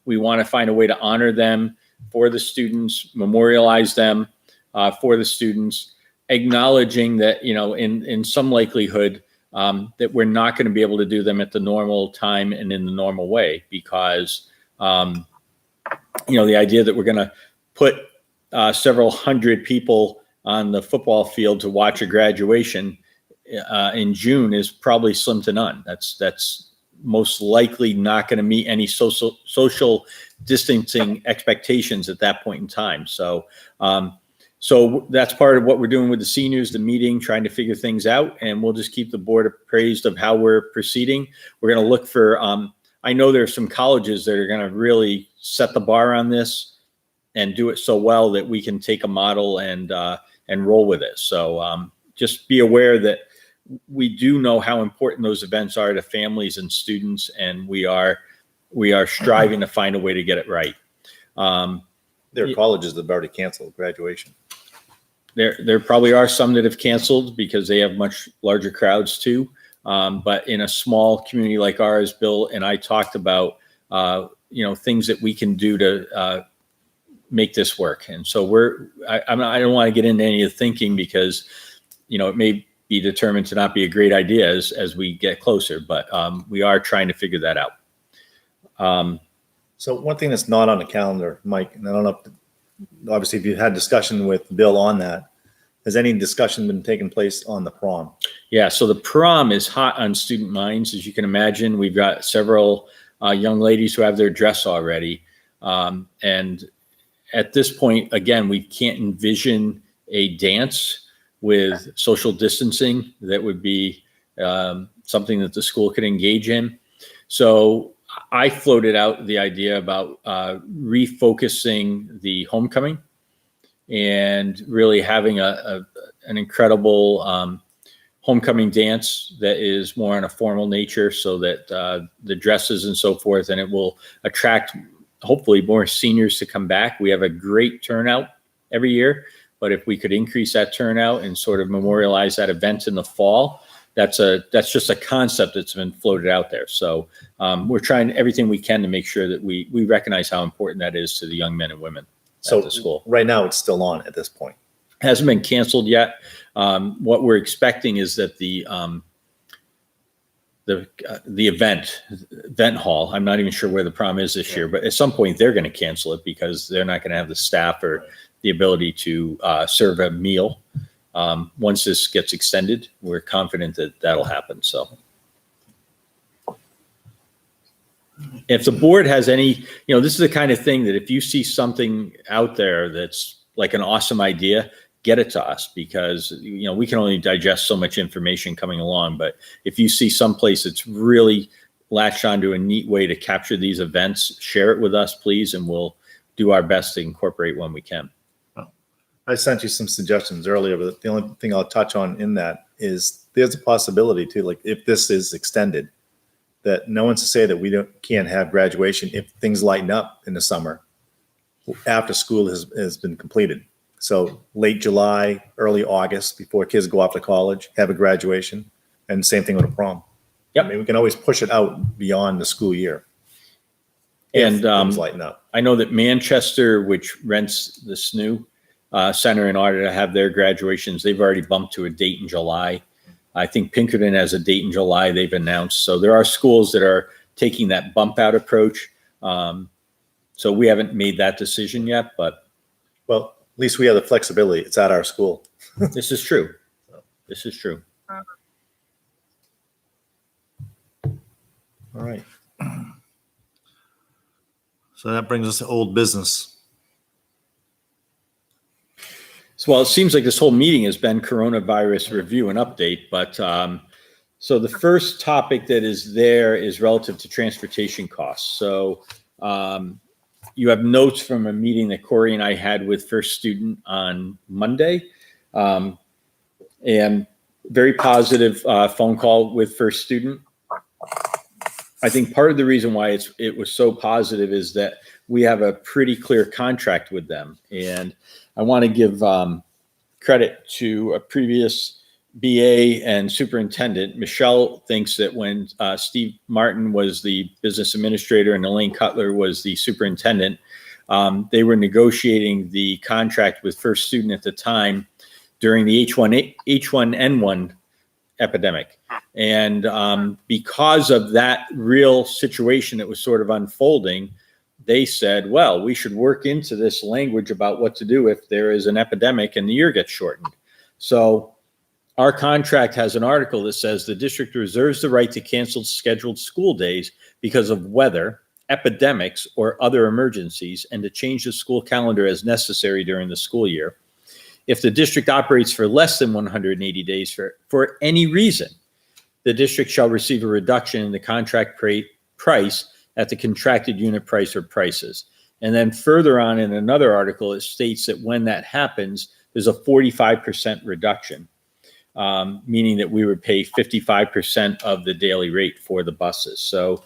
We want to find a way to honor them for the students, memorialize them for the students, acknowledging that, in some likelihood, that we're not going to be able to do them at the normal time and in the normal way because, the idea that we're going to put several hundred people on the football field to watch a graduation in June is probably slim to none. That's most likely not going to meet any social distancing expectations at that point in time. So that's part of what we're doing with the seniors, the meeting, trying to figure things out, and we'll just keep the board appraised of how we're proceeding. We're going to look for, I know there's some colleges that are going to really set the bar on this and do it so well that we can take a model and roll with it. So just be aware that we do know how important those events are to families and students, and we are striving to find a way to get it right. There are colleges that have already canceled graduation. There probably are some that have canceled because they have much larger crowds too. But in a small community like ours, Bill and I talked about, things that we can do to make this work. And so I don't want to get into any of the thinking because, it may be determined to not be a great idea as we get closer, but we are trying to figure that out. So one thing that's not on the calendar, Mike, and I don't know, obviously if you had discussion with Bill on that, has any discussion been taking place on the prom? Yeah, so the prom is hot on student minds. As you can imagine, we've got several young ladies who have their dress already. And at this point, again, we can't envision a dance with social distancing that would be something that the school could engage in. So I floated out the idea about refocusing the homecoming and really having an incredible homecoming dance that is more on a formal nature so that the dresses and so forth, and it will attract hopefully more seniors to come back. We have a great turnout every year, but if we could increase that turnout and sort of memorialize that event in the fall, that's just a concept that's been floated out there. So we're trying everything we can to make sure that we recognize how important that is to the young men and women at the school. Right now it's still on at this point. Hasn't been canceled yet. What we're expecting is that the event hall, I'm not even sure where the prom is this year, but at some point they're going to cancel it because they're not going to have the staff or the ability to serve a meal. Once this gets extended, we're confident that that'll happen. So if the board has any, this is the kind of thing that if you see something out there that's like an awesome idea, get it to us because, we can only digest so much information coming along. But if you see someplace that's really latched onto a neat way to capture these events, share it with us, please, and we'll do our best to incorporate when we can. I sent you some suggestions earlier, but the only thing I'll touch on in that is there's a possibility too, like if this is extended, that no one's to say that we can't have graduation if things lighten up in the summer after school has been completed. So late July, early August, before kids go off to college, have a graduation, and same thing with a prom. Yep. I mean, we can always push it out beyond the school year. And things lighten up. I know that Manchester, which rents the SNU, Center in order to have their graduations. They've already bumped to a date in July. I think Pinkerton has a date in July they've announced. So there are schools that are taking that bump out approach. So we haven't made that decision yet, but. Well, at least we have the flexibility. It's at our school. This is true. This is true. All right. So that brings us to old business. So, well, it seems like this whole meeting has been coronavirus review and update, but so the first topic that is there is relative to transportation costs. So you have notes from a meeting that Corey and I had with First Student on Monday, and very positive phone call with First Student. I think part of the reason why it was so positive is that we have a pretty clear contract with them. And I want to give credit to a previous BA and superintendent. Michelle thinks that when Steve Martin was the business administrator and Elaine Cutler was the superintendent, they were negotiating the contract with First Student at the time during the H1N1 epidemic. And because of that real situation that was sort of unfolding, they said, well, we should work into this language about what to do if there is an epidemic and the year gets shortened. So our contract has an article that says the district reserves the right to cancel scheduled school days because of weather, epidemics, or other emergencies, and to change the school calendar as necessary during the school year. If the district operates for less than 180 days for any reason, the district shall receive a reduction in the contract price at the contracted unit price or prices. And then further on in another article, it states that when that happens, there's a 45% reduction, meaning that we would pay 55% of the daily rate for the buses. So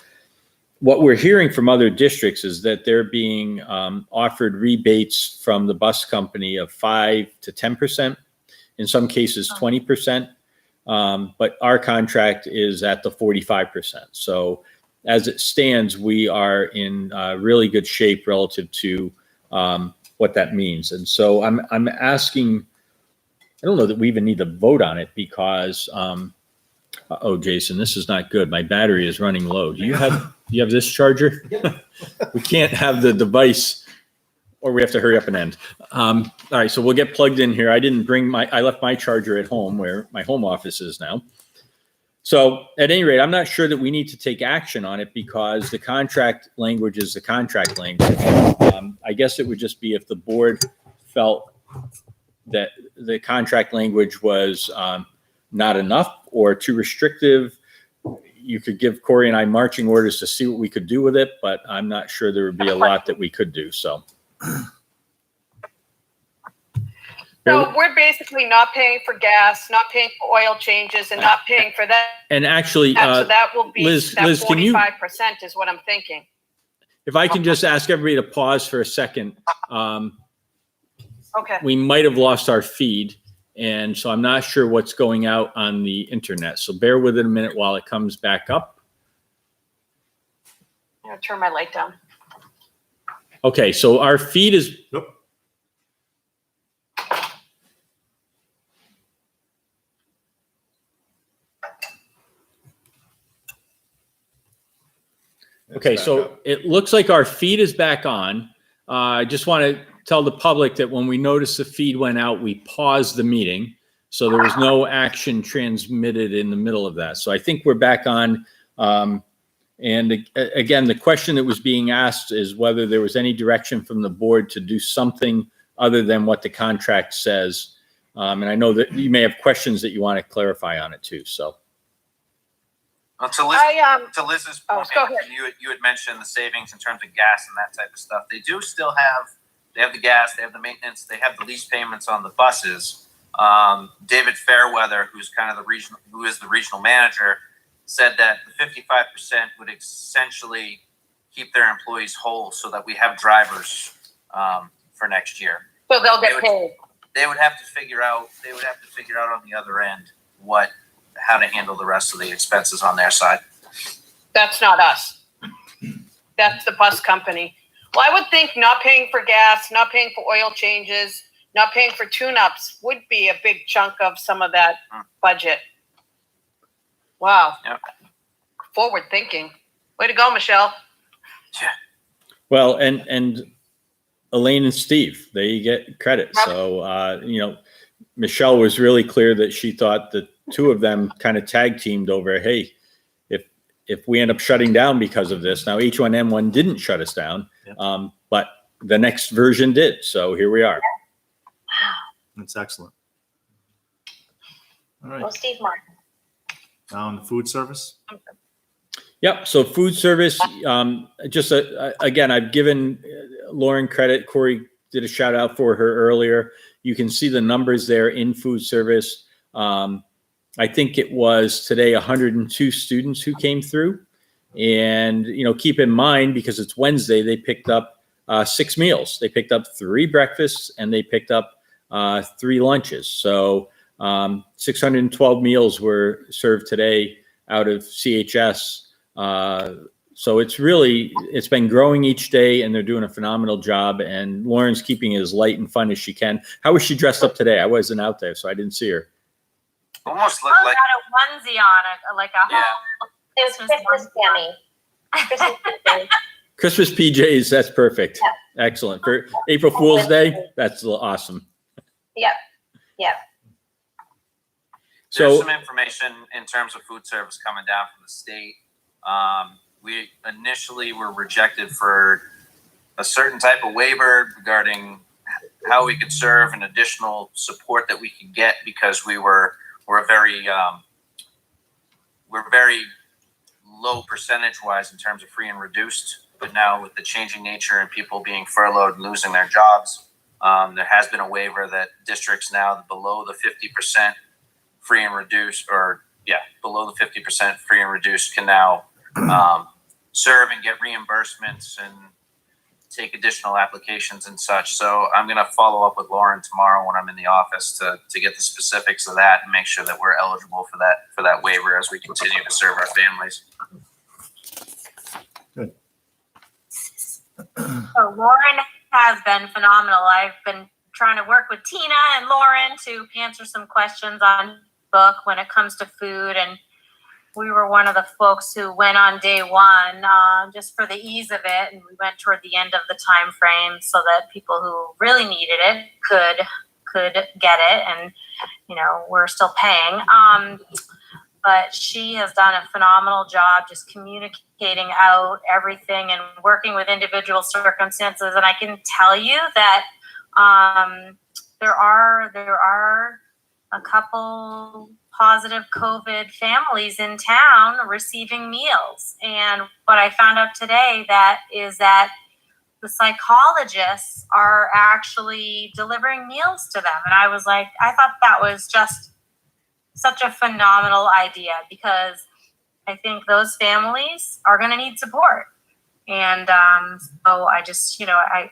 what we're hearing from other districts is that they're being offered rebates from the bus company of 5 to 10%, in some cases 20%, but our contract is at the 45%. So as it stands, we are in really good shape relative to what that means. And so I'm asking, I don't know that we even need to vote on it because, oh, Jason, this is not good. My battery is running low. Do you have this charger? We can't have the device, or we have to hurry up and end. All right, so we'll get plugged in here. I left my charger at home where my home office is now. So at any rate, I'm not sure that we need to take action on it because the contract language is the contract language. I guess it would just be if the board felt that the contract language was not enough or too restrictive. You could give Corey and I marching orders to see what we could do with it, but I'm not sure there would be a lot that we could do. So we're basically not paying for gas, not paying for oil changes, and not paying for that. And actually, so that will be Liz, that Liz, 45% is what I'm thinking. If I can just ask everybody to pause for a second. Okay. We might have lost our feed, and so I'm not sure what's going out on the internet. So bear with it a minute while it comes back up. I'm gonna turn my light down. Okay, so our feed is. Nope. Okay, so it looks like our feed is back on. I just want to tell the public that when we noticed the feed went out, we paused the meeting. So there was no action transmitted in the middle of that. So I think we're back on. And again, the question that was being asked is whether there was any direction from the board to do something other than what the contract says. And I know that you may have questions that you want to clarify on it too, so. To Liz's point, go ahead. you had mentioned the savings in terms of gas and that type of stuff. They do still have the gas, they have the maintenance, they have the lease payments on the buses. David Fairweather, who is the regional manager, said that the 55% would essentially keep their employees whole so that we have drivers for next year. So they'll get paid. They would have to figure out on the other end how to handle the rest of the expenses on their side. That's not us. That's the bus company. Well, I would think not paying for gas, not paying for oil changes, not paying for tune-ups would be a big chunk of some of that budget. Wow. Yep. Forward thinking. Way to go, Michelle. Yeah. Well, and Elaine and Steve, they get credit. So, Michelle was really clear that she thought the two of them kind of tag teamed over, hey, if we end up shutting down because of this, now H1N1 didn't shut us down, but the next version did. So here we are. That's excellent. All right. Well, Steve Martin. Now on the food service. Yep. So food service, again, I've given Lauren credit. Corey did a shout out for her earlier. You can see the numbers there in food service. I think it was today 102 students who came through. And, keep in mind, because it's Wednesday, they picked up 6 meals. They picked up 3 breakfasts and they picked up 3 lunches. So 612 meals were served today out of CHS. So it's been growing each day and they're doing a phenomenal job. And Lauren's keeping it as light and fun as she can. How was she dressed up today? I wasn't out there, so I didn't see her. Almost looked like got a onesie on, like a whole It was Christmas Tammy. Christmas PJs, that's perfect. Yeah. Excellent. For April Fool's Day, that's awesome. Yep. there's So some information in terms of food service coming down from the state. We initially were rejected for a certain type of waiver regarding how we could serve and additional support that we could get because we're very low percentage wise in terms of free and reduced. But now with the changing nature and people being furloughed and losing their jobs, there has been a waiver that districts now below the 50% free and reduced, below the 50% free and reduced can now serve and get reimbursements and take additional applications and such. So I'm going to follow up with Lauren tomorrow when I'm in the office to get the specifics of that and make sure that we're eligible for that waiver as we continue to serve our families. Good. So Lauren has been phenomenal. I've been trying to work with Tina and Lauren to answer some questions on book when it comes to food, and we were one of the folks who went on day one just for the ease of it, and we went toward the end of the time frame so that people who really needed it could get it, and we're still paying. But she has done a phenomenal job just communicating out everything and working with individual circumstances. And I can tell you that there are a couple positive COVID families in town receiving meals. And what I found out today is that the psychologists are actually delivering meals to them. And I was like, I thought that was just such a phenomenal idea, because I think those families are going to need support. And so I just, I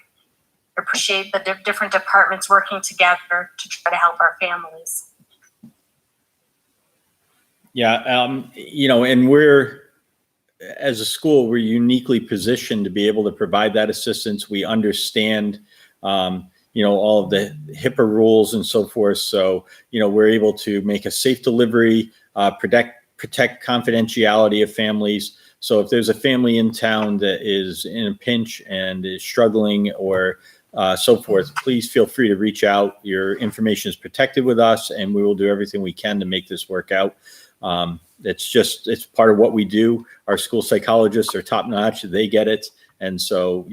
appreciate the different departments working together to try to help our families. Yeah, and we're, as a school, we're uniquely positioned to be able to provide that assistance. We understand, all of the HIPAA rules and so forth. So, we're able to make a safe delivery, protect confidentiality of families. So if there's a family in town that is in a pinch and is struggling or so forth, please feel free to reach out. Your information is protected with us, and we will do everything we can to make this work out. It's part of what we do. Our school psychologists are top notch. They get it. And so,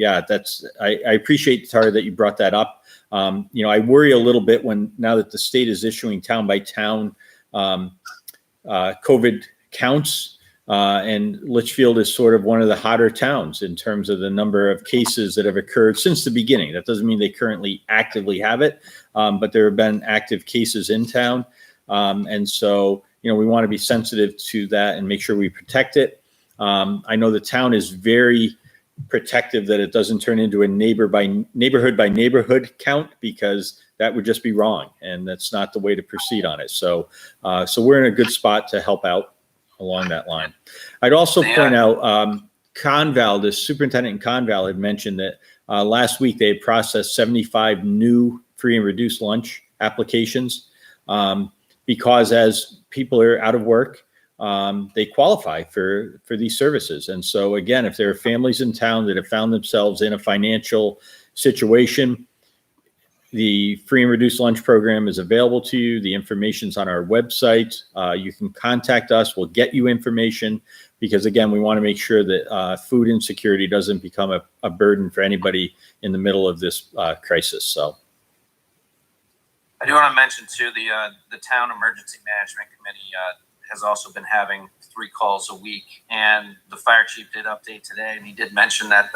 I appreciate, Tara, that you brought that up. I worry a little bit now that the state is issuing town by town COVID counts, and Litchfield is sort of one of the hotter towns in terms of the number of cases that have occurred since the beginning. That doesn't mean they currently actively have it, but there have been active cases in town. And so, we want to be sensitive to that and make sure we protect it. I know the town is very protective that it doesn't turn into a neighborhood by neighborhood count, because that would just be wrong, and that's not the way to proceed on it. So we're in a good spot to help out along that line. I'd also point out, the superintendent in Conval had mentioned that last week they had processed 75 new free and reduced lunch applications, because as people are out of work, they qualify for these services. And so again, if there are families in town that have found themselves in a financial situation, the free and reduced lunch program is available to you. The information's on our website. You can contact us. We'll get you information because, again, we want to make sure that food insecurity doesn't become a burden for anybody in the middle of this crisis. So, I do want to mention too, the town emergency management committee has also been having 3 calls a week, and the fire chief did update today, and he did mention that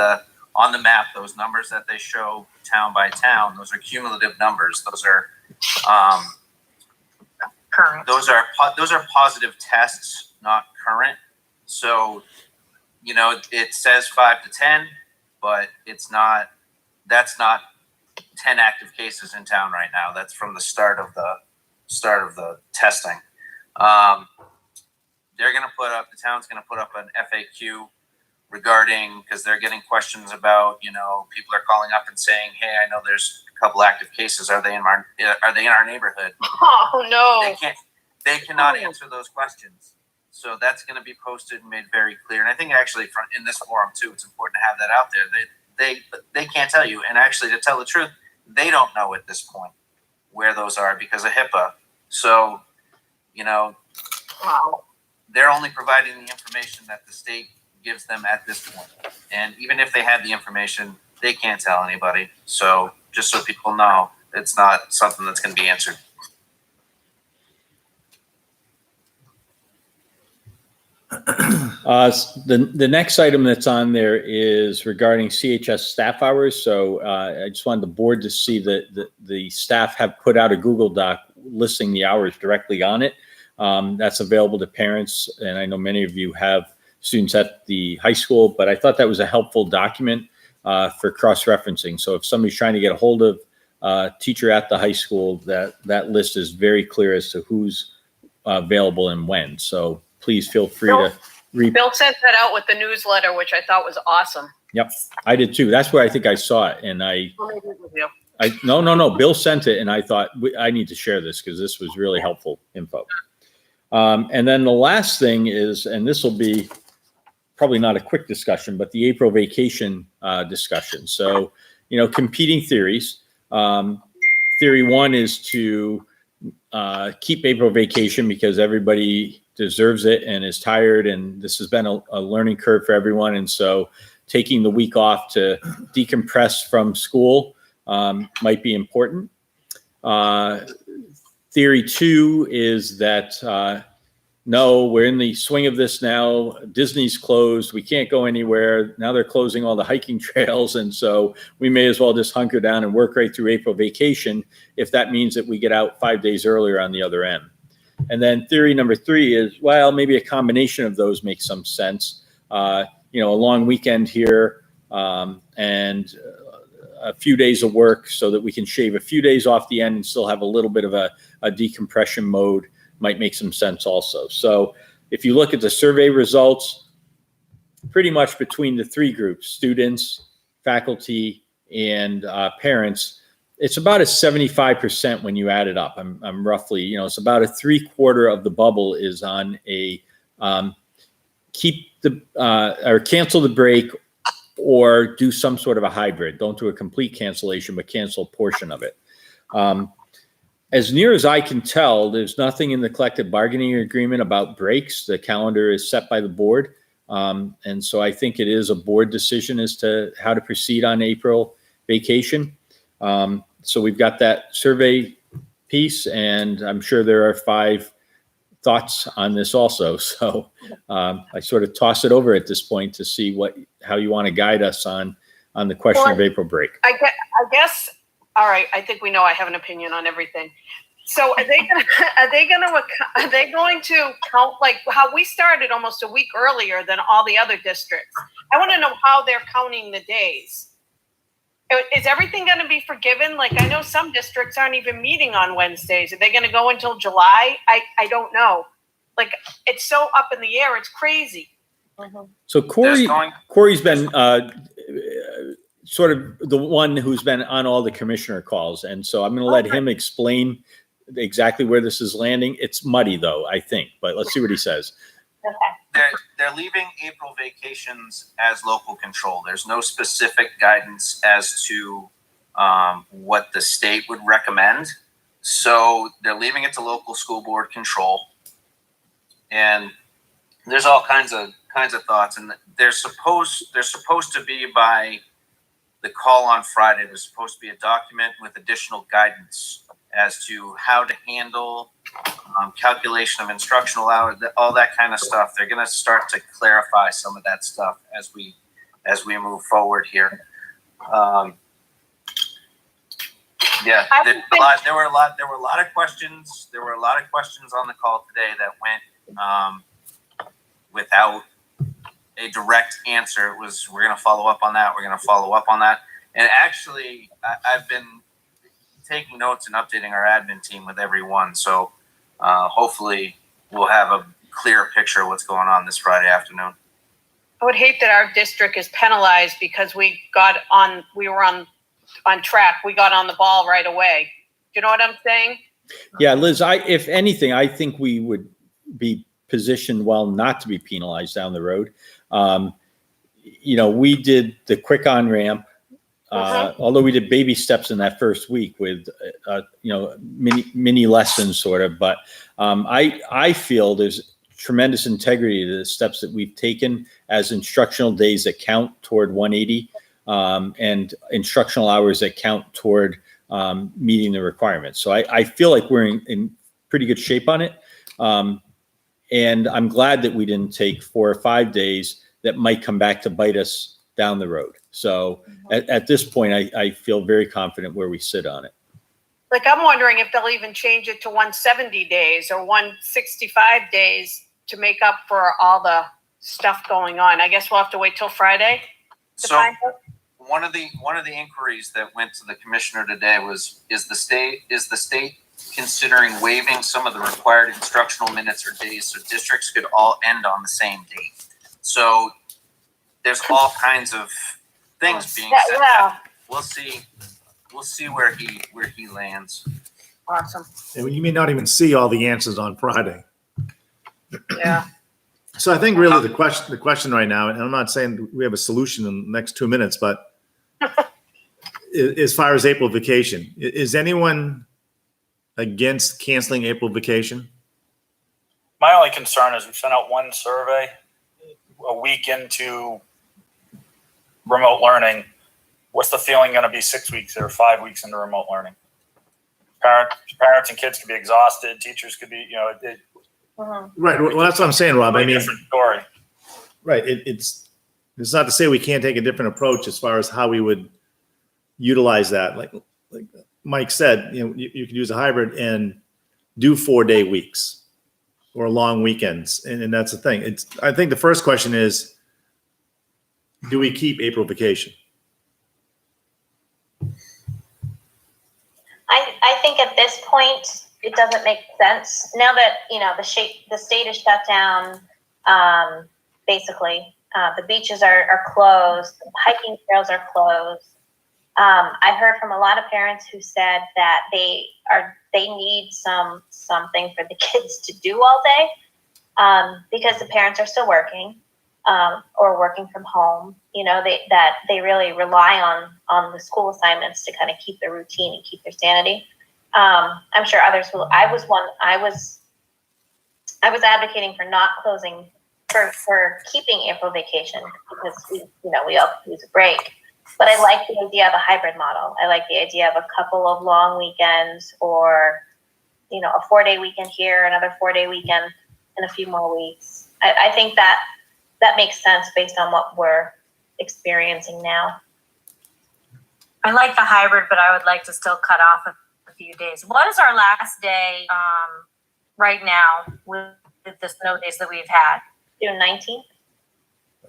on the map, those numbers that they show town by town, those are cumulative numbers. Those are Current. those are positive tests, not current. So, you know, it says 5 to 10, but it's not. That's not 10 active cases in town right now. That's from the start of the testing. They're going to put up. The town's going to put up an FAQ regarding, because they're getting questions about, you know, people are calling up and saying, hey, I know there's a couple active cases. Are they in our neighborhood? Oh, no. They cannot answer those questions. So that's going to be posted and made very clear. And I think actually in this forum too, it's important to have that out there. They can't tell you. And actually, to tell the truth, they don't know at this point where those are because of HIPAA. So, you know, Wow. they're only providing the information that the state gives them at this point. And even if they had the information, they can't tell anybody. So just so people know, it's not something that's going to be answered. The next item that's on there is regarding CHS staff hours. So I just wanted the board to see that the staff have put out a Google Doc listing the hours directly on it. That's available to parents, and I know many of you have students at the high school, but I thought that was a helpful document for cross-referencing. So if somebody's trying to get a hold of a teacher at the high school, that list is very clear as to who's available and when. So please feel free to read. Bill sent that out with the newsletter, which I thought was awesome. Yep, I did too. That's where I think I saw it, and Well, maybe it was you. No. Bill sent it, and I thought I need to share this because this was really helpful info. And then the last thing is, and this will be probably not a quick discussion, but the April vacation discussion. So, you know, competing theories. Theory one is to keep April vacation because everybody deserves it and is tired, and this has been a learning curve for everyone. And so taking the week off to decompress from school might be important. Theory two is that no, we're in the swing of this now. Disney's closed. We can't go anywhere. Now they're closing all the hiking trails. And so we may as well just hunker down and work right through April vacation if that means that we get out 5 days earlier on the other end. And then theory number three is, well, maybe a combination of those makes some sense. You know, a long weekend here and a few days of work so that we can shave a few days off the end and still have a little bit of a decompression mode might make some sense also. So if you look at the survey results, pretty much between the three groups, students, faculty, and parents, it's about a 75% when you add it up. I'm roughly, you know, it's about a 3/4 of the bubble is on a keep the or cancel the break or do some sort of a hybrid. Don't do a complete cancellation, but cancel a portion of it. As near as I can tell, there's nothing in the collective bargaining agreement about breaks. The calendar is set by the board. And so I think it is a board decision as to how to proceed on April vacation. So we've got that survey piece, and I'm sure there are 5 thoughts on this also. So I sort of toss it over at this point to see how you want to guide us on the question of April break. I guess. All right. I think we know I have an opinion on everything. So are they going to count like how we started almost a week earlier than all the other districts? I want to know how they're counting the days. Is everything going to be forgiven? Like I know some districts aren't even meeting on Wednesdays. Are they going to go until July? I don't know. Like it's so up in the air. It's crazy. So Corey's been sort of the one who's been on all the commissioner calls. And so I'm going to let him explain exactly where this is landing. It's muddy though, I think, but let's see what he says. Okay. They're leaving April vacations as local control. There's no specific guidance as to what the state would recommend. So they're leaving it to local school board control. And there's all kinds of thoughts, and they're supposed to be by the call on Friday. There's supposed to be a document with additional guidance as to how to handle calculation of instructional hours, all that kind of stuff. They're going to start to clarify some of that stuff as we move forward here. Yeah, there were a lot of questions. There were a lot of questions on the call today that went without a direct answer. It was, we're going to follow up on that. We're going to follow up on that. And actually, I've been taking notes and updating our admin team with everyone. So hopefully we'll have a clear picture of what's going on this Friday afternoon. I would hate that our district is penalized because we were on track. We got on the ball right away. Do you know what I'm saying? Yeah, Liz, if anything, I think we would be positioned well not to be penalized down the road. We did the quick on ramp, although we did baby steps in that first week with, mini lessons sort of. But I feel there's tremendous integrity to the steps that we've taken as instructional days that count toward 180 and instructional hours that count toward meeting the requirements. So I feel like we're in pretty good shape on it. And I'm glad that we didn't take 4 or 5 days that might come back to bite us down the road. So at this point, I feel very confident where we sit on it. Like, I'm wondering if they'll even change it to 170 days or 165 days to make up for all the stuff going on. I guess we'll have to wait till Friday to find out. One of the inquiries that went to the commissioner today was, is the state considering waiving some of the required instructional minutes or days so districts could all end on the same date? So there's all kinds of things being said. Yeah. We'll see where he lands. Awesome. And you may not even see all the answers on Friday. Yeah. So I think really the question right now, and I'm not saying we have a solution in the next 2 minutes, but as far as April vacation, is anyone against canceling April vacation? My only concern is we sent out one survey a week into remote learning. What's the feeling going to be 6 weeks or 5 weeks into remote learning? Parents and kids could be exhausted. Teachers could be, Right. Well, that's what I'm saying, Rob. I mean, different story. right. It's not to say we can't take a different approach as far as how we would utilize that. Like Mike said, you could use a hybrid and do 4-day weeks or long weekends. And that's the thing. I think the first question is, do we keep April vacation? I think at this point, it doesn't make sense. Now that, the state is shut down, basically, the beaches are closed, the hiking trails are closed. I heard from a lot of parents who said that they need something for the kids to do all day, because the parents are still working, or working from home. They really rely on the school assignments to kind of keep their routine and keep their sanity. I'm sure others will. I was advocating for not closing, for keeping April vacation, because we all could use a break. But I like the idea of a hybrid model. I like the idea of a couple of long weekends, or a 4-day weekend here, another 4-day weekend in a few more weeks. I think that makes sense based on what we're experiencing now. I like the hybrid, but I would like to still cut off a few days. What is our last day right now with the snow days that we've had? June 19th?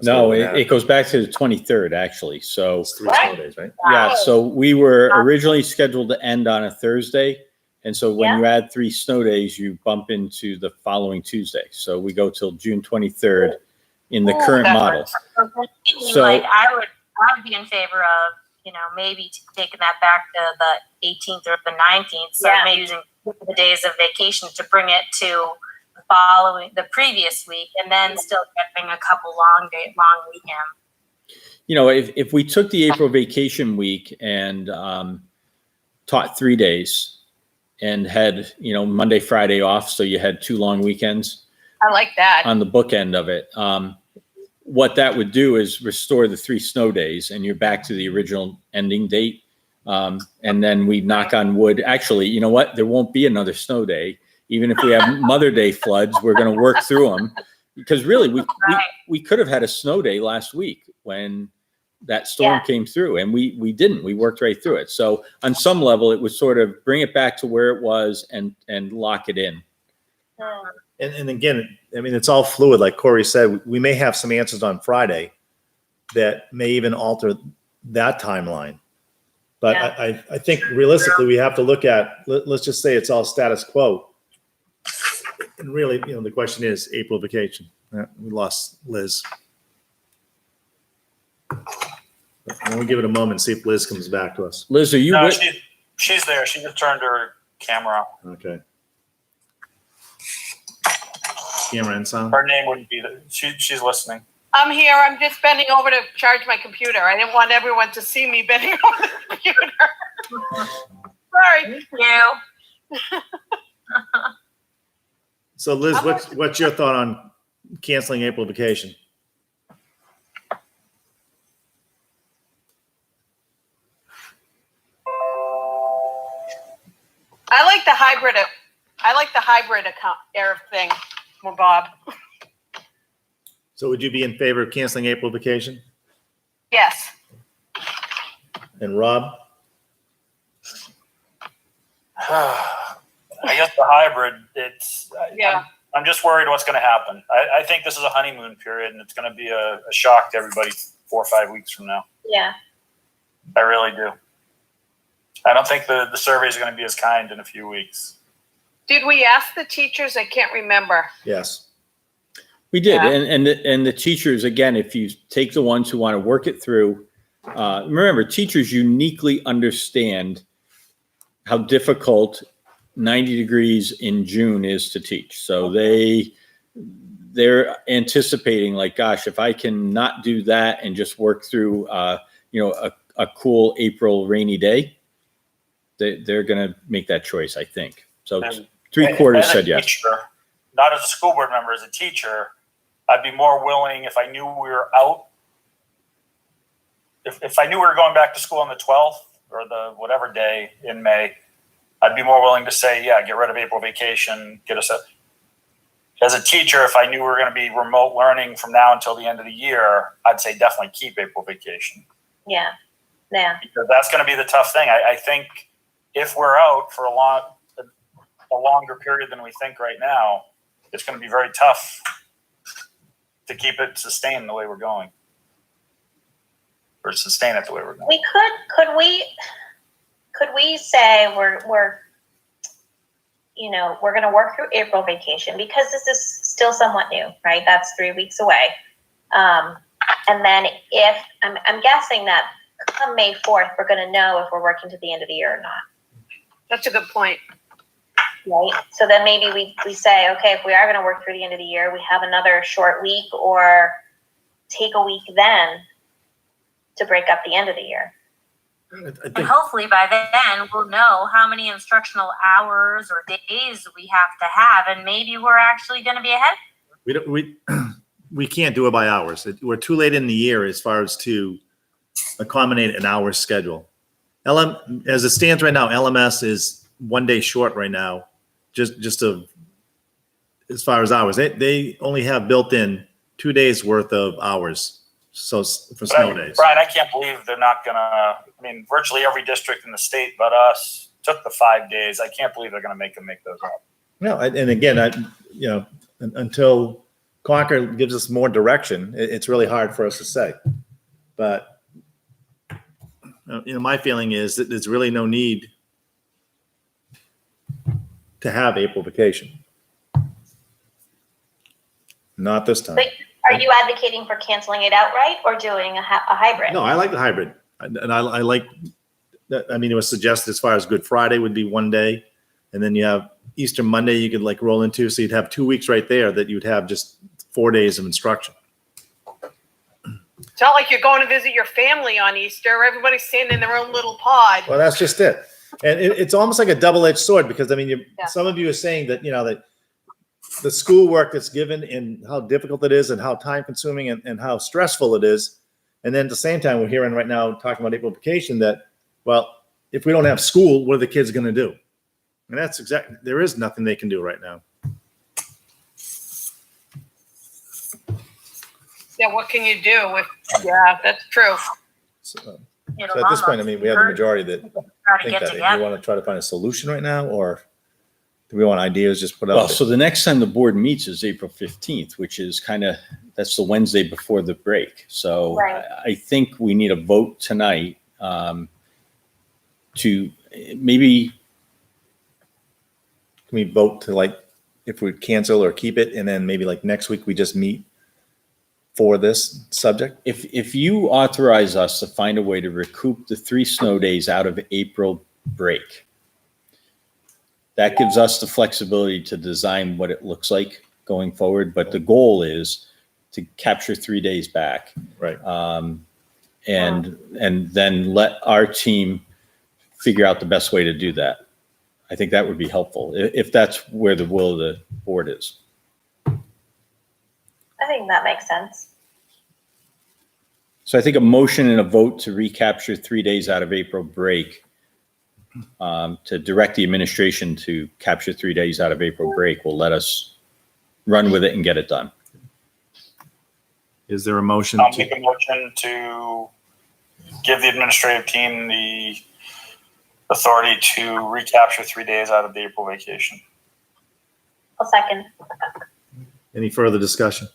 No, it goes back to the 23rd, actually. So, It's 3 snow days, right? yeah, so we were originally scheduled to end on a Thursday. And so when you add 3 snow days, you bump into the following Tuesday. So we go till June 23rd in the current model. So I would be in favor of maybe taking that back to the 18th or the 19th. So maybe using the days of vacation to bring it to the previous week, and then still getting a couple long weekends. If we took the April vacation week and taught 3 days and had, Monday, Friday off, so you had 2 long weekends I like that. on the bookend of it. What that would do is restore the 3 snow days, and you're back to the original ending date. And then we knock on wood. Actually, you know what? There won't be another snow day. Even if we have Mother Day floods, we're going to work through them. Because really, we could have had a snow day last week when that storm came through, and we didn't. We worked right through it. So on some level, it would sort of bring it back to where it was and lock it in. And again, I mean, it's all fluid. Like Corey said, we may have some answers on Friday that may even alter that timeline. But I think realistically, we have to look at, let's just say it's all status quo. And really, the question is April vacation. We lost Liz. We'll give it a moment and see if Liz comes back to us. Liz, are you? No, she's there. She just turned her camera on. Okay. Camera and sound. Her name wouldn't be there. She's listening. I'm here. I'm just bending over to charge my computer. I didn't want everyone to see me bending over the computer. Sorry. You. So Liz, what's your thought on canceling April vacation? I like the hybrid account thing, Bob. So would you be in favor of canceling April vacation? Yes. And Rob? I guess the hybrid, I'm just worried what's going to happen. I think this is a honeymoon period, and it's going to be a shock to everybody 4 or 5 weeks from now. Yeah. I really do. I don't think the survey is going to be as kind in a few weeks. Did we ask the teachers? I can't remember. Yes. We did. Yeah. And the teachers, again, if you take the ones who want to work it through, remember, teachers uniquely understand how difficult 90 degrees in June is to teach. So they're anticipating, like, gosh, if I can not do that and just work through, a cool April rainy day, they're going to make that choice, I think. So and 3/4 said yes. Teacher, not as a school board member, as a teacher, I'd be more willing if I knew we were out. If I knew we were going back to school on the 12th or the whatever day in May, I'd be more willing to say, yeah, get rid of April vacation, get us as a teacher, if I knew we were going to be remote learning from now until the end of the year, I'd say definitely keep April vacation. Yeah. Yeah. Because that's going to be the tough thing. I think if we're out for a longer period than we think right now, it's going to be very tough to keep it sustained the way we're going. Or sustain it the way we're going. We could we say we're going to work through April vacation because this is still somewhat new, right? That's 3 weeks away. And then if I'm guessing that come May 4th, we're going to know if we're working to the end of the year or not. That's a good point. Right. So then maybe we say, okay, if we are going to work through the end of the year, we have another short week or take a week then to break up the end of the year. And hopefully by then we'll know how many instructional hours or days we have to have, and maybe we're actually going to be ahead. We can't do it by hours. We're too late in the year as far as to accommodate an hour schedule. As it stands right now, LMS is 1 day short right now, just as far as hours. They only have built in 2 days worth of hours. So for snow days. Brian, I can't believe they're not gonna. I mean, virtually every district in the state but us took the 5 days. I can't believe they're gonna make those up. No, and again, until Concord gives us more direction, it's really hard for us to say. But my feeling is that there's really no need to have April vacation. Not this time. But are you advocating for canceling it outright or doing a hybrid? No, I like the hybrid. And I like that. I mean, it was suggested as far as Good Friday would be one day, and then you have Easter Monday you could like roll into. So you'd have 2 weeks right there that you'd have just 4 days of instruction. It's not like you're going to visit your family on Easter. Everybody's staying in their own little pod. Well, that's just it. And it's almost like a double-edged sword because I mean, Yeah. some of you are saying that, that the schoolwork that's given and how difficult it is and how time-consuming and how stressful it is. And then at the same time, we're hearing right now talking about April vacation that, well, if we don't have school, what are the kids going to do? And that's exactly, there is nothing they can do right now. Yeah, what can you do with? Yeah, that's true. So at this point, I mean, we have the majority that think that. Do you want to try to find a solution right now, or do we want ideas just put out Well, there? so the next time the board meets is April 15th, which is that's the Wednesday before the break. So Right. I think we need a vote tonight to maybe, Can we vote to like, if we cancel or keep it, and then maybe like next week we just meet for this subject? if you authorize us to find a way to recoup the 3 snow days out of April break, that gives us the flexibility to design what it looks like going forward. But the goal is to capture 3 days back. Right. And then let our team figure out the best way to do that. I think that would be helpful if that's where the will of the board is. I think that makes sense. So I think a motion and a vote to recapture 3 days out of April break, to direct the administration to capture 3 days out of April break will let us run with it and get it done. Is there a motion? I'll make a motion to give the administrative team the authority to recapture 3 days out of the April vacation. I'll second. Any further discussion?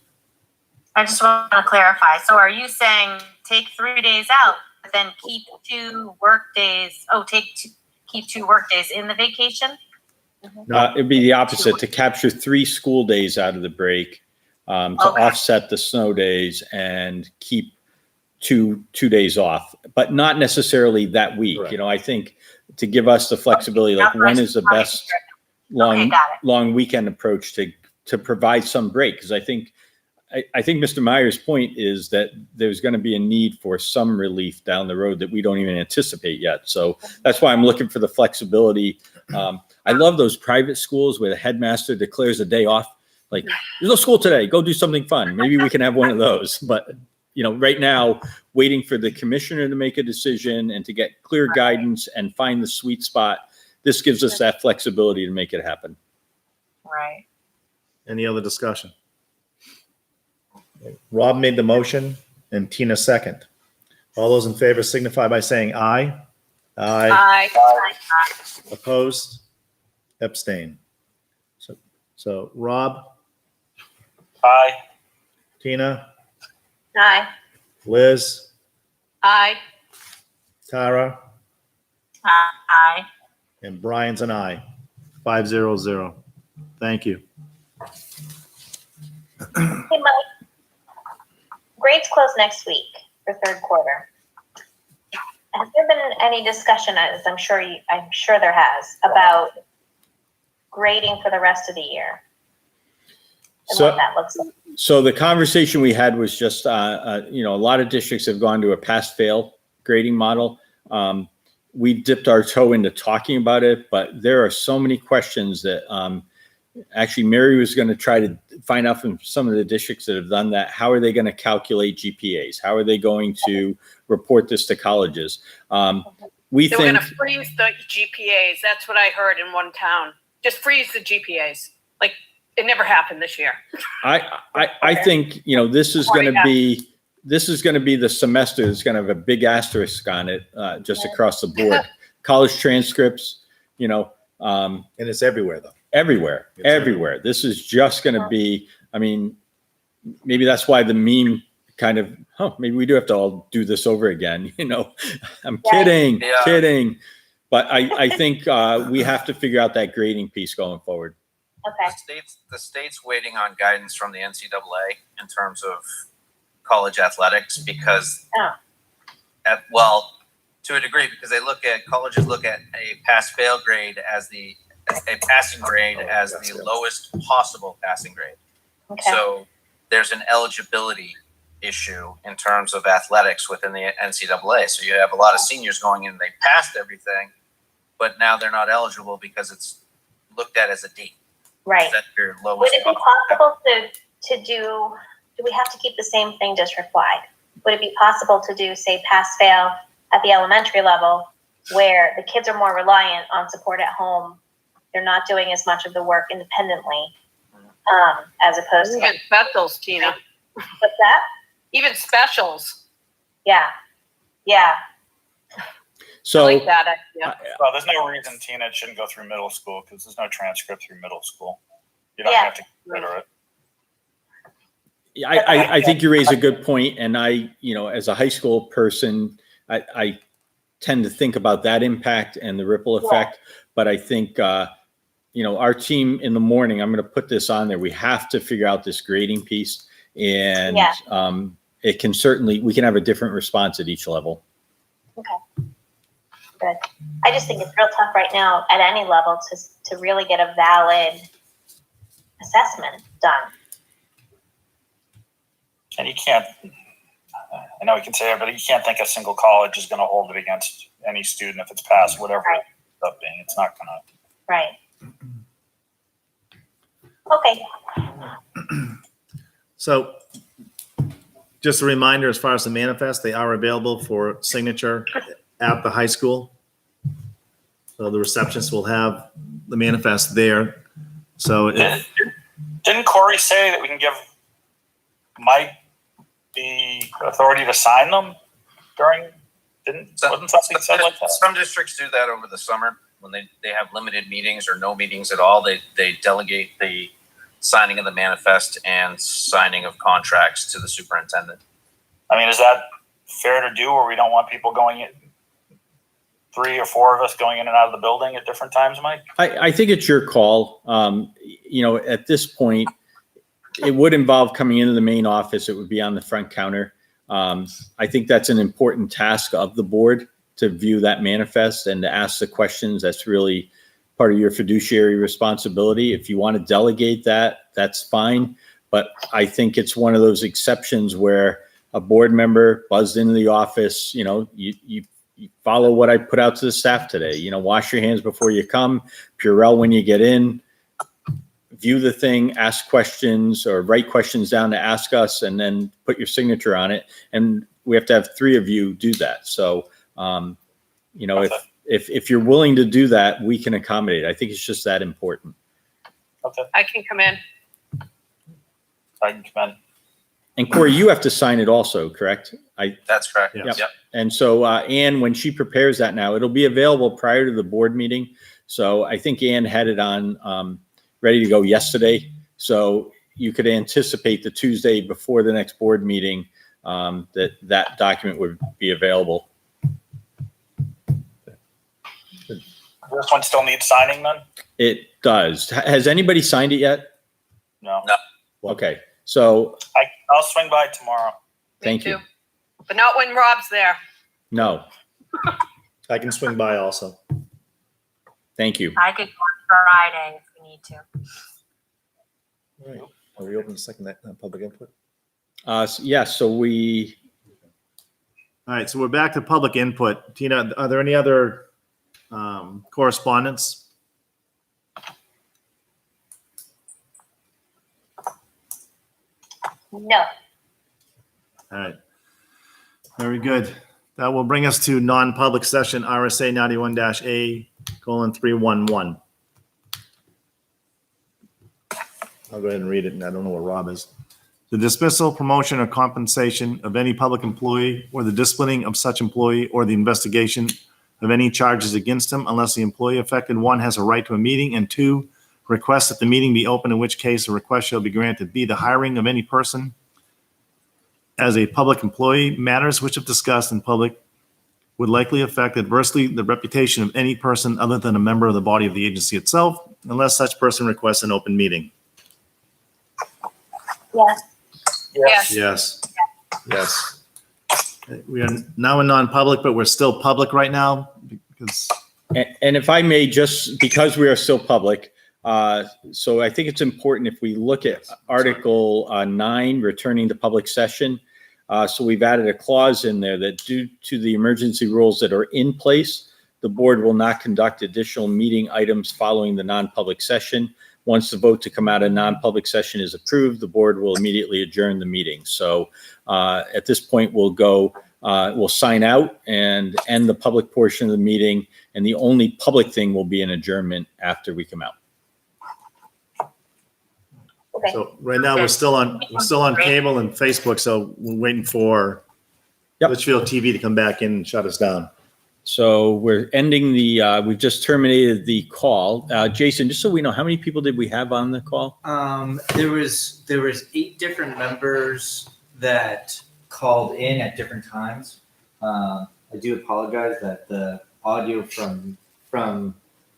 I just want to clarify. So are you saying take 3 days out, but then keep 2 work days? Oh, keep 2 work days in the vacation? It'd be the opposite, to capture 3 school days out of the break, to offset the snow days and keep two days off, but not necessarily that week. Correct. I think to give us the flexibility, like when is the best long weekend approach to provide some break? Because I think Mr. Meyer's point is that there's going to be a need for some relief down the road that we don't even anticipate yet. So that's why I'm looking for the flexibility. I love those private schools where the headmaster declares a day off. Like, there's no school today. Go do something fun. Maybe we can have one of those. But, right now, waiting for the commissioner to make a decision and to get clear guidance and find the sweet spot, this gives us that flexibility to make it happen. Right. Any other discussion? Rob made the motion and Tina second. All those in favor signify by saying aye. Aye. Opposed? Abstain. So Rob, Aye. Tina, Aye. Liz, Aye. Tara, Aye. and Brian's an aye. 5-0-0. Thank you. Hey, Mike. Grades close next week for 3rd quarter. Has there been any discussion, as I'm sure there has, about grading for the rest of the year? And So- what that looks like. So the conversation we had was just, a lot of districts have gone to a pass-fail grading model. We dipped our toe into talking about it, but there are so many questions that actually Mary was going to try to find out from some of the districts that have done that. How are they going to calculate GPAs? How are they going to report this to colleges? We They were think going to freeze the GPAs. That's what I heard in one town. Just freeze the GPAs. Like, it never happened this year. I think, this is going to be the semester that's going to have a big asterisk on it, just across the board. College transcripts, And it's everywhere though. everywhere. This is just going to be, maybe that's why the meme kind of, maybe we do have to all do this over again. I'm kidding. But I think we have to figure out that grading piece going forward. Okay. The state's waiting on guidance from the NCAA in terms of college athletics because, to a degree, because colleges look at a pass-fail grade as a passing grade as the lowest possible passing grade. Okay. So there's an eligibility issue in terms of athletics within the NCAA. So you have a lot of seniors going in, they passed everything, but now they're not eligible because it's looked at as a D. Right. That's your lowest. Would it be possible to do we have to keep the same thing district-wide? Would it be possible to do, say, pass-fail at the elementary level, where the kids are more reliant on support at home? They're not doing as much of the work independently, as opposed to Even specials, Tina. what's that? Even specials. Yeah. Yeah. So I like that idea. Well, there's no reason Tina shouldn't go through middle school because there's no transcript through middle school. You don't Yeah. have to consider it. I think you raise a good point, and as a high school person, I tend to think about that impact and the ripple effect. But I think our team in the morning, I'm going to put this on there. We have to figure out this grading piece, and it can we can have a different response at each level. Okay. Good. I just think it's real tough right now at any level to really get a valid assessment done. And you can't, I know we can say it, but you can't think a single college is going to hold it against any student if it's passed, whatever it ends up being. It's not going to. Right. Okay. So just a reminder, as far as the manifest, they are available for signature at the high school. So the receptionist will have the manifest there. So Didn't Corey say that we can give Mike the authority to sign them wasn't something said like that? Some districts do that over the summer when they have limited meetings or no meetings at all. They delegate the signing of the manifest and signing of contracts to the superintendent. I mean, is that fair to do, or we don't want people going in, 3 or 4 of us going in and out of the building at different times, Mike? I think it's your call. At this point, it would involve coming into the main office. It would be on the front counter. I think that's an important task of the board to view that manifest and to ask the questions. That's really part of your fiduciary responsibility. If you want to delegate that, that's fine. But I think it's one of those exceptions where a board member buzzed into the office, you follow what I put out to the staff today. Wash your hands before you come, Purell when you get in, view the thing, ask questions or write questions down to ask us, and then put your signature on it. And we have to have 3 of you do that. So, if you're willing to do that, we can accommodate. I think it's just that important. Okay. I can come in. I can come in. And Corey, you have to sign it also, correct? That's correct. Yes. Yep. And so Ann, when she prepares that now, it'll be available prior to the board meeting. So I think Ann had it on ready to go yesterday. So you could anticipate the Tuesday before the next board meeting that document would be available. This one still needs signing then? It does. Has anybody signed it yet? No. Okay. So I'll swing by tomorrow. thank you. too. But not when Rob's there. No, I can swing by also. thank you. I could go on Friday if we need to. All right. Are we open to second that public input? Yes. So we, All right. So we're back to public input. Tina, are there any other correspondence? No. All right. Very good. That will bring us to non-public session RSA 91-A:311. I'll go ahead and read it, and I don't know what Rob is. The dismissal, promotion, or compensation of any public employee, or the disciplining of such employee, or the investigation of any charges against him, unless the employee affected, 1, has a right to a meeting, and 2, request that the meeting be open, in which case a request shall be granted. B, the hiring of any person as a public employee, matters which if discussed in public would likely affect adversely the reputation of any person other than a member of the body of the agency itself, unless such person requests an open meeting. Yes. Yes. Yes. Yes. We are now in non-public, but we're still public right now because And if I may, just because we are still public, so I think it's important if we look at Article 9, returning to public session. So we've added a clause in there that due to the emergency rules that are in place, the board will not conduct additional meeting items following the non-public session. Once the vote to come out of non-public session is approved, the board will immediately adjourn the meeting. So at this point, we'll sign out and end the public portion of the meeting. And the only public thing will be an adjournment after we come out. Okay. so right now we're still on cable and Facebook. So we're waiting for Litchfield TV to come back in and shut us down. So we're ending we've just terminated the call. Jason, just so we know, how many people did we have on the call? There was 8 different members that called in at different times. I do apologize that the audio from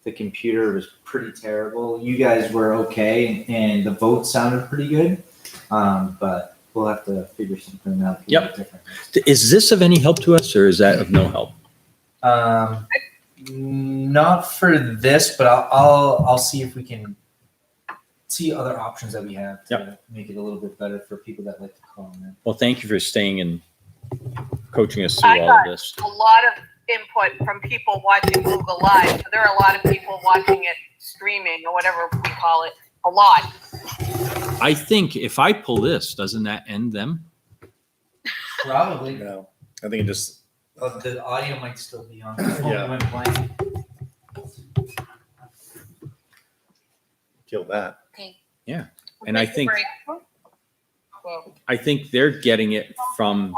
the computer was pretty terrible. You guys were okay, and the vote sounded pretty good, but we'll have to figure something out. Yep. Is this of any help to us, or is that of no help? Not for this, but I'll see if we can see other options that we have to make it a little bit better for people that like to call in. Well, thank you for staying and coaching us through all of this. A lot of input from people watching Google Live. There are a lot of people watching it streaming or whatever we call it. A lot. I think if I pull this, doesn't that end them? Probably. No, I think it just. The audio might still be on. Yeah. Went blank. Kill that. Okay. Yeah. And I think they're getting it from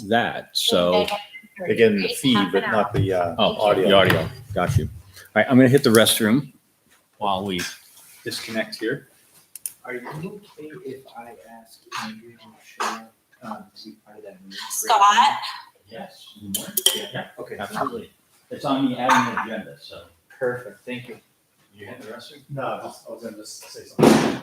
that. So They're getting the feed, but not the audio. The audio. Got you. All right. I'm going to hit the restroom while we disconnect here. Are you okay if I ask Andrew to share to be part of that meeting? Scott? Yes. Yeah. Okay. Absolutely. It's on the adding agenda. So Perfect. Thank you. you hit the restroom? No, I was going to just say something.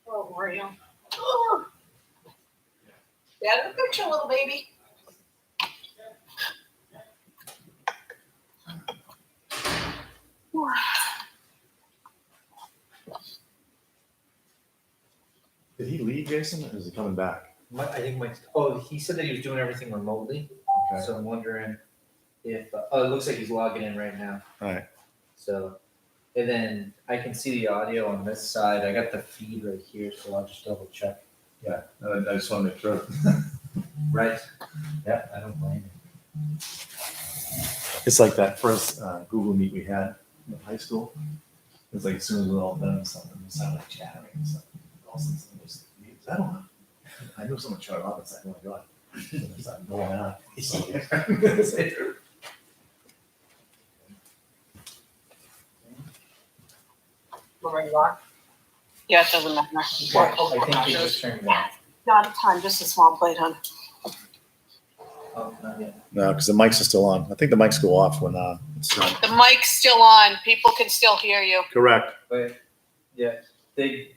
Oh, were you? Oh. Get a picture, little baby. Did he leave, Jason, or is he coming back? I think Mike. Oh, he said that he was doing everything remotely. Okay. So I'm wondering if. Oh, it looks like he's logging in right now. All right. So, and then I can see the audio on this side. I got the feed right here, so I'll just double check. Yeah, I just want to make sure. Right. Yeah, I don't blame you. It's like that first Google Meet we had in high school. It's like as soon as we're all done, something it sounded like chattering and stuff. All of a sudden, someone was mute. I don't know. I knew someone shut off. It's like, oh my god, it's like going on. Yeah, it doesn't matter. I think he just turned it on. Not a ton, just a small plate, hon. Oh, not yet. No, because the mics are still on. I think the mics go off when it's done. The mic's still on. People can still hear you. Correct. But yeah, they